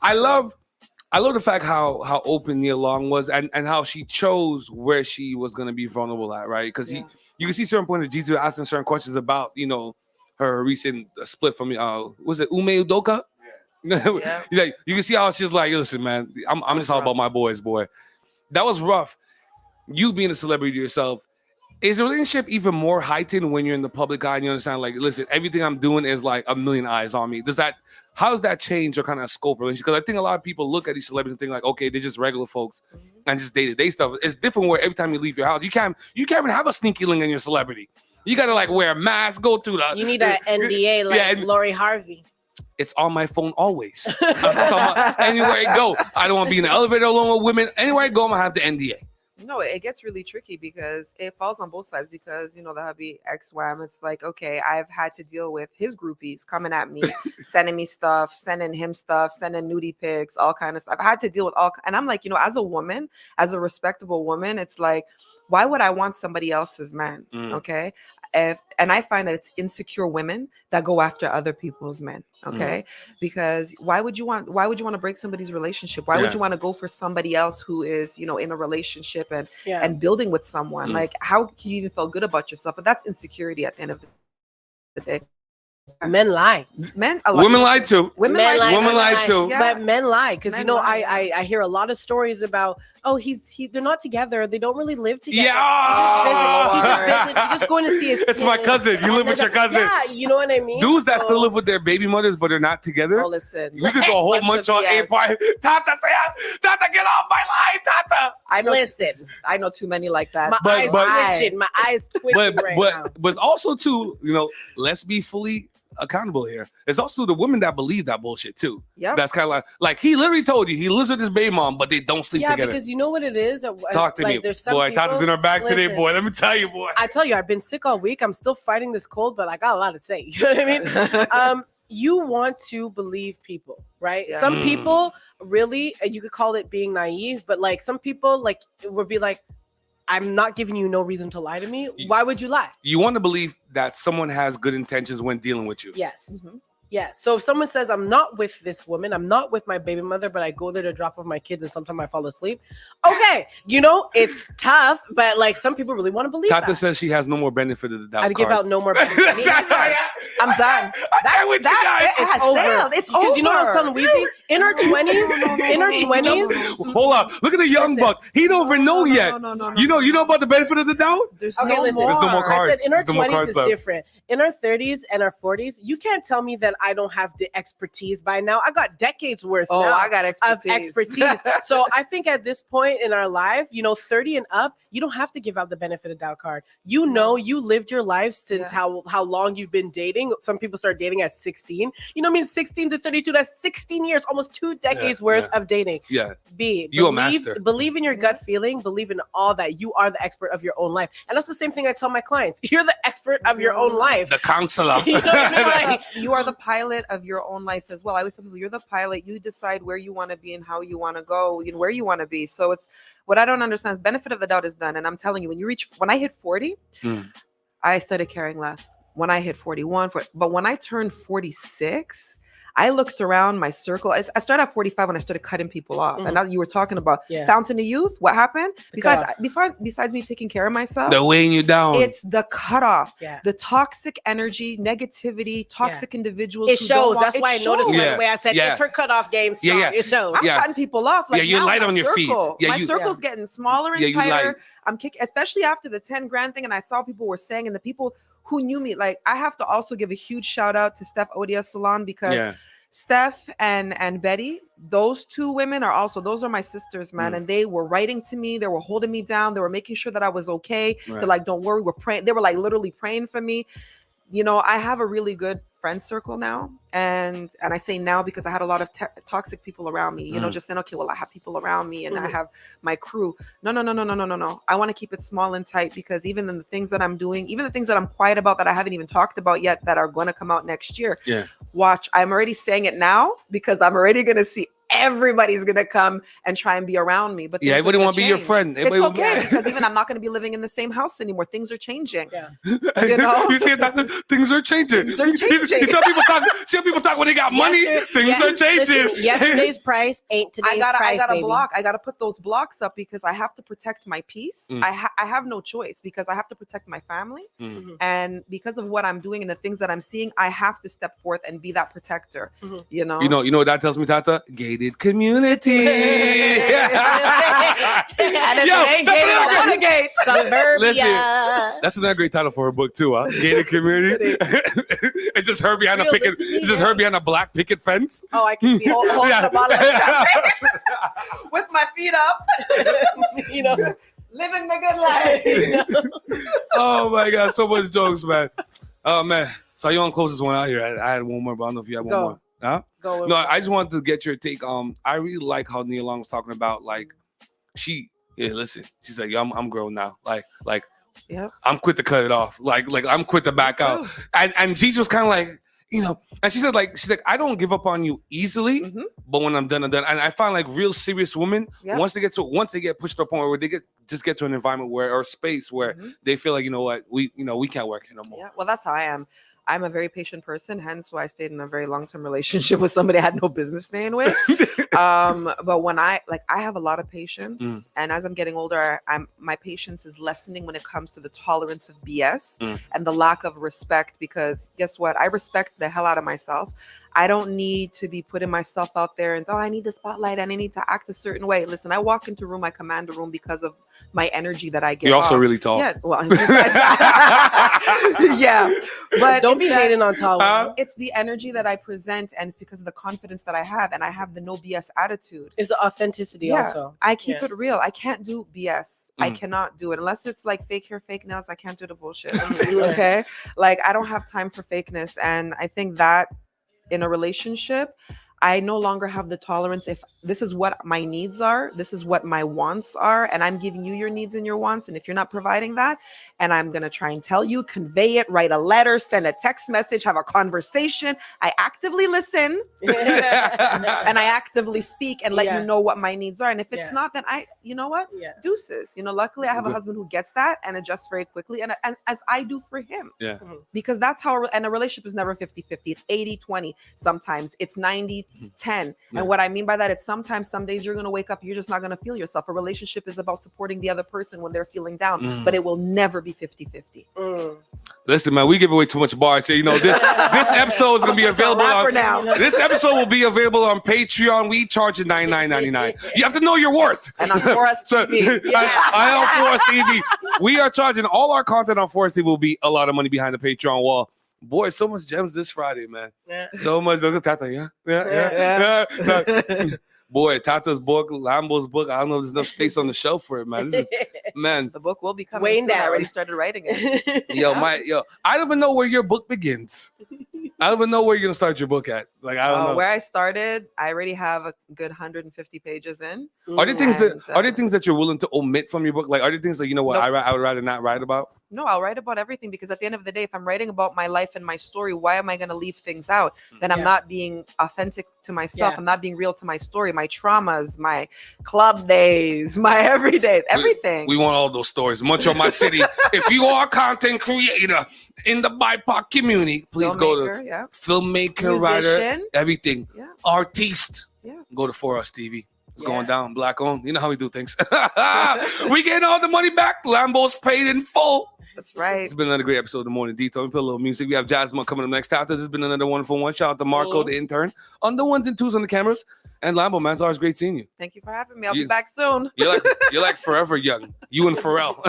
I love the fact how open Nia Long was and how she chose where she was going to be vulnerable at, right? Because you can see certain points of Jeezy asking certain questions about, you know, her recent split from was it Ume Udoka? Yeah. Like, you can see how she's like, listen, man, I'm just all about my boys, boy. That was rough. You being a celebrity yourself, is the relationship even more heightened when you're in the public eye and you understand, like, listen, everything I'm doing is like a million eyes on me? How does that change your kind of scope relationship? Because I think a lot of people look at these celebrities and think like, okay, they're just regular folks and just day-to-day stuff. It's different where every time you leave your house, you can't even have a sneaky link in your celebrity. You gotta like wear a mask, go through the. You need an NDA like Lori Harvey. It's on my phone always. Anywhere I go, I don't want to be in the elevator alone with women. Anywhere I go, I'm gonna have the NDA. No, it gets really tricky because it falls on both sides because, the hubby ex-wham, it's like, okay, I've had to deal with his groupies coming at me, sending me stuff, sending him stuff, sending nudie pics, all kind of stuff. I've had to deal with and I'm like, as a woman, as a respectable woman, it's like, why would I want somebody else's man? Okay. And I find that it's insecure women that go after other people's men. Okay. Because why would you want to break somebody's relationship? Why would you want to go for somebody else who is, in a relationship and building with someone? Like, how can you even feel good about yourself? But that's insecurity at the end of the day. Men lie. Women lie too. Women lie too. Yeah. But men lie because Men lie, I hear a lot of stories about they're not together. They don't really live together. Yeah. He just visit. You just going to see his. It's my cousin. You live with your cousin. Yeah, you know what I mean. Dudes that still live with their baby mothers but are not together. Oh, listen. We could go a whole munch on a party. Tata, Tata, get off my line, Tata. I know too many like that. My eyes twitching right now. But also too, let's be fully accountable here. It's also the women that believe that bullshit too. Yeah, that's kind of like he literally told you he lives with his baby mom, but they don't sleep together. Yeah, because you know what it is. Talk to me, there's some boy. people, Tata's in her back today, boy. Let me tell you, boy. I tell you, I've been sick all week. I'm still fighting this cold, but I got a lot to say. You know what I mean? You want to believe people, right? Yeah. Some people really, you could call it being naive, but like some people like would be like, I'm not giving you no reason to lie to me. Why would you lie? You want to believe that someone has good intentions when dealing with you. Yes. Mm-hmm. Yeah. So if someone says, I'm not with this woman, I'm not with my baby mother, but I go there to drop off my kids and sometimes I fall asleep. Okay. It's tough, but like some people really want to believe Tata that. says she has no more benefit of the doubt. I'd give out no more benefit. I'm done. It's over. It's because you know what I was telling Weezy? In her 20s, Hold on. Look at the young buck. He don't even know yet. No. You know about the benefit of the doubt? There's no more cards. I said in our There's no more 20s cards is left. different. In our 30s and our 40s, you can't tell me that I don't have the expertise by now. I got decades worth now I got of expertise. So I think at this point in our life, 30 and up, you don't have to give out the benefit of doubt card. You lived your life since how long you've been dating. Some people start dating at 16. 16 to 32, that's 16 years, almost 2 decades worth of dating. Yeah. You a master. Believe in your gut feeling, believe in all that. You are the expert of your own life. And that's the same thing I tell my clients. You're the expert of your own life. The counselor. You know what I mean? You are the pilot of your own life as well. I always tell people, you're the pilot. You decide where you want to be and how you want to go and where you want to be. So it's what I don't understand is benefit of the doubt is done. And I'm telling you, when I hit 40, I started caring less. When I hit 41, but when I turned 46, I looked around my circle. I started at 45 when I started cutting people off. And now you were talking about fountain of youth. What happened? Besides me taking care of myself, they're weighing you down. It's the cutoff, the toxic energy, negativity, toxic individuals. It shows. That's why I noticed right away. I said it's her cutoff game strong. It shows. I'm cutting people off. Like you're light on your feet. My circle's getting smaller and tighter. I'm kicking, especially after the 10 grand thing. And I saw people were saying, and the people who knew me, like I have to also give a huge shout out to Steph Odia Salon because Steph and Betty, those two women those are my sisters, man. And they were writing to me. They were holding me down. They were making sure that I was okay. They're like, don't worry, we're praying. They were like literally praying for me. I have a really good friend circle now. And I say now because I had a lot of toxic people around me, just saying, okay, well, I have people around me and I have my crew. No. I want to keep it small and tight because even in the things that I'm doing, even the things that I'm quiet about that I haven't even talked about yet that are going to come out next year. Yeah. Watch, I'm already saying it now because I'm already going to see everybody's going to come and try and be around me. But everybody want to be your friend. It's okay because even I'm not going to be living in the same house anymore. Things are changing. Yeah. You see that things are changing. Things are changing. Some people talk when they got money. Things are changing. Listen, yesterday's price ain't today's price. I got baby. a block. I got to put those blocks up because I have to protect my peace. I have no choice because I have to protect my family. And because of what I'm doing and the things that I'm seeing, I have to step forth and be that protector. You know what that tells me, Tata? Gated community. That's another great title for her book too, huh? Gated community. It's just her behind her behind a black picket fence. Oh, I can see it. With my feet up. Living the good life. Oh my God, so much jokes, man. Oh man. So you want to close this one out here? I had one more, but I don't know if you have one more. Huh? No, I just wanted to get your take. I really like how Nia Long was talking about, like, she, Yeah, listen. She's like, yo, I'm grown now. Like, Yep. I'm quick to cut it off. Like I'm quick to back out. And Zizi was kind of like, you know, and she's like, I don't give up on you easily, but when I'm done, I'm done. And I find like real serious women, once they get pushed to a point where they get to an environment or a space where they feel like, you know what, we can't work here no more. Yeah, well, that's how I am. I'm a very patient person, hence why I stayed in a very long-term relationship with somebody I had no business staying with. But when I have a lot of patience, and as I'm getting older, my patience is lessening when it comes to the tolerance of BS and the lack of respect. Because guess what? I respect the hell out of myself. I don't need to be putting myself out there and I need the spotlight and I need to act a certain way. Listen, I walk into a room, I command a room because of my energy that I get. You're also really tall. Yeah, well, yeah, but don't be hating on tall. It's the energy that I present, and it's because of the confidence that I have, and I have the no BS attitude. It's the authenticity also. I keep it real. I can't do BS. I cannot do it unless it's like fake hair, fake nails. I can't do the bullshit. Okay, like I don't have time for fakeness, and I think that in a relationship, I no longer have the tolerance. If this is what my needs are, this is what my wants are, and I'm giving you your needs and your wants, and if you're not providing that, and I'm going to try and tell you, convey it, write a letter, send a text message, have a conversation. I actively listen and I actively speak and let you know what my needs are. And if it's not, then you know what? Deuces. You know, luckily I have a husband who gets that and adjusts very quickly, and as I do for him. Yeah. Because that's how, and a relationship is never 50-50. It's 80-20. Sometimes it's 90-10. And what I mean by that, it's sometimes some days you're going to wake up, you're just not going to feel yourself. A relationship is about supporting the other person when they're feeling down, but it will never be 50-50. Listen, man, we give away too much bars. So, you know, this episode is gonna be available this episode will be available on Patreon. We charge you $99.99. You have to know your worth. And on Forest TV. I on Forest TV. We are charging all our content on Forest TV will be a lot of money behind the Patreon wall. Boy, so much gems this Friday, man. So much. Tata, Boy, Tata's book, Lambo's book. I don't know if there's enough space on the shelf for it, man. Man, the book will be coming soon. I already started writing it. I don't even know where your book begins. I don't even know where you're gonna start your book at. Like, I don't know where I started. I already have a good 150 pages in. Are there things that you're willing to omit from your book? Like, are there things that, you know what, I would rather not write about? No, I'll write about everything, because at the end of the day, if I'm writing about my life and my story, why am I going to leave things out? Then I'm not being authentic to myself. I'm not being real to my story, my traumas, my club days, my everyday, everything. We want all those stories. Montreal, my city. If you are a content creator in the BIPOC community, please go to filmmaker, writer, everything. Artiste. Go to Forest TV. It's going down, black owned. You know how we do things. We getting all the money back. Lambo's paid in full. That's right. It's been another great episode of The Morning Detour. We put a little music. We have Jasmine coming up next after. This has been another wonderful one. Shout out to Marco, the intern, on the ones and twos on the cameras. And Lambo, man, it's always great seeing you. Thank you for having me. I'll be back soon. You're like forever young. You and Pharrell.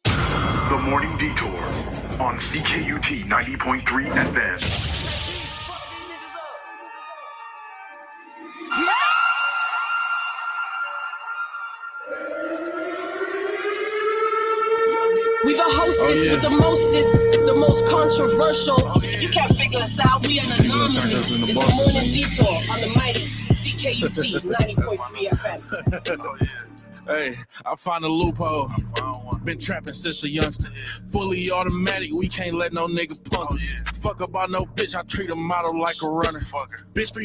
The Morning Detour on CKUT 90.3 FM. We the hostess with the mostest, the most controversial. You can't figure us out, we an anomaly. It's the Morning Detour on the mighty CKUT 90.3 FM. Hey, I found a loophole. Been trapping since a youngster. Fully automatic, we can't let no nigga punk us. Fuck about no bitch, I treat a model like a runner. Bitch,